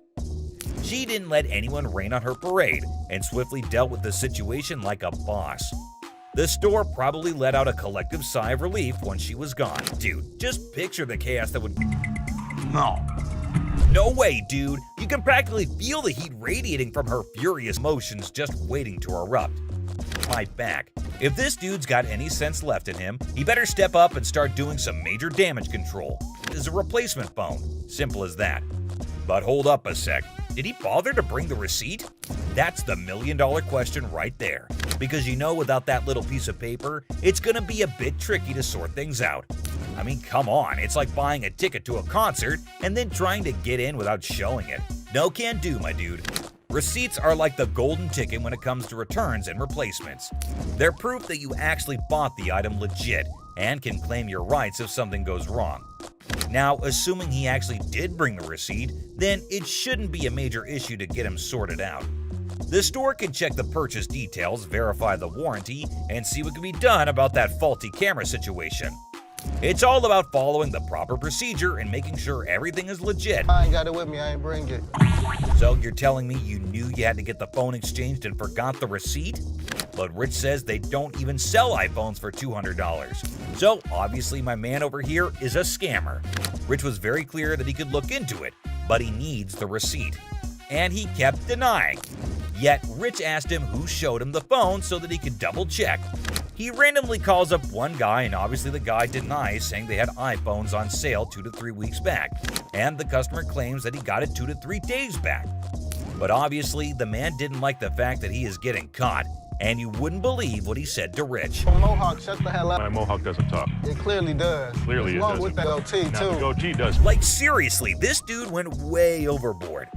She didn't let anyone rain on her parade and swiftly dealt with the situation like a boss. The store probably let out a collective sigh of relief when she was gone. Dude, just picture the chaos that would... No way, dude. You can practically feel the heat radiating from her furious motions just waiting to erupt. Fight back. If this dude's got any sense left in him, he better step up and start doing some major damage control. It is a replacement phone. Simple as that. But hold up a sec. Did he bother to bring the receipt? That's the million-dollar question right there. Because you know, without that little piece of paper, it's gonna be a bit tricky to sort things out. I mean, come on, it's like buying a ticket to a concert and then trying to get in without showing it. No can do, my dude. Receipts are like the golden ticket when it comes to returns and replacements. They're proof that you actually bought the item legit and can claim your rights if something goes wrong. Now, assuming he actually did bring the receipt, then it shouldn't be a major issue to get him sorted out. The store can check the purchase details, verify the warranty, and see what can be done about that faulty camera situation. It's all about following the proper procedure and making sure everything is legit. I ain't got it with me, I ain't bring it. So you're telling me you knew you had to get the phone exchanged and forgot the receipt? But Rich says they don't even sell iPhones for $200. So obviously my man over here is a scammer. Rich was very clear that he could look into it, but he needs the receipt. And he kept denying. Yet Rich asked him who showed him the phone so that he could double check. He randomly calls up one guy and obviously the guy denies, saying they had iPhones on sale 2 to 3 weeks back. And the customer claims that he got it 2 to 3 days back. But obviously the man didn't like the fact that he is getting caught. And you wouldn't believe what he said to Rich. Mohawk, shut the hell up. My Mohawk doesn't talk. It clearly does. Clearly it Along doesn't. with that goatee, Now, too. the goatee does. Like seriously, this dude went way overboard.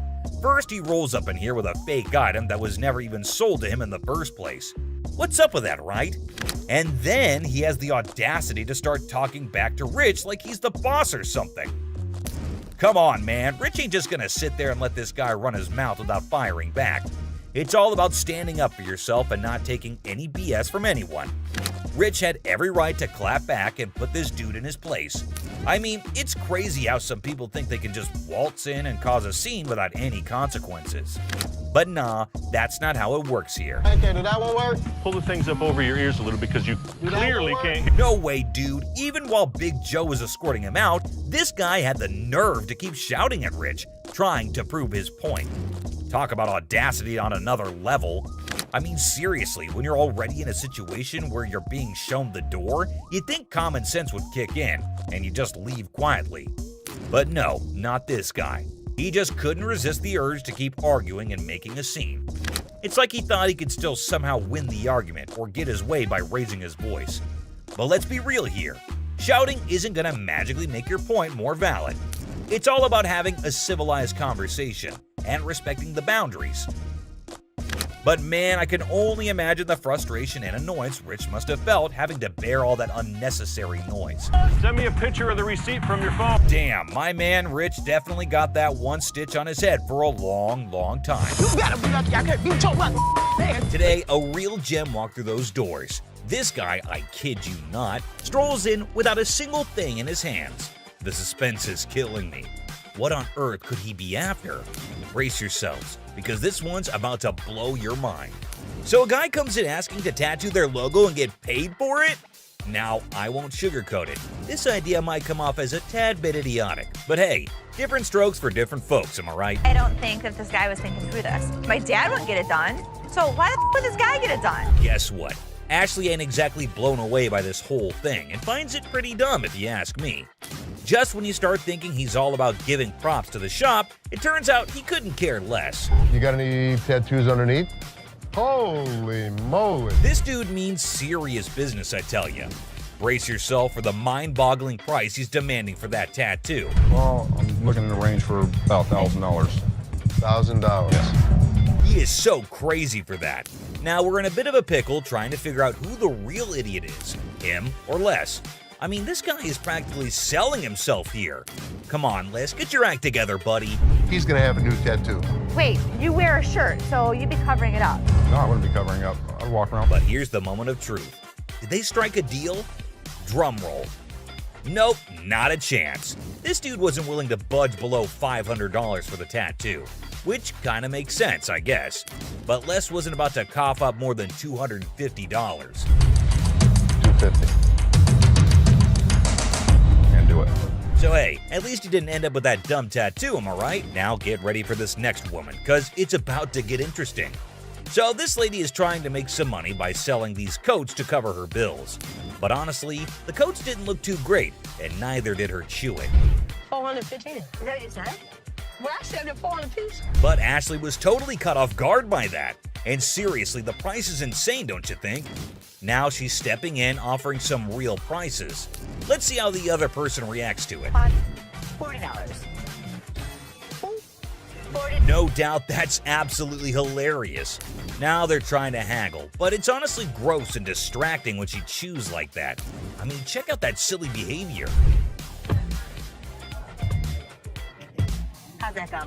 First, he rolls up in here with a fake item that was never even sold to him in the first place. What's up with that, right? And then he has the audacity to start talking back to Rich like he's the boss or something. Come on, man, Rich ain't just gonna sit there and let this guy run his mouth without firing back. It's all about standing up for yourself and not taking any BS from anyone. Rich had every right to clap back and put this dude in his place. I mean, it's crazy how some people think they can just waltz in and cause a scene without any consequences. But nah, that's not how it works here. Okay, did that one work? Pull the things up over your ears a little because you clearly can't. No way, dude. Even while Big Joe was escorting him out, this guy had the nerve to keep shouting at Rich, trying to prove his point. Talk about audacity on another level. I mean, seriously, when you're already in a situation where you're being shown the door, you'd think common sense would kick in, and you just leave quietly. But no, not this guy. He just couldn't resist the urge to keep arguing and making a scene. It's like he thought he could still somehow win the argument or get his way by raising his voice. But let's be real here. Shouting isn't gonna magically make your point more valid. It's all about having a civilized conversation and respecting the boundaries. But man, I can only imagine the frustration and annoyance Rich must have felt having to bear all that unnecessary noise. Send me a picture of the receipt from your phone. Damn, my man Rich definitely got that one stitch on his head for a long, long time. You better be lucky I can't beat your butt. Today, a real gem walked through those doors. This guy, I kid you not, strolls in without a single thing in his hands. The suspense is killing me. What on earth could he be after? Brace yourselves, because this one's about to blow your mind. So a guy comes in asking to tattoo their logo and get paid for it? Now, I won't sugarcoat it. This idea might come off as a tad bit idiotic, but hey, different strokes for different folks, am I right? I don't think that this guy was thinking through this. My dad wouldn't get it done, so why the would this guy get it done? Guess what? Ashley ain't exactly blown away by this whole thing and finds it pretty dumb if you ask me. Just when you start thinking he's all about giving props to the shop, it turns out he couldn't care less. You got any tattoos underneath? Holy moly. This dude means serious business, I tell you. Brace yourself for the mind-boggling price he's demanding for that tattoo. Well, I'm looking in the range for about $1,000. $1,000. Yes. He is so crazy for that. Now we're in a bit of a pickle trying to figure out who the real idiot is, him or Les. I mean, this guy is practically selling himself here. Come on, Les, get your act together, buddy. He's gonna have a new tattoo. Wait, you wear a shirt, so you'd be covering it up. No, I wouldn't be covering up. I'd walk around. But here's the moment of truth. Did they strike a deal? Drum roll. Nope, not a chance. This dude wasn't willing to budge below $500 for the tattoo, which kind of makes sense, I guess. But Les wasn't about to cough up more than $250. $250. Do it. So hey, at least you didn't end up with that dumb tattoo, am I right? Now get ready for this next woman, cause it's about to get interesting. So this lady is trying to make some money by selling these coats to cover her bills. But honestly, the coats didn't look too great, and neither did her chewing. 415. Is that what you said? Well, I said it 400 piece. But Ashley was totally caught off guard by that. And seriously, the price is insane, don't you think? Now she's stepping in, offering some real prices. Let's see how the other person reacts to it. $40. No doubt that's absolutely hilarious. Now they're trying to haggle, but it's honestly gross and distracting when she chews like that. I mean, check out that silly behavior. How's that go?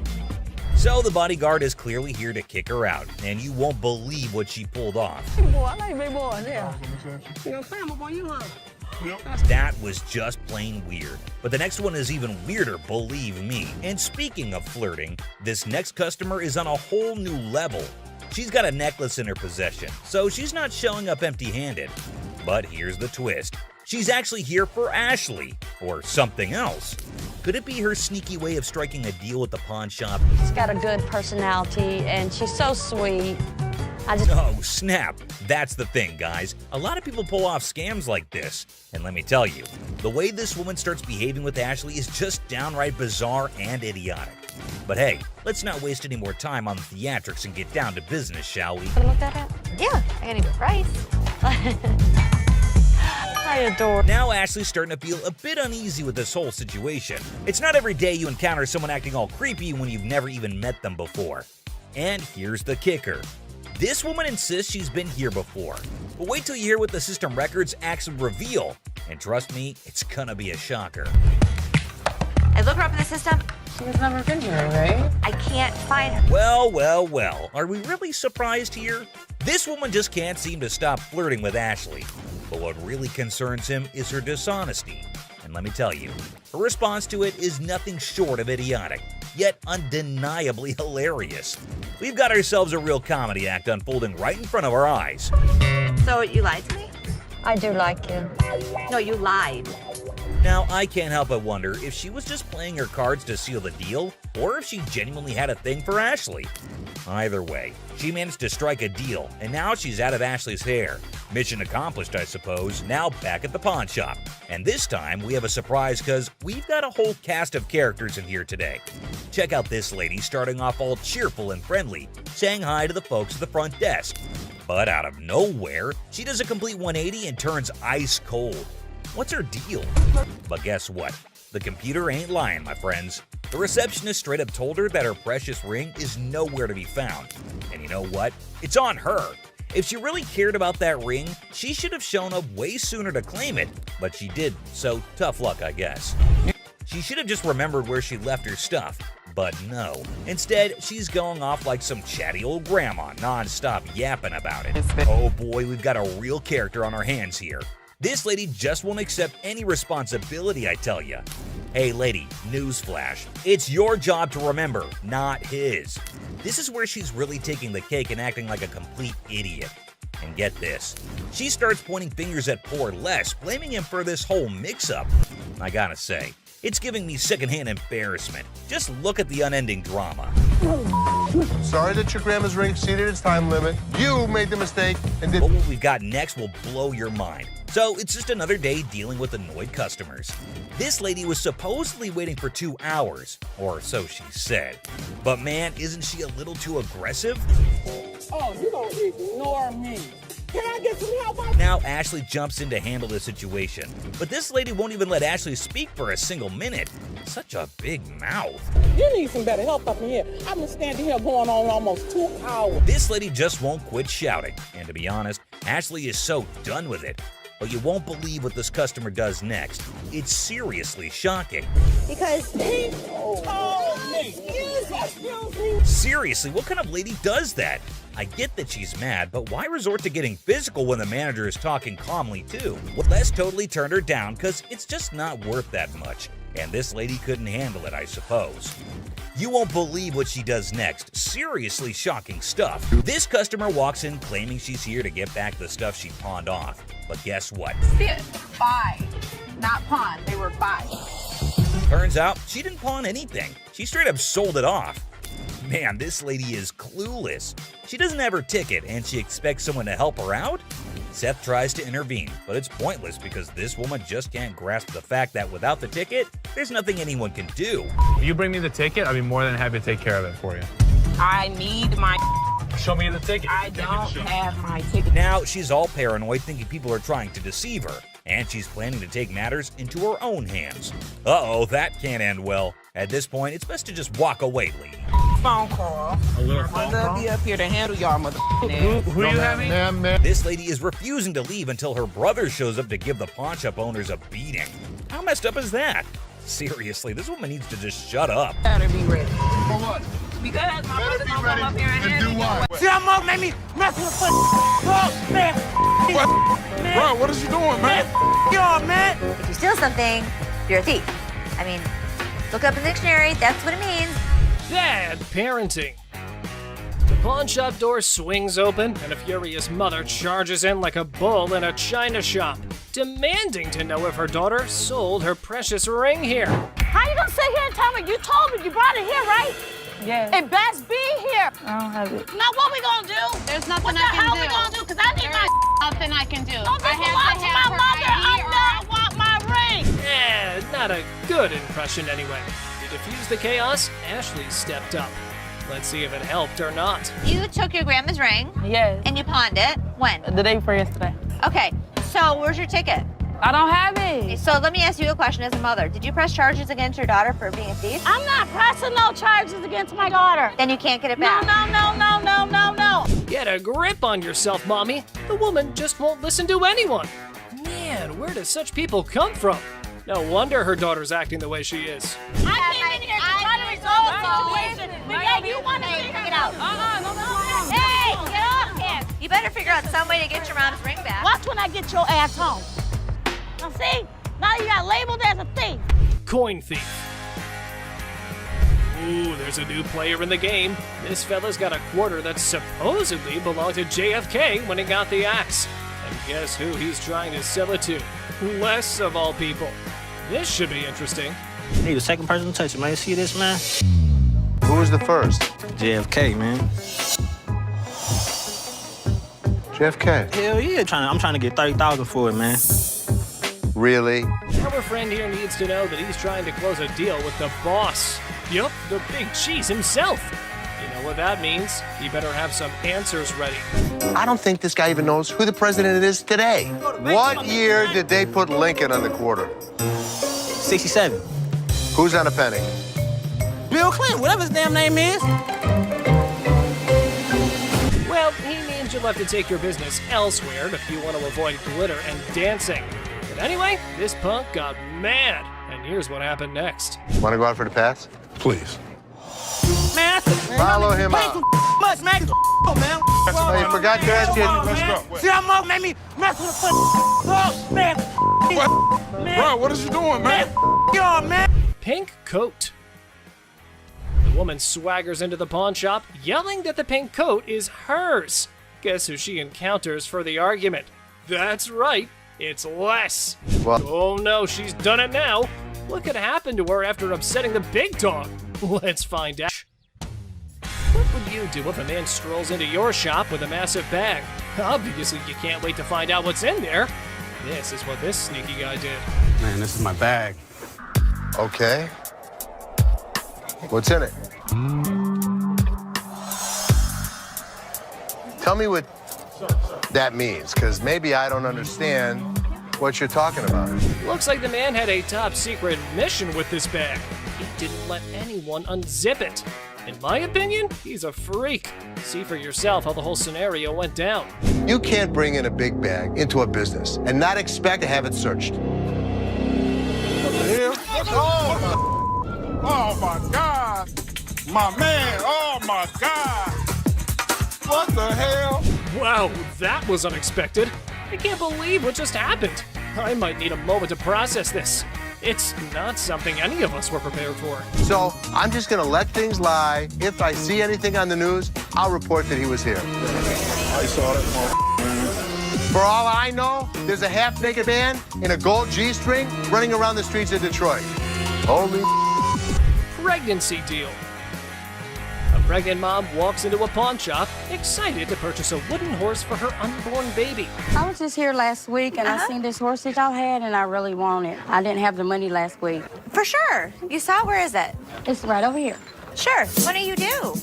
So the bodyguard is clearly here to kick her out, and you won't believe what she pulled off. Boy, I like big boys, yeah. You know, climb up on you, huh? That was just plain weird. But the next one is even weirder, believe me. And speaking of flirting, this next customer is on a whole new level. She's got a necklace in her possession, so she's not showing up empty-handed. But here's the twist. She's actually here for Ashley, or something else. Could it be her sneaky way of striking a deal with the pawn shop? She's got a good personality, and she's so sweet. Oh, snap. That's the thing, guys. A lot of people pull off scams like this. And let me tell you, the way this woman starts behaving with Ashley is just downright bizarre and idiotic. But hey, let's not waste any more time on the theatrics and get down to business, shall we? Can I look that up? Yeah, I gotta give a price. I adore. Now Ashley's starting to feel a bit uneasy with this whole situation. It's not every day you encounter someone acting all creepy when you've never even met them before. And here's the kicker. This woman insists she's been here before. But wait till you hear what the system records actually reveal. And trust me, it's gonna be a shocker. I look her up in the system. She's never been here, right? I can't find her. Well, well, well. Are we really surprised here? This woman just can't seem to stop flirting with Ashley. But what really concerns him is her dishonesty. And let me tell you, her response to it is nothing short of idiotic, yet undeniably hilarious. We've got ourselves a real comedy act unfolding right in front of our eyes. So you lied to me? I do like you. No, you lied. Now, I can't help but wonder if she was just playing her cards to seal the deal, or if she genuinely had a thing for Ashley. Either way, she managed to strike a deal, and now she's out of Ashley's hair. Mission accomplished, I suppose. Now back at the pawn shop. And this time, we have a surprise because we've got a whole cast of characters in here today. Check out this lady starting off all cheerful and friendly, saying hi to the folks at the front desk. But out of nowhere, she does a complete 180 and turns ice cold. What's her deal? But guess what? The computer ain't lying, my friends. The receptionist straight up told her that her precious ring is nowhere to be found. And you know what? It's on her. If she really cared about that ring, she should have shown up way sooner to claim it. But she didn't, so tough luck, I guess. She should have just remembered where she left her stuff. But no. Instead, she's going off like some chatty old grandma, non-stop yapping about it. Oh boy, we've got a real character on our hands here. This lady just won't accept any responsibility, I tell ya. Hey lady, newsflash. It's your job to remember, not his. This is where she's really taking the cake and acting like a complete idiot. And get this, she starts pointing fingers at poor Les, blaming him for this whole mix-up. I gotta say, it's giving me secondhand embarrassment. Just look at the unending drama. Sorry that your grandma's ring exceeded its time limit. You made the mistake and did. But what we've got next will blow your mind. So it's just another day dealing with annoyed customers. This lady was supposedly waiting for 2 hours, or so she said. But man, isn't she a little too aggressive? Oh, you gonna ignore me. Can I get some help? Now Ashley jumps in to handle the situation. But this lady won't even let Ashley speak for a single minute. Such a big mouth. You need some better help up in here. I've been standing here going on almost 2 hours. This lady just won't quit shouting. And to be honest, Ashley is so done with it. But you won't believe what this customer does next. It's seriously shocking. Because he told me. Excuse me. Seriously, what kind of lady does that? I get that she's mad, but why resort to getting physical when the manager is talking calmly too? Well, Les totally turned her down because it's just not worth that much. And this lady couldn't handle it, I suppose. You won't believe what she does next. Seriously shocking stuff. This customer walks in claiming she's here to get back the stuff she pawned off. But guess what? Buy. Not pawn. They were buy. Turns out she didn't pawn anything. She straight up sold it off. Man, this lady is clueless. She doesn't have her ticket and she expects someone to help her out? Seth tries to intervene, but it's pointless because this woman just can't grasp the fact that without the ticket, there's nothing anyone can do. If you bring me the ticket, I'd be more than happy to take care of it for you. I need my. Show me the ticket. I don't have my ticket. Now she's all paranoid, thinking people are trying to deceive her, and she's planning to take matters into her own hands. Uh-oh, that can't end well. At this point, it's best to just walk away, lady. Phone call. A little phone call? Be up here to handle y'all, mother. Who you having? This lady is refusing to leave until her brother shows up to give the pawn shop owners a beating. How messed up is that? Seriously, this woman needs to just shut up. Better be ready. For what? Because my brother's gonna come up here and To do what? See that mug made me mess with the man. Bro, what is you doing, man? Yo, man. If you steal something, you're a thief. I mean, look up in the dictionary, that's what it means. Bad parenting. The pawn shop door swings open, and a furious mother charges in like a bull in a china shop, demanding to know if her daughter sold her precious ring here. How you gonna sit here and tell me? You told me you brought it here, right? Yeah. It best be here. I don't have it. Now what we gonna do? There's nothing What the I can hell do. we gonna do? Because I need my Nothing I can do. Don't I this belong to my mother. I want my ring. Not a good impression anyway. To defuse the chaos, Ashley stepped up. Let's see if it helped or not. You took your grandma's ring. Yes. And you pawned it. When? The day before yesterday. Okay, so where's your ticket? I don't have it. So let me ask you a question as a mother. Did you press charges against your daughter for being a thief? I'm not pressing no charges against my daughter. Then you can't get it back. No. Get a grip on yourself, Mommy. The woman just won't listen to anyone. Man, where do such people come from? No wonder her daughter's acting the way she is. I came in here to try to resolve the situation. But yeah, you want to figure it out. Hey, get off him. You better figure out some way to get your mom's ring back. Watch when I get your ass home. Now see? Now you got labeled as a thief. Coin thief. Ooh, there's a new player in the game. This fella's got a quarter that supposedly belonged to JFK when he got the axe. And guess who he's trying to sell it to? Les, of all people. This should be interesting. Need a second person to touch it, man. You see this, man? Who was the first? JFK, man. JFK. Hell yeah, I'm trying to get $30,000 for it, man. Really? Our friend here needs to know that he's trying to close a deal with the boss. Yup, the big cheese himself. You know what that means? You better have some answers ready. I don't think this guy even knows who the president is today. What year did they put Lincoln on the quarter? 67. Who's on a penny? Bill Clinton, whatever his damn name is. Well, he means you'll have to take your business elsewhere if you want to avoid glitter and dancing. But anyway, this punk got mad, and here's what happened next. Want to go out for the pass? Please. Man, follow him out. Much, man. Man. Oh, you forgot to ask you. Let's go. See how Mark made me mess with the oh, man. What? Man. Bro, what is you doing, man? Yo, man. Pink coat. The woman swaggers into the pawn shop, yelling that the pink coat is hers. Guess who she encounters for the argument? That's right, it's Les. Well, oh no, she's done it now. What could happen to her after upsetting the big dog? Let's find out. What would you do if a man strolls into your shop with a massive bag? Obviously, you can't wait to find out what's in there. This is what this sneaky guy did. Man, this is my bag. Okay. What's in it? Tell me what that means, because maybe I don't understand what you're talking about. Looks like the man had a top secret mission with this bag. He didn't let anyone unzip it. In my opinion, he's a freak. See for yourself how the whole scenario went down. You can't bring in a big bag into a business and not expect to have it searched. Oh my God. My man, oh my God. What the hell? Wow, that was unexpected. I can't believe what just happened. I might need a moment to process this. It's not something any of us were prepared for. So I'm just gonna let things lie. If I see anything on the news, I'll report that he was here. I saw that. For all I know, there's a half-naked man in a gold G-string running around the streets of Detroit. Holy Pregnancy deal. A pregnant mom walks into a pawn shop, excited to purchase a wooden horse for her unborn baby. I was just here last week, and I seen this horse that y'all had, and I really want it. I didn't have the money last week. For sure. You saw? Where is it? It's right over here. Sure. When are you due?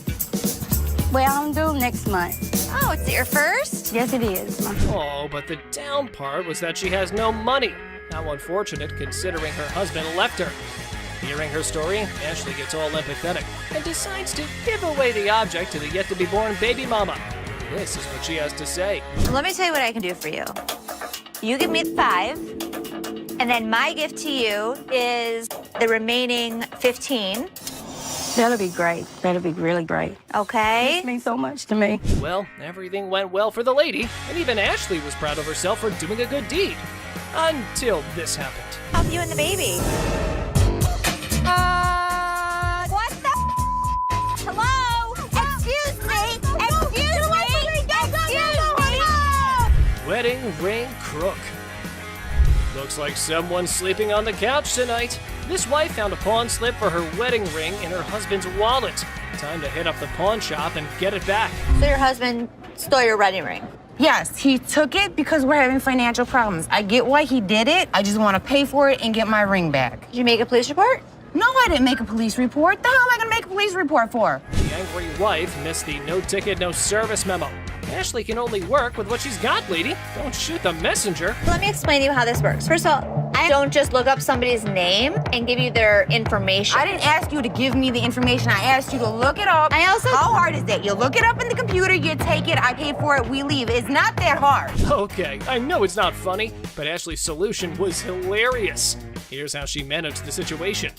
Well, I'm due next month. Oh, it's your first? Yes, it is. Oh, but the down part was that she has no money. How unfortunate, considering her husband left her. Hearing her story, Ashley gets all empathetic and decides to give away the object to the yet-to-be-born baby mama. This is what she has to say. Let me tell you what I can do for you. You give me 5, and then my gift to you is the remaining 15. That'll be great. That'll be really great. Okay? It means so much to me. Well, everything went well for the lady, and even Ashley was proud of herself for doing a good deed. Until this happened. Help you and the baby. What the? Hello? Excuse me? Excuse me? Wedding ring crook. Looks like someone's sleeping on the couch tonight. This wife found a pawn slip for her wedding ring in her husband's wallet. Time to hit up the pawn shop and get it back. So your husband stole your wedding ring? Yes, he took it because we're having financial problems. I get why he did it. I just want to pay for it and get my ring back. Did you make a police report? No, I didn't make a police report. The hell am I going to make a police report for? The angry wife missed the no ticket, no service memo. Ashley can only work with what she's got, lady. Don't shoot the messenger. Let me explain to you how this works. First of all, I don't just look up somebody's name and give you their information. I didn't ask you to give me the information. I asked you to look it up. How hard is that? You look it up in the computer, you take it, I pay for it, we leave. It's not that hard. Okay, I know it's not funny, but Ashley's solution was hilarious. Here's how she managed the situation.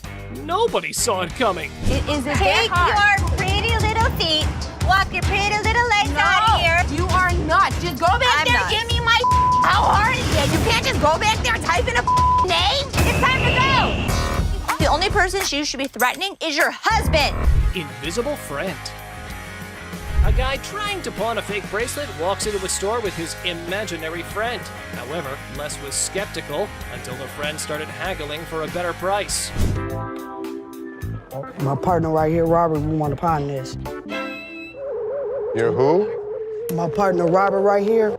Nobody saw it coming. It isn't Take that hard. your pretty little feet, walk your pretty little legs out of here. You are not. Just go back there and give me my How hard is that? You can't just go back there and type in a name? It's time to go. The only person you should be threatening is your husband. Invisible friend. A guy trying to pawn a fake bracelet walks into a store with his imaginary friend. However, Les was skeptical until the friend started haggling for a better price. My partner right here, Robert, we want to pawn this. You're who? My partner, Robert, right here.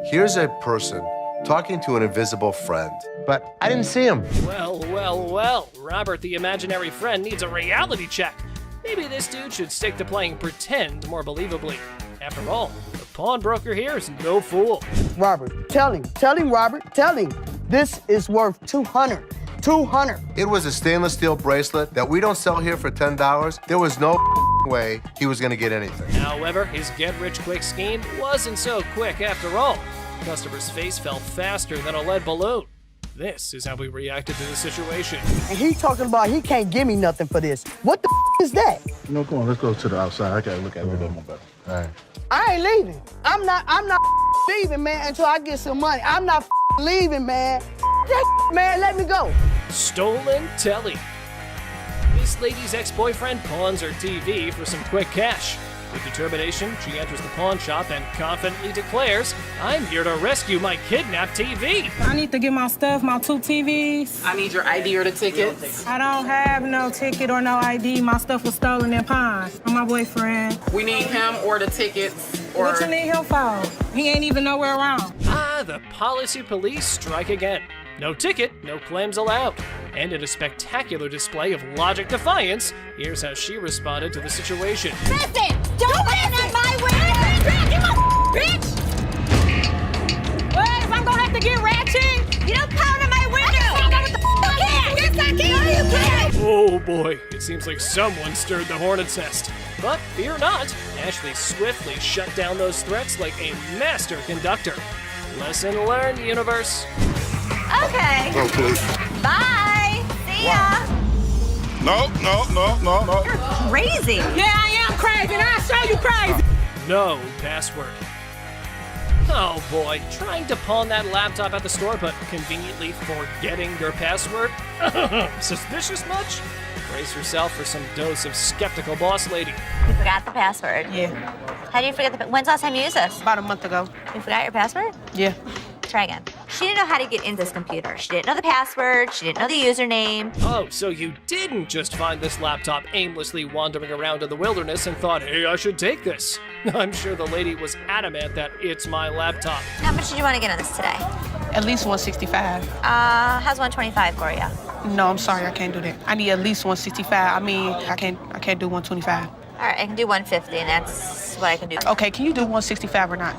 Here's a person talking to an invisible friend, but I didn't see him. Well, well, well. Robert, the imaginary friend, needs a reality check. Maybe this dude should stick to playing pretend more believably. After all, the pawnbroker here is no fool. Robert, tell him, Robert, tell him. This is worth $200. It was a stainless steel bracelet that we don't sell here for $10. There was no way he was gonna get anything. However, his get-rich-quick scheme wasn't so quick after all. The customer's face fell faster than a lead balloon. This is how we reacted to the situation. And he talking about he can't give me nothing for this. What the is that? No, come on, let's go to the outside. I gotta look at it a little more better. All right. I ain't leaving. I'm not leaving, man, until I get some money. I'm not leaving, man. That man, let me go. Stolen telly. This lady's ex-boyfriend pawns her TV for some quick cash. With determination, she enters the pawn shop and confidently declares, "I'm here to rescue my kidnapped TV." I need to get my stuff, my 2 TVs. I need your ID or the tickets. I don't have no ticket or no ID. My stuff was stolen and pawned from my boyfriend. We need him or the tickets. Or... What you need him for? He ain't even nowhere around. Ah, the policy police strike again. No ticket, no claims allowed. And in a spectacular display of logic defiance, here's how she responded to the situation. Listen, don't land on my window. Bitch! What? If I'm gonna have to get ratchet? You don't pound on my window. Yes, I can. No, you can't. Oh boy, it seems like someone stirred the hornet's nest. But fear not, Ashley swiftly shut down those threats like a master conductor. Lesson learned, universe. Okay. Oh, please. Bye. See ya. No. You're crazy. Yeah, I am crazy, and I'll show you crazy. No password. Oh boy, trying to pawn that laptop at the store, but conveniently forgetting your password? Suspicious much? Brace yourself for some dose of skeptical boss lady. You forgot the password. Yeah. How do you forget when's the last time you used this? About a month ago. You forgot your password? Yeah. Try again. She didn't know how to get into this computer. She didn't know the password. She didn't know the username. Oh, so you didn't just find this laptop aimlessly wandering around in the wilderness and thought, hey, I should take this. I'm sure the lady was adamant that it's my laptop. How much did you want to get on this today? At least 165. How's 125 for you? No, I'm sorry, I can't do that. I need at least 165. I mean, I can't do 125. All right, I can do 150, and that's what I can do. Okay, can you do 165 or not?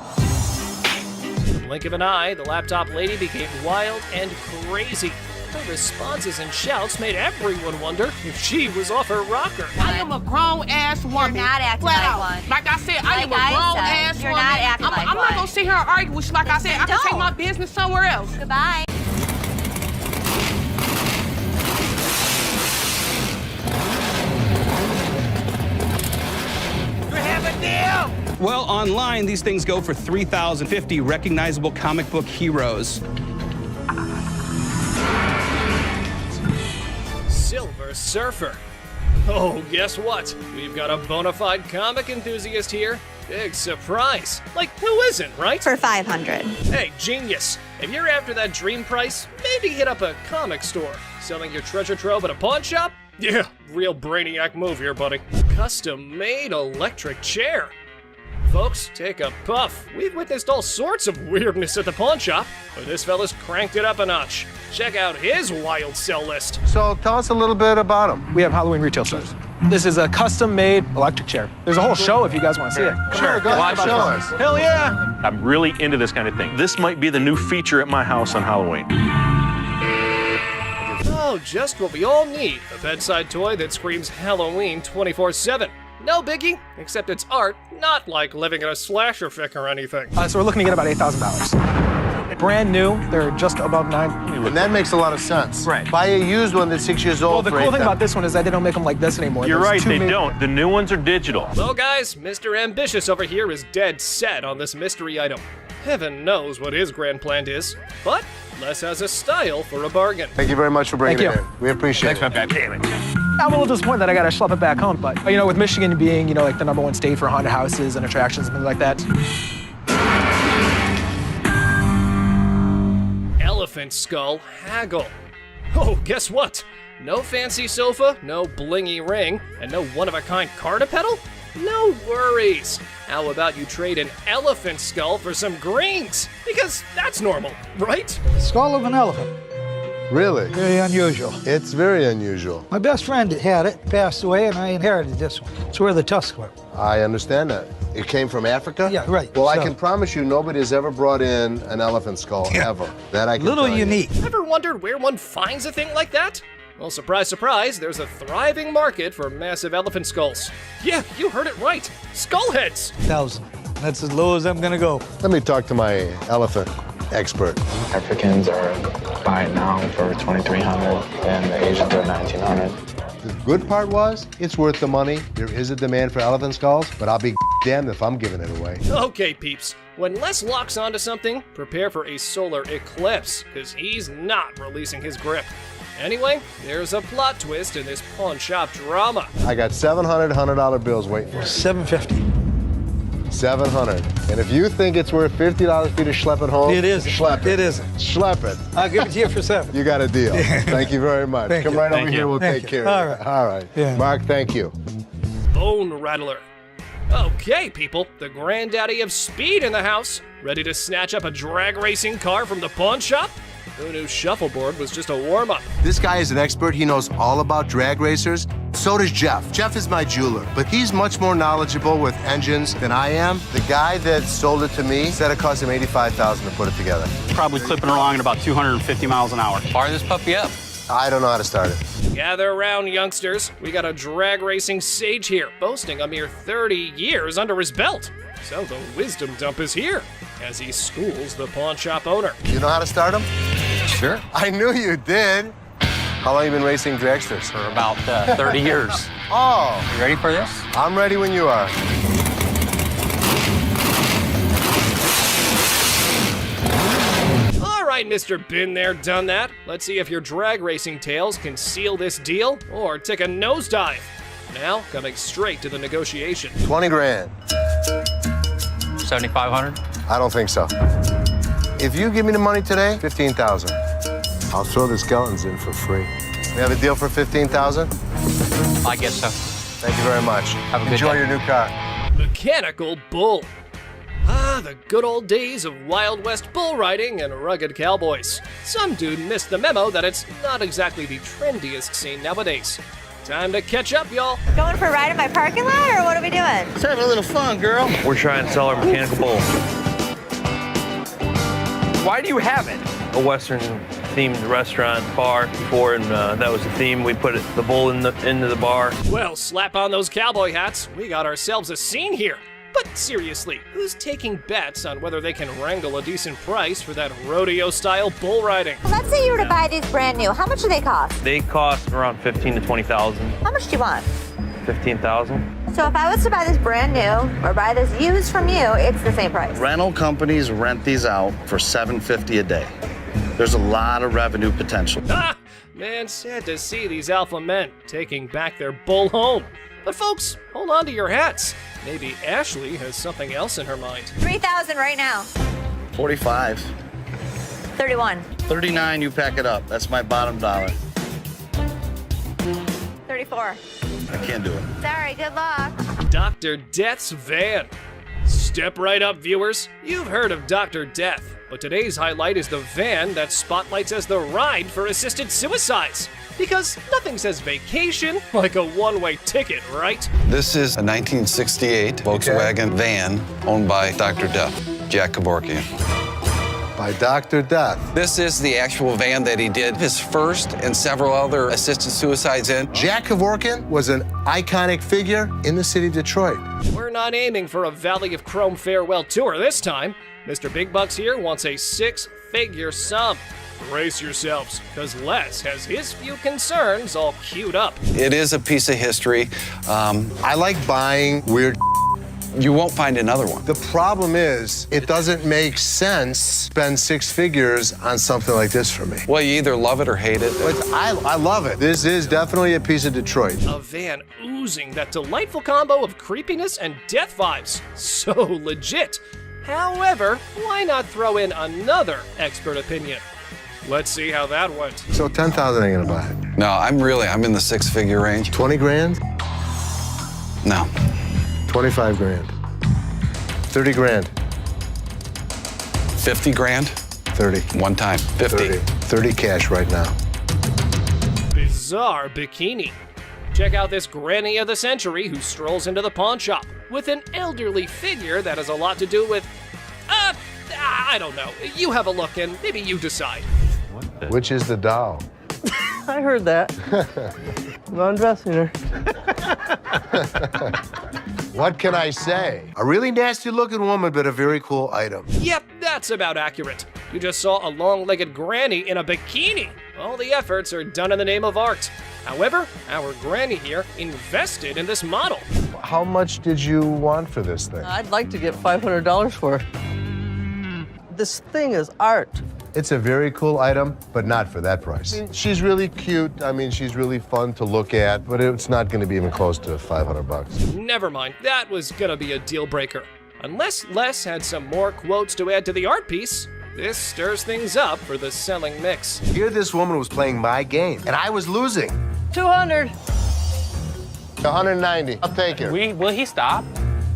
In the blink of an eye, the laptop lady became wild and crazy. Her responses and shouts made everyone wonder if she was off her rocker. I am a grown-ass woman. You're not acting like one. Like I said, I am a grown-ass woman. You're not acting like one. I'm not gonna sit here and argue with you. Like I said, I can take my business somewhere else. Goodbye. Well, online, these things go for $3,050 recognizable comic book heroes. Silver Surfer. Oh, guess what? We've got a bona fide comic enthusiast here. Big surprise. Like, who isn't, right? For $500. Hey, genius. If you're after that dream price, maybe hit up a comic store. Selling your treasure trove at a pawn shop? Yeah, real brainiac move here, buddy. Custom-made electric chair. Folks, take a puff. We've witnessed all sorts of weirdness at the pawn shop, but this fella's cranked it up a notch. Check out his wild sell list. So tell us a little bit about him. We have Halloween retail stores. This is a custom-made electric chair. There's a whole show if you guys want to see it. Sure, go ahead, show us. Hell yeah! I'm really into this kind of thing. This might be the new feature at my house on Halloween. Oh, just what we all need. A bedside toy that screams Halloween 24/7. No biggie, except it's art, not like living in a slasher fic or anything. So we're looking to get about $8,000. Brand new, they're just above 9. And that makes a lot of sense. Right. Buy a used one that's 6 years old. Well, the for cool thing $8,000. about this one is that they don't make them like this anymore. You're There's right, two they made- don't. The new ones are digital. Well, guys, Mr. Ambitious over here is dead set on this mystery item. Heaven knows what his grand plan is, but Les has a style for a bargain. Thank you very much for bringing Thank it you. in. We appreciate it. Damn it. I'm a little disappointed that I gotta schlep it back home, but you know, with Michigan being, you know, like the #1 state for haunted houses and attractions and things like that. Elephant skull haggle. Oh, guess what? No fancy sofa, no blingy ring, and no one-of-a-kind Carta pedal? No worries. How about you trade an elephant skull for some greens? Because that's normal, right? Skull of an elephant. Really? Very unusual. It's very unusual. My best friend had it, passed away, and I inherited this one. It's where the tusks were. I understand that. It came from Africa? Yeah, right. Well, I So- can promise you nobody has ever brought in an elephant skull, ever. That I can Little tell you. unique. Ever wondered where one finds a thing like that? Well, surprise, surprise, there's a thriving market for massive elephant skulls. Yeah, you heard it right. Skull heads. 1,000. That's as low as I'm gonna go. Let me talk to my elephant expert. Africans are buying now for $2,300 and the Asians are $1,900. The good part was, it's worth the money. There is a demand for elephant skulls, but I'll be damned if I'm giving it away. Okay, peeps. When Les locks onto something, prepare for a solar eclipse, because he's not releasing his grip. Anyway, there's a plot twist in this pawn shop drama. I got 700 $100 bills waiting for you. $750. 700. And if you think it's worth $50 for you to schlep it home, It isn't. Schlep it. It isn't. Schlep it. I'll give it to you for 7. You got a deal. Thank you very much. Thank Come you. right Thank over you. here. We'll Thank take you. care All of right. it. All right. Yeah. Mark, thank you. Bone rattler. Okay, people, the granddaddy of speed in the house. Ready to snatch up a drag racing car from the pawn shop? Who knew shuffleboard was just a warm-up? This guy is an expert. He knows all about drag racers. So does Jeff. Jeff is my jeweler, but he's much more knowledgeable with engines than I am. The guy that sold it to me said it cost him $85,000 to put it together. Probably clipping along at about 250 miles an hour. Fire this puppy up. I don't know how to start it. Gather around, youngsters. We got a drag racing sage here, boasting a mere 30 years under his belt. So the wisdom dump is here, as he schools the pawn shop owner. You know how to start him? Sure. I knew you did. How long you been racing dragsters? For about 30 years. Oh. You ready for this? I'm ready when you are. All right, Mr. Been There, Done That. Let's see if your drag racing tales can seal this deal or take a nosedive. Now, coming straight to the negotiation. 20 grand. 7,500. I don't think so. If you give me the money today, 15,000. I'll throw the skeletons in for free. We have a deal for 15,000? I guess so. Thank you very much. Have a good Enjoy day. your new car. Mechanical bull. Ah, the good old days of Wild West bull riding and rugged cowboys. Some dude missed the memo that it's not exactly the trendiest scene nowadays. Time to catch up, y'all. Going for a ride in my parking lot, or what are we doing? Let's have a little fun, girl. We're trying to sell our mechanical bull. Why do you have it? A Western-themed restaurant bar before, and that was the theme. We put the bull into the bar. Well, slap on those cowboy hats. We got ourselves a scene here. But seriously, who's taking bets on whether they can wrangle a decent price for that rodeo-style bull riding? Let's say you were to buy these brand new. How much do they cost? They cost around $15,000 to $20,000. How much do you want? $15,000. So if I was to buy this brand new or buy this used from you, it's the same price. Rental companies rent these out for $750 a day. There's a lot of revenue potential. Ah, man, sad to see these alpha men taking back their bull home. But folks, hold on to your hats. Maybe Ashley has something else in her mind. 3,000 right now. 45. 31. 39, you pack it up. That's my bottom dollar. 34. I can't do it. Sorry, good luck. Dr. Death's van. Step right up, viewers. You've heard of Dr. Death, but today's highlight is the van that spotlights as the ride for assisted suicides. Because nothing says vacation like a one-way ticket, right? This is a 1968 Volkswagen van owned by Dr. Death, Jack Kevorkian. By Dr. Death. This is the actual van that he did his first and several other assisted suicides in. Jack Kevorkian was an iconic figure in the city of Detroit. We're not aiming for a Valley of Chrome farewell tour this time. Mr. Big Bucks here wants a six-figure sum. Brace yourselves, because Les has his few concerns all queued up. It is a piece of history. I like buying weird. You won't find another one. The problem is, it doesn't make sense to spend six figures on something like this for me. Well, you either love it or hate it. But I love it. This is definitely a piece of Detroit. A van oozing that delightful combo of creepiness and death vibes. So legit. However, why not throw in another expert opinion? Let's see how that went. So 10,000 ain't gonna buy it. No, I'm in the six-figure range. 20 grand? No. 25 grand. 30 grand. 50 grand? 30. One time. 50. 30 cash right now. Bizarre bikini. Check out this granny of the century who strolls into the pawn shop with an elderly figure that has a lot to do with, I don't know. You have a look and maybe you decide. Which is the doll? I heard that. I'm undressing her. What can I say? A really nasty looking woman, but a very cool item. Yep, that's about accurate. You just saw a long-legged granny in a bikini. All the efforts are done in the name of art. However, our granny here invested in this model. How much did you want for this thing? I'd like to get $500 for it. This thing is art. It's a very cool item, but not for that price. She's really cute. I mean, she's really fun to look at, but it's not going to be even close to 500 bucks. Never mind, that was gonna be a deal breaker. Unless Les had some more quotes to add to the art piece, this stirs things up for the selling mix. Here this woman was playing my game, and I was losing. 200. 190. I'll take it. Will he stop?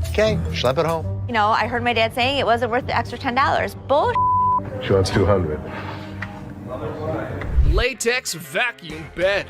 Okay, schlep it home. You know, I heard my dad saying it wasn't worth the extra $10. Bull. She wants 200. Latex vacuum bed.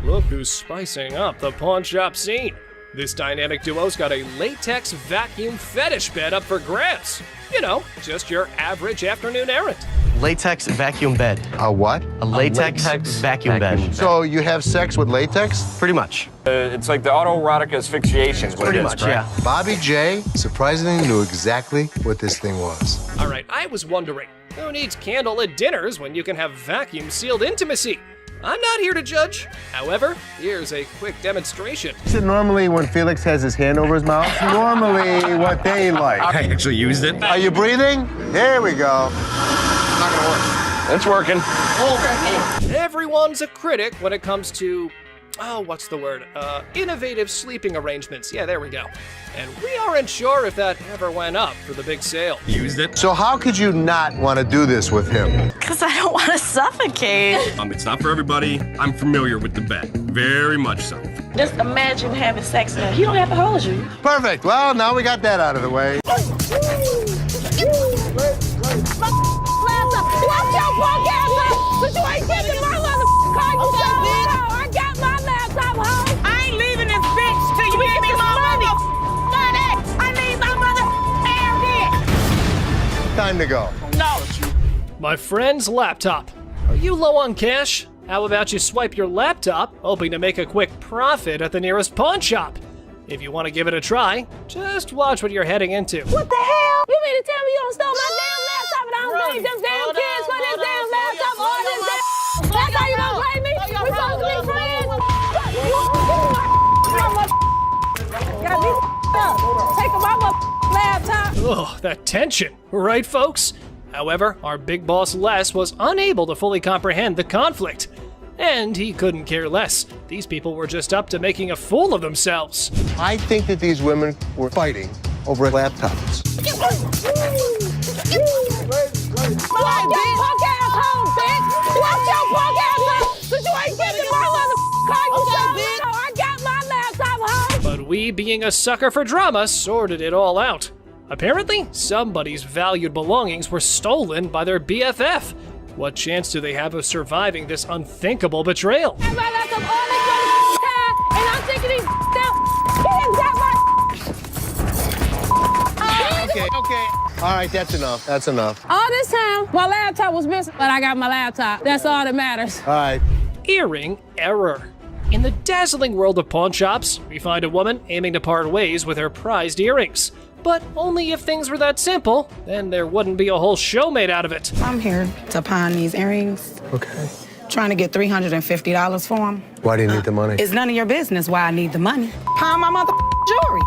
Look who's spicing up the pawn shop scene. This dynamic duo's got a latex vacuum fetish bed up for grabs. You know, just your average afternoon errand. Latex vacuum bed. A what? A latex vacuum bed. So you have sex with latex? Pretty much. It's like the autoerotic asphyxiation is what Pretty it is, much, correct? yeah. Bobby J surprisingly knew exactly what this thing was. All right, I was wondering, who needs candlelit dinners when you can have vacuum-sealed intimacy? I'm not here to judge. However, here's a quick demonstration. Is it normally when Felix has his hand over his mouth? Normally what they like. I actually used it. Are you breathing? Here we go. Not gonna work. It's working. Everyone's a critic when it comes to, what's the word? Innovative sleeping arrangements. Yeah, there we go. And we aren't sure if that ever went up for the big sale. Used it. So how could you not want to do this with him? Because I don't want to suffocate. It's not for everybody. I'm familiar with the bed. Very much so. Just imagine having sex and he don't have to hold you. Perfect. Well, now we got that out of the way. Watch your punk ass up, but you ain't getting my car. I got my laptop home. I ain't leaving this bitch till you give me my money. I need my mother air. Time to go. No. My friend's laptop. Are you low on cash? How about you swipe your laptop, hoping to make a quick profit at the nearest pawn shop? If you want to give it a try, just watch what you're heading into. What the hell? You mean to tell me you don't stole my damn laptop and I don't blame them damn kids for this damn laptop all this damn? That's how you gonna blame me? We supposed to be friends? Got me up. Take my laptop. Ugh, that tension, right folks? However, our big boss Les was unable to fully comprehend the conflict. And he couldn't care less. These people were just up to making a fool of themselves. I think that these women were fighting over laptops. Watch your punk ass home, bitch! Watch your punk ass home! But you ain't getting my car, you bitch! I got my laptop home! But we, being a sucker for drama, sorted it all out. Apparently, somebody's valued belongings were stolen by their BFF. What chance do they have of surviving this unthinkable betrayal? And I'm thinking these Okay. All right, that's enough. That's enough. all this time, my laptop was missing, but I got my laptop. That's all that matters. All right. Earring error. In the dazzling world of pawn shops, we find a woman aiming to part ways with her prized earrings. But only if things were that simple, then there wouldn't be a whole show made out of it. I'm here to pawn these earrings. Okay. Trying to get $350 for them. Why do you need the money? It's none of your business why I need the money. Pawn my mother jewelry.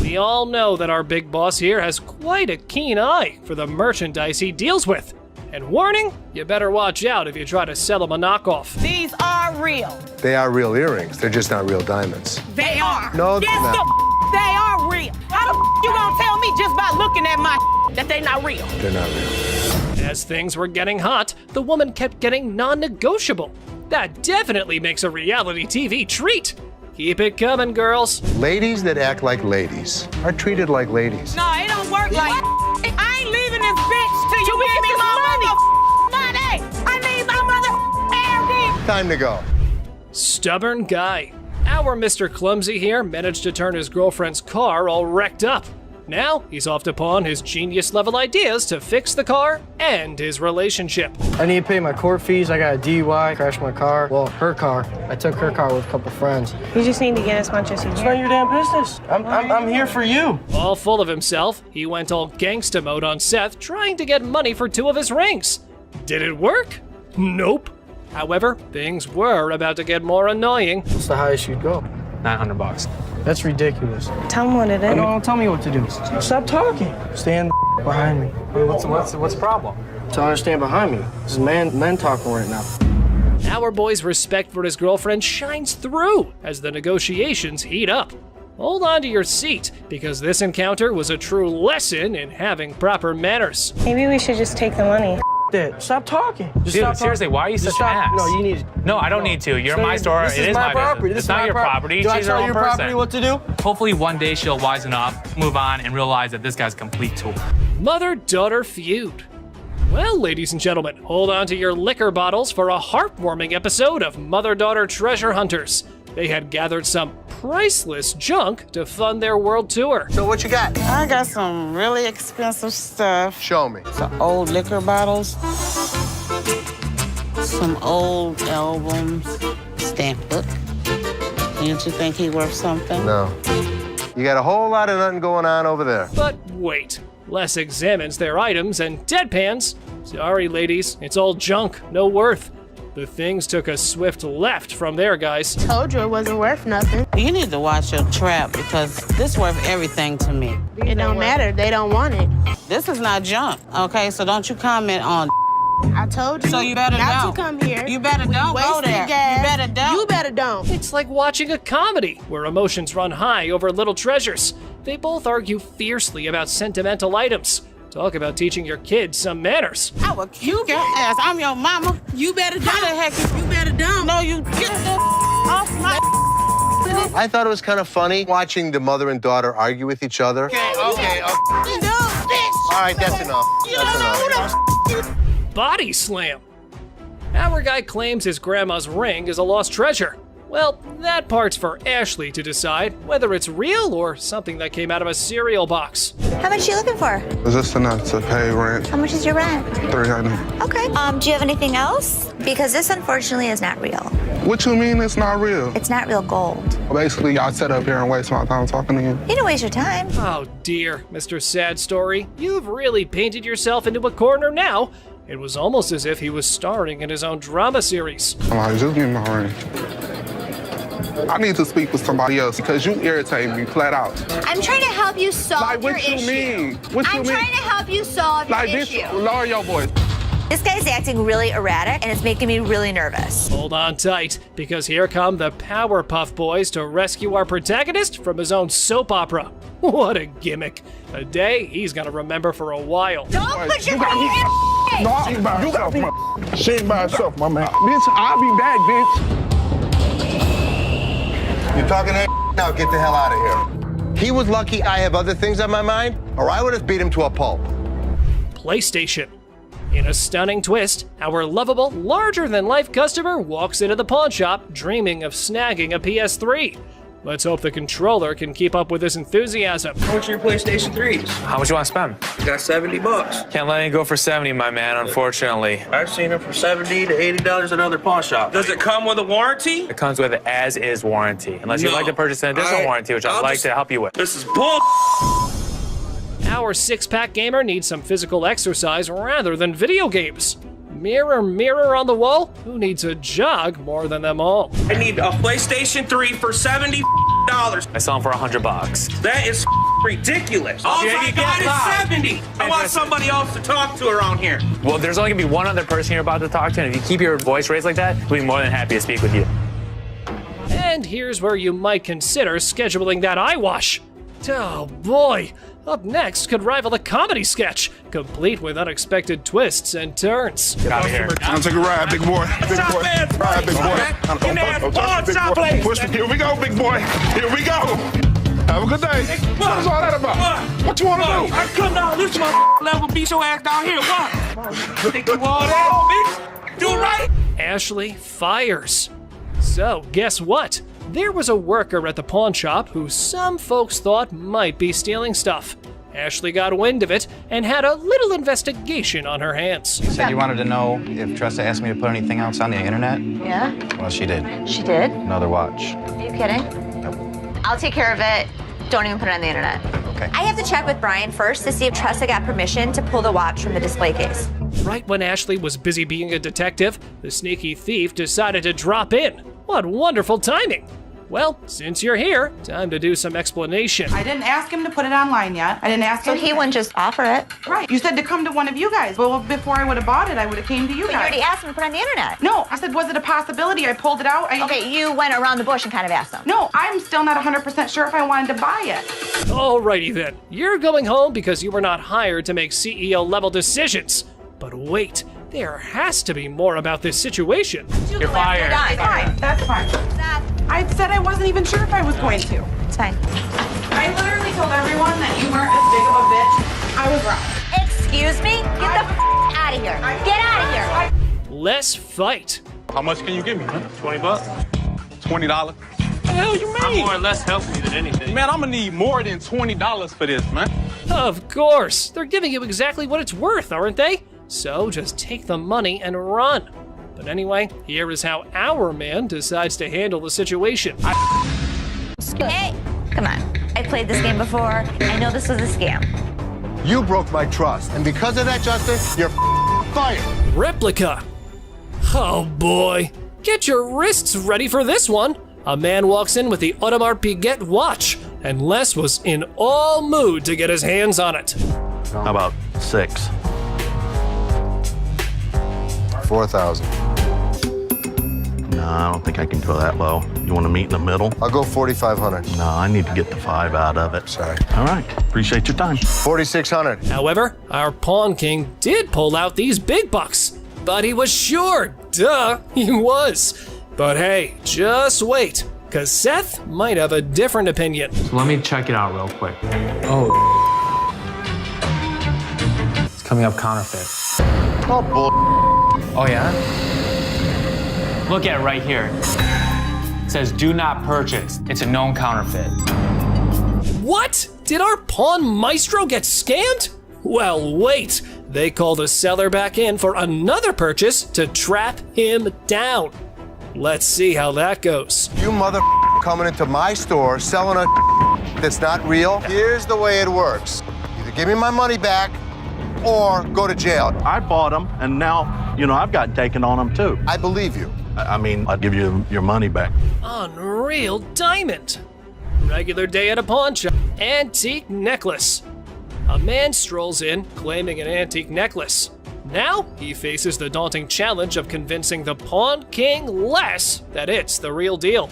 We all know that our big boss here has quite a keen eye for the merchandise he deals with. And warning, you better watch out if you try to sell him a knockoff. These are real. They are real earrings. They're just not real diamonds. They are. No, they're yes, not. they are real. How the you gonna tell me just by looking at my that they not real? They're not real. As things were getting hot, the woman kept getting non-negotiable. That definitely makes a reality TV treat. Keep it coming, girls. Ladies that act like ladies are treated like ladies. No, it don't work like I ain't leaving this bitch till you give me my money. I need my mother. Time to go. Stubborn guy. Our Mr. Clumsy here managed to turn his girlfriend's car all wrecked up. Now, he's off to pawn his genius-level ideas to fix the car and his relationship. I need to pay my court fees. I got a DUI, crashed my car. Well, her car. I took her car with a couple friends. You just need to get as much as you can. It's not your damn business. I'm here for you. All full of himself, he went all gangsta mode on Seth, trying to get money for 2 of his rings. Did it work? Nope. However, things were about to get more annoying. What's the highest you'd go? $900. That's ridiculous. Tell him what it is. No, don't tell me what to do. Stop talking. Stand behind me. What's the problem? Tell her to stand behind me. This is men talking right now. Our boy's respect for his girlfriend shines through as the negotiations heat up. Hold on to your seat, because this encounter was a true lesson in having proper manners. Maybe we should just take the money. That. Stop talking. Just Dude, stop seriously, talking. why are you Just such an stop. ass? No, you need. No, I don't need to. You're my store. This It is my property. business. This It's is not my your property. Do I She's her tell own your person. property what to do? Hopefully one day she'll wisen up, move on, and realize that this guy's a complete tool. Mother-daughter feud. Well, ladies and gentlemen, hold on to your liquor bottles for a heartwarming episode of Mother-Daughter Treasure Hunters. They had gathered some priceless junk to fund their world tour. So what you got? I got some really expensive stuff. Show me. Some old liquor bottles. Some old albums. Stamp book. Don't you think he worth something? No. You got a whole lot of nothing going on over there. But wait, Les examines their items and deadpans. Sorry, ladies, it's all junk, no worth. The things took a swift left from there, guys. Told you it wasn't worth nothing. You need to watch your trap because this worth everything to me. It don't matter. They don't want it. This is not junk, okay? So don't you comment on. I told you. So you better not don't. to come here. You better don't go there. Gas. You better don't. You better don't. It's like watching a comedy where emotions run high over little treasures. They both argue fiercely about sentimental items. Talk about teaching your kids some manners. I will kick your ass. I'm your mama. You better don't. How the heck you better don't. No, you get the off my. I thought it was kind of funny watching the mother and daughter argue with each other. Okay. All right, that's enough. That's enough. Body slam. Our guy claims his grandma's ring is a lost treasure. Well, that part's for Ashley to decide whether it's real or something that came out of a cereal box. How much are you looking for? Is this enough to pay rent? How much is your rent? $300. Okay. Do you have anything else? Because this unfortunately is not real. What you mean it's not real? It's not real gold. Basically, y'all sit up here and waste my time talking to you. You don't waste your time. Oh dear, Mr. Sad Story. You've really painted yourself into a corner now. It was almost as if he was starring in his own drama series. I'm like, just give me my ring. I need to speak with somebody else because you irritate me flat out. I'm trying to help you solve your issue. What you mean? What you mean? I'm trying to help you solve your issue. Lower your voice. This guy's acting really erratic and it's making me really nervous. Hold on tight, because here come the Powerpuff Boys to rescue our protagonist from his own soap opera. What a gimmick. A day he's gonna remember for a while. Don't put your finger in No, you got me. She ain't by herself, my man. Bitch, I'll be back, bitch. You're talking that now, get the hell out of here. He was lucky I have other things on my mind, or I would have beat him to a pulp. PlayStation. In a stunning twist, our lovable, larger-than-life customer walks into the pawn shop dreaming of snagging a PS3. Let's hope the controller can keep up with his enthusiasm. How much are your PlayStation 3s? How much you want to spend? You got $70. Can't let it go for 70, my man, unfortunately. I've seen them for $70 to $80 at other pawn shops. Does it come with a warranty? It comes with an as-is warranty, unless you'd like to purchase an additional warranty, which I'd like to help you with. This is bull. Our six-pack gamer needs some physical exercise rather than video games. Mirror, mirror on the wall, who needs a jog more than them all? I need a PlayStation 3 for $70. I sell them for $100. That is ridiculous. All I got is 70. I want somebody else to talk to around here. Well, there's only gonna be one other person you're about to talk to, and if you keep your voice raised like that, we'll be more than happy to speak with you. And here's where you might consider scheduling that eye wash. Oh boy, up next could rival a comedy sketch, complete with unexpected twists and turns. Get out of here. I'll take a ride, big boy. Big boy. Ride, big boy. Push me. Here we go, big boy. Here we go. Have a good day. What's all that about? What you want to do? I come down this my level, beat your ass down here. What? Take you all that, bitch. Do it right. Ashley fires. So, guess what? There was a worker at the pawn shop who some folks thought might be stealing stuff. Ashley got wind of it and had a little investigation on her hands. You said you wanted to know if Tressa asked me to put anything else on the internet? Yeah? Well, she did. She did? Another watch. Are you kidding? Nope. I'll take care of it. Don't even put it on the internet. Okay. I have to check with Brian first to see if Tressa got permission to pull the watch from the display case. Right when Ashley was busy being a detective, the sneaky thief decided to drop in. What wonderful timing! Well, since you're here, time to do some explanation. I didn't ask him to put it online yet. I didn't ask him. So he wouldn't just offer it? Right. You said to come to one of you guys. Well, before I would have bought it, I would have came to you But guys. you already asked him to put it on the internet. No, I said, was it a possibility? I pulled it out. Okay, you went around the bush and kind of asked him. No, I'm still not 100% sure if I wanted to buy it. Alrighty then, you're going home because you were not hired to make CEO-level decisions. But wait, there has to be more about this situation. You're fired. Fine, that's fine. I said I wasn't even sure if I was going to. It's fine. I literally told everyone that you weren't as big of a bitch. I was wrong. Excuse me? Get the out of here. Get out of here. Let's fight. How much can you give me, man? 20 bucks? $20. The hell you mean? I'm more or less helping you than anything. Man, I'm gonna need more than $20 for this, man. Of course, they're giving you exactly what it's worth, aren't they? So just take the money and run. But anyway, here is how our man decides to handle the situation. Hey, come on. I played this game before. I know this was a scam. You broke my trust, and because of that, Justin, you're fired. Replica. Oh boy. Get your wrists ready for this one. A man walks in with the Audemars Piguet watch, and Les was in all mood to get his hands on it. How about 6? 4,000. No, I don't think I can go that low. You want to meet in the middle? I'll go 4,500. No, I need to get the 5 out of it. Sorry. All right. Appreciate your time. 4,600. However, our pawn king did pull out these big bucks. But he was sure. Duh, he was. But hey, just wait, because Seth might have a different opinion. So let me check it out real quick. Oh. It's coming up counterfeit. Oh, bull. Oh, yeah? Look at it right here. It says, do not purchase. It's a known counterfeit. What? Did our pawn maestro get scammed? Well, wait. They called the seller back in for another purchase to trap him down. Let's see how that goes. You mother coming into my store selling a that's not real. Here's the way it works. Either give me my money back or go to jail. I bought them, and now, I've gotten taken on them, too. I believe you. I mean, I'll give you your money back. Unreal diamond. Regular day at a pawn shop. Antique necklace. A man strolls in claiming an antique necklace. Now he faces the daunting challenge of convincing the pawn king Les that it's the real deal.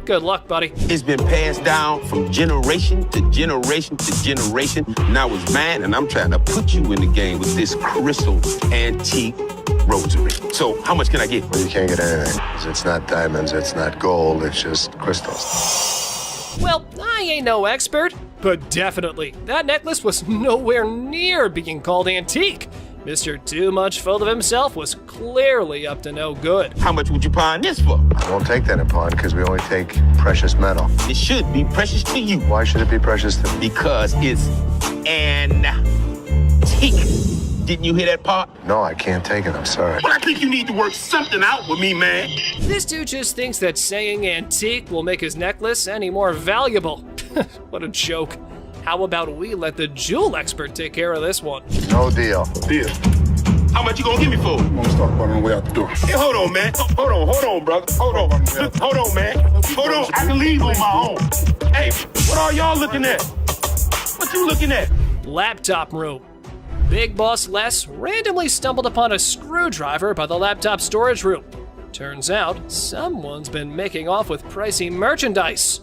Good luck, buddy. It's been passed down from generation to generation to generation. Now it's mine, and I'm trying to put you in the game with this crystal antique rosary. So how much can I get? Well, you can't get anything. It's not diamonds, it's not gold, it's just crystals. Well, I ain't no expert, but definitely, that necklace was nowhere near being called antique. Mr. Too Much Full of Himself was clearly up to no good. How much would you pawn this for? I won't take that in pawn because we only take precious metal. It should be precious to you. Why should it be precious to me? Because it's antique. Didn't you hear that part? No, I can't take it. I'm sorry. But I think you need to work something out with me, man. This dude just thinks that saying antique will make his necklace any more valuable. What a joke. How about we let the jewel expert take care of this one? No deal. Deal. How much you gonna give me for it? I'm gonna start on the way out the door. Hey, hold on, man. Hold on, brother. Hold on. Look, hold on, man. Hold on. I can leave on my own. Hey, what are y'all looking at? What you looking at? Laptop room. Big Boss Les randomly stumbled upon a screwdriver by the laptop storage room. Turns out, someone's been making off with pricey merchandise.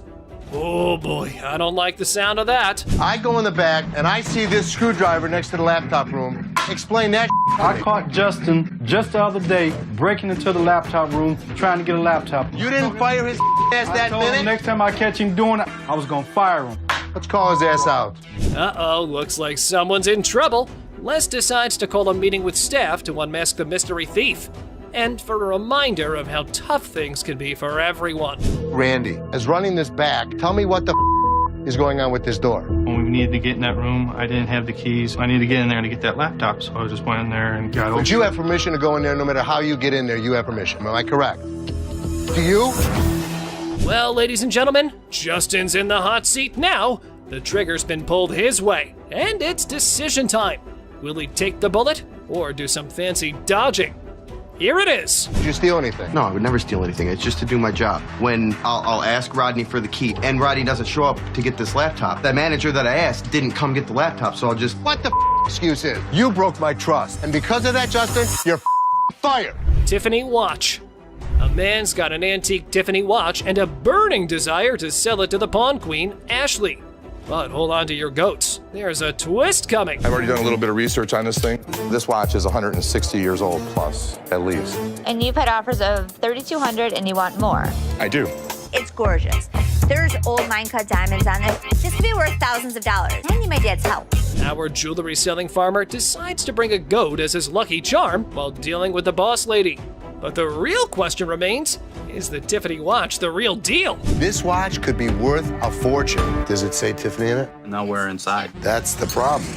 Oh boy, I don't like the sound of that. I go in the back and I see this screwdriver next to the laptop room. Explain that. I caught Justin just the other day breaking into the laptop room trying to get a laptop. You didn't fire his ass that minute? Next time I catch him doing it, I was gonna fire him. Let's call his ass out. Uh-oh, looks like someone's in trouble. Les decides to call a meeting with staff to unmask the mystery thief. And for a reminder of how tough things can be for everyone. Randy, as running this back, tell me what the is going on with this door. When we needed to get in that room, I didn't have the keys. I needed to get in there to get that laptop, so I just went in there and got over. But you have permission to go in there no matter how you get in there, you have permission. Am I correct? Do you? Well, ladies and gentlemen, Justin's in the hot seat now. The trigger's been pulled his way, and it's decision time. Will he take the bullet or do some fancy dodging? Here it is. Did you steal anything? No, I would never steal anything. It's just to do my job. When I'll ask Rodney for the key, and Rodney doesn't show up to get this laptop. The manager that I asked didn't come get the laptop, so I'll just... What the excuse is? You broke my trust. And because of that, Justin, you're fired. Tiffany watch. A man's got an antique Tiffany watch and a burning desire to sell it to the pawn queen, Ashley. But hold on to your goats. There's a twist coming. I've already done a little bit of research on this thing. This watch is 160 years old plus, at least. And you've had offers of $3,200 and you want more. I do. It's gorgeous. There's old mine-cut diamonds on this. This could be worth thousands of dollars. I need my dad's help. Our jewelry-selling farmer decides to bring a goat as his lucky charm while dealing with the boss lady. But the real question remains, is the Tiffany watch the real deal? This watch could be worth a fortune. Does it say Tiffany in it? No, we're inside. That's the problem.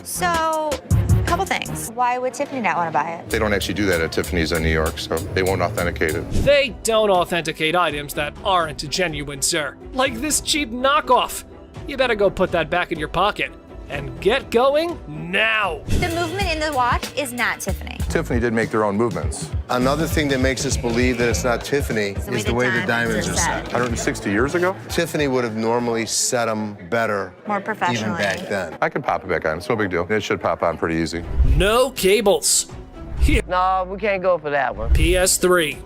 So, a couple things. Why would Tiffany not want to buy it? They don't actually do that at Tiffany's in New York, so they won't authenticate it. They don't authenticate items that aren't genuine, sir. Like this cheap knockoff. You better go put that back in your pocket. And get going now. The movement in the watch is not Tiffany. Tiffany did make their own movements. Another thing that makes us believe that it's not Tiffany is the way the diamonds are set. 160 years ago? Tiffany would have normally set them better. More professionally. Even back then. I can pop it back on. It's no big deal. It should pop on pretty easy. No cables. Here. No, we can't go for that one. PS3.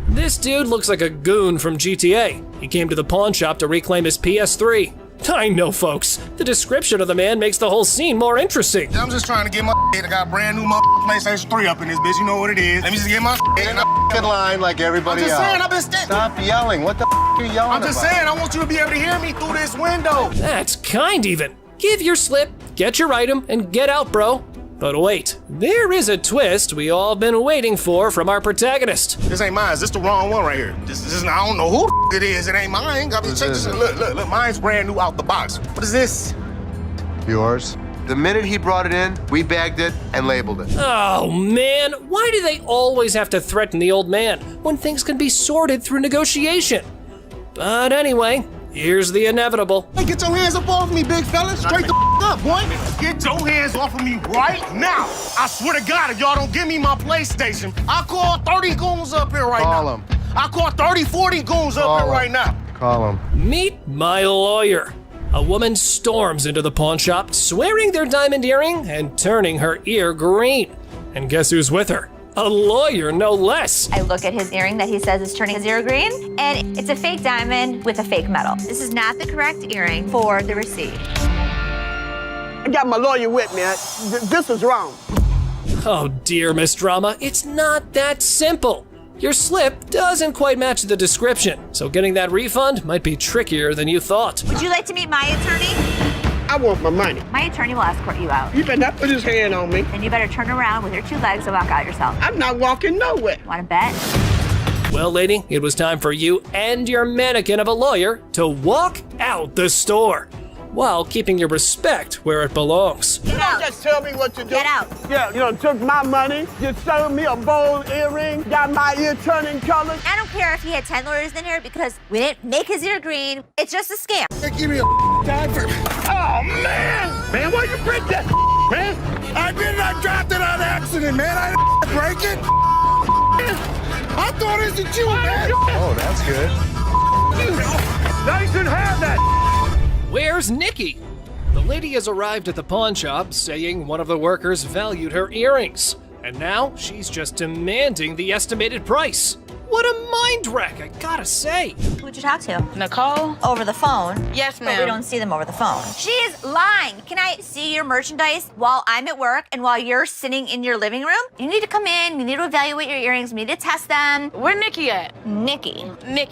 This dude looks like a goon from GTA. He came to the pawn shop to reclaim his PS3. I know, folks. The description of the man makes the whole scene more interesting. I'm just trying to get my I got a brand new PlayStation 3 up in this bitch. You know what it is. Let me just get my in line like everybody else. I'm just saying, I've been standing. Stop yelling. What the are you yelling I'm just about? saying, I want you to be able to hear me through this window. That's kind even. Give your slip, get your item, and get out, bro. But wait, there is a twist we all been waiting for from our protagonist. This ain't mine. Is this the wrong one right here? This is, I don't know who it is. It ain't mine. Got me check this. Look. Mine's brand new out the box. What is this? Yours. The minute he brought it in, we bagged it and labeled it. Oh man, why do they always have to threaten the old man when things can be sorted through negotiation? But anyway, here's the inevitable. Hey, get your hands up off me, big fella. Straight the up, boy. Get your hands off of me right now. I swear to God, if y'all don't give me my PlayStation, I'll call 30 goons up here right now. Call him. I'll call 30, 40 goons up here right now. Call him. Meet my lawyer. A woman storms into the pawn shop, swearing their diamond earring and turning her ear green. And guess who's with her? A lawyer, no less. I look at his earring that he says is turning his ear green, and it's a fake diamond with a fake metal. This is not the correct earring for the receipt. I got my lawyer with me. This was wrong. Oh dear, Miss Drama, it's not that simple. Your slip doesn't quite match the description, so getting that refund might be trickier than you thought. Would you like to meet my attorney? I want my money. My attorney will escort you out. You better not put his hand on me. Then you better turn around with your 2 legs and walk out yourself. I'm not walking nowhere. Want to bet? Well, lady, it was time for you and your mannequin of a lawyer to walk out the store, while keeping your respect where it belongs. You don't just tell me what to do. Get out. Yeah, you done took my money, you sold me a gold earring, got my ear turning colors. I don't care if he had 10 lawyers in here because we didn't make his ear green. It's just a scam. Give me a diaper. Oh, man! Man, why you break that, man? I did not drop it on accident, man. I didn't break it. I thought it was you, man. Oh, that's good. Now you should have that. Where's Nikki? The lady has arrived at the pawn shop saying one of the workers valued her earrings, and now she's just demanding the estimated price. What a mind wreck, I gotta say. Who'd you talk to? Nicole? Over the phone. Yes, But ma'am. we don't see them over the phone. She is lying. Can I see your merchandise while I'm at work and while you're sitting in your living room? You need to come in, you need to evaluate your earrings, we need to test them. Where Nikki at? Nikki.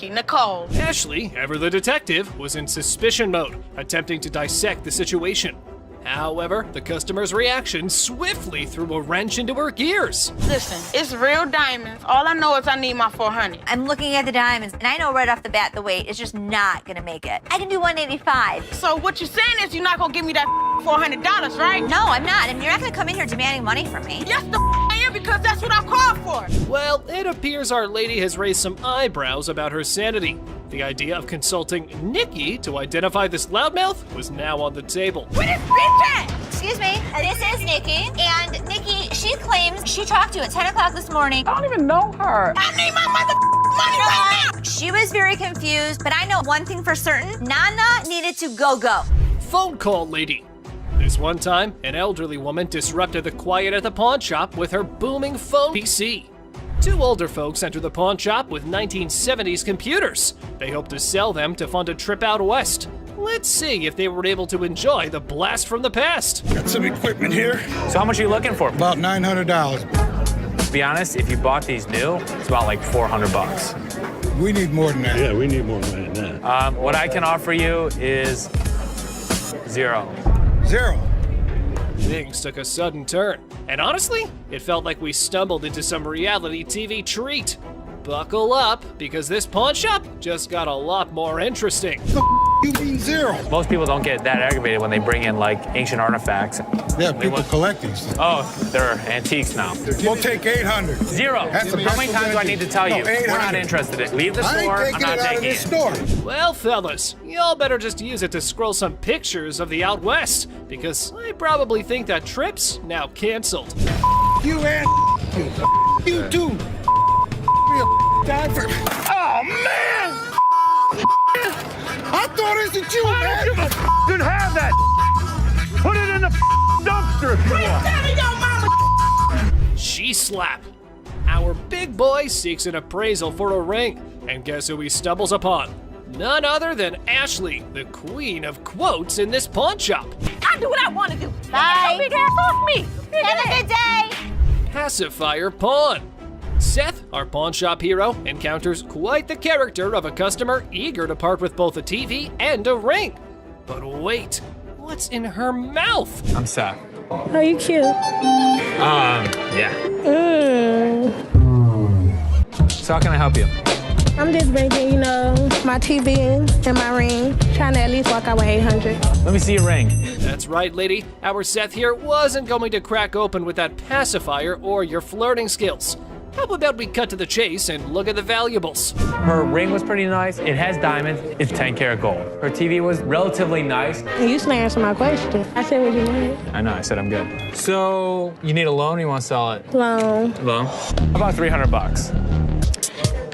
Nicole. Ashley, ever the detective, was in suspicion mode, attempting to dissect the situation. However, the customer's reaction swiftly threw a wrench into her gears. Listen, it's real diamonds. All I know is I need my 400. I'm looking at the diamonds, and I know right off the bat the weight is just not gonna make it. I can do 185. So what you're saying is you're not gonna give me that $400, right? No, I'm not. And you're not gonna come in here demanding money from me. Yes, I am, because that's what I called for. Well, it appears our lady has raised some eyebrows about her sanity. The idea of consulting Nikki to identify this loudmouth was now on the table. Where this bitch at? Excuse me, this is Nikki, and Nikki, she claims she talked to you at 10 o'clock this morning. I don't even know her. I need my money right now. She was very confused, but I know one thing for certain, Nana needed to go. Phone call lady. This one time, an elderly woman disrupted the quiet at the pawn shop with her booming phone PC. 2 older folks enter the pawn shop with 1970s computers. They hope to sell them to fund a trip out west. Let's see if they were able to enjoy the blast from the past. Got some equipment here. So how much are you looking for? About $900. To be honest, if you bought these new, it's about like $400. We need more than that. Yeah, we need more than that. What I can offer you is 0. 0. Things took a sudden turn, and honestly, it felt like we stumbled into some reality TV treat. Buckle up, because this pawn shop just got a lot more interesting. You mean 0? Most people don't get that aggravated when they bring in like ancient artifacts. Yeah, people collect these. Oh, they're antiques now. We'll take 800. 0. How many times do I need to tell you? We're not interested in it. Leave the store. I'm not taking it. Store. Well, fellas, y'all better just use it to scroll some pictures of the out west, because I probably think that trip's now canceled. You and you too. Diaper. Oh, man! I thought it was you, man! Didn't have that. Put it in the dumpster if you want. She slap. Our big boy seeks an appraisal for a ring, and guess who he stumbles upon? None other than Ashley, the queen of quotes in this pawn shop. I do what I want to do. Bye. Big ass off me. Have a good day. Pacifier pawn. Seth, our pawn shop hero, encounters quite the character of a customer eager to part with both a TV and a ring. But wait, what's in her mouth? I'm Seth. Oh, you cute. Yeah. So how can I help you? I'm just bringing, my TV and my ring, trying to at least walk out with 800. Let me see your ring. That's right, lady. Our Seth here wasn't going to crack open with that pacifier or your flirting skills. How about we cut to the chase and look at the valuables? Her ring was pretty nice. It has diamonds. It's 10 karat gold. Her TV was relatively nice. You still answer my question. I said what you wanted. I know, I said I'm good. So, you need a loan or you want to sell it? Loan. Loan? About $300.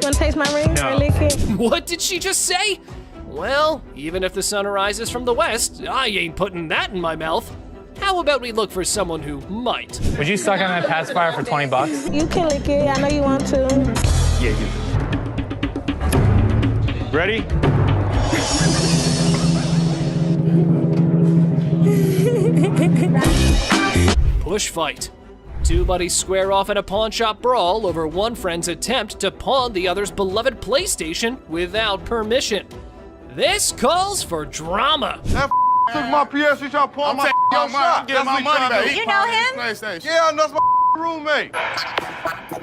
Want to taste my ring? No. Or lick it? What did she just say? Well, even if the sun rises from the west, I ain't putting that in my mouth. How about we look for someone who might? Would you suck on that pacifier for $20? You can lick it. I know you want to. Yeah, you. Ready? Push fight. Two buddies square off in a pawn shop brawl over one friend's attempt to pawn the other's beloved PlayStation without permission. This calls for drama. That took my PS3 trying to pawn my your shop. I'm getting my money back. You know him? PlayStation. Yeah, that's my roommate.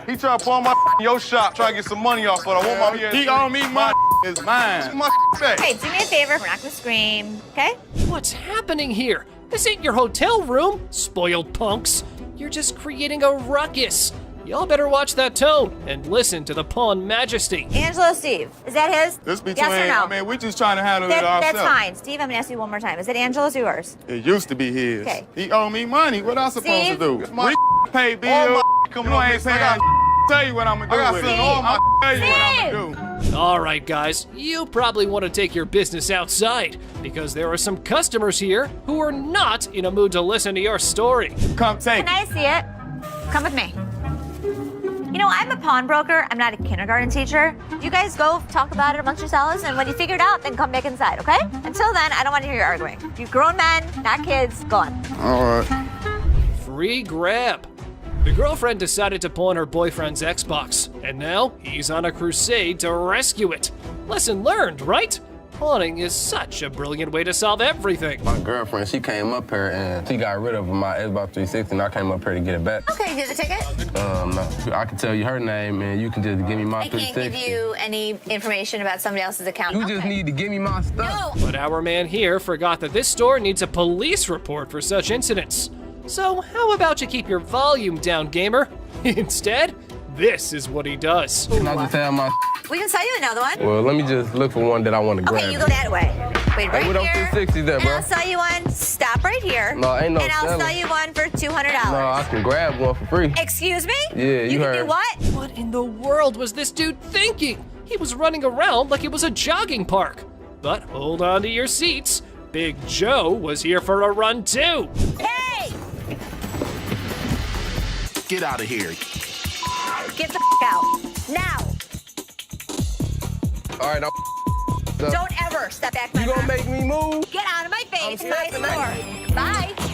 He tried to pawn my your shop, trying to get some money off, but I want my PS3. He owe me money. It's mine. My back. Hey, do me a favor. We're not gonna scream, okay? What's happening here? This ain't your hotel room, spoiled punks. You're just creating a ruckus. Y'all better watch that tone and listen to the Pawn Majesty. Angelo, Steve, is that his? This between, yes or no? I mean, we just trying to handle it ourselves. That's fine. Steve, I'm gonna ask you one more time. Is it Angelo's or yours? It used to be his. Okay. He owe me money. What else supposed Steve? to do? My Pay all bills. my coming You on ain't this. saying tell you what I'm gonna do I got with send it. all my I'll tell you what I'm gonna do. All right, guys, you probably want to take your business outside because there are some customers here who are not in a mood to listen to your story. Come take Can I see it? Come with me. You know, I'm a pawnbroker. I'm not a kindergarten teacher. You guys go talk about it amongst yourselves, and when you figure it out, then come back inside, okay? Until then, I don't want to hear you arguing. You grown men, not kids, go on. All right. Free grab. The girlfriend decided to pawn her boyfriend's Xbox, and now he's on a crusade to rescue it. Lesson learned, right? Pawning is such a brilliant way to solve everything. My girlfriend, she came up here and she got rid of my Xbox 360 and I came up here to get it back. Okay, here's the ticket. No, I can tell you her name and you can just give me my I can't 360. give you any information about somebody else's account. You just need to give me my stuff. No. But our man here forgot that this store needs a police report for such incidents. So how about you keep your volume down, gamer? Instead, this is what he does. Can I just have my We can sell you another one. Well, let me just look for one that I want to grab. Okay, you go that way. Wait, right Hey, what here. else 360 there, and bro? I'll sell you one. Stop right here. No, ain't no And I'll selling. sell you one for $200. No, I can grab one for free. Excuse me? Yeah, you can heard. do what? What in the world was this dude thinking? He was running around like it was a jogging park. But hold on to your seats. Big Joe was here for a run too. Hey! Get out of here. Get the out. Now. All right, Don't ever step back. You gonna make me move? Get out of my face. My store. Bye.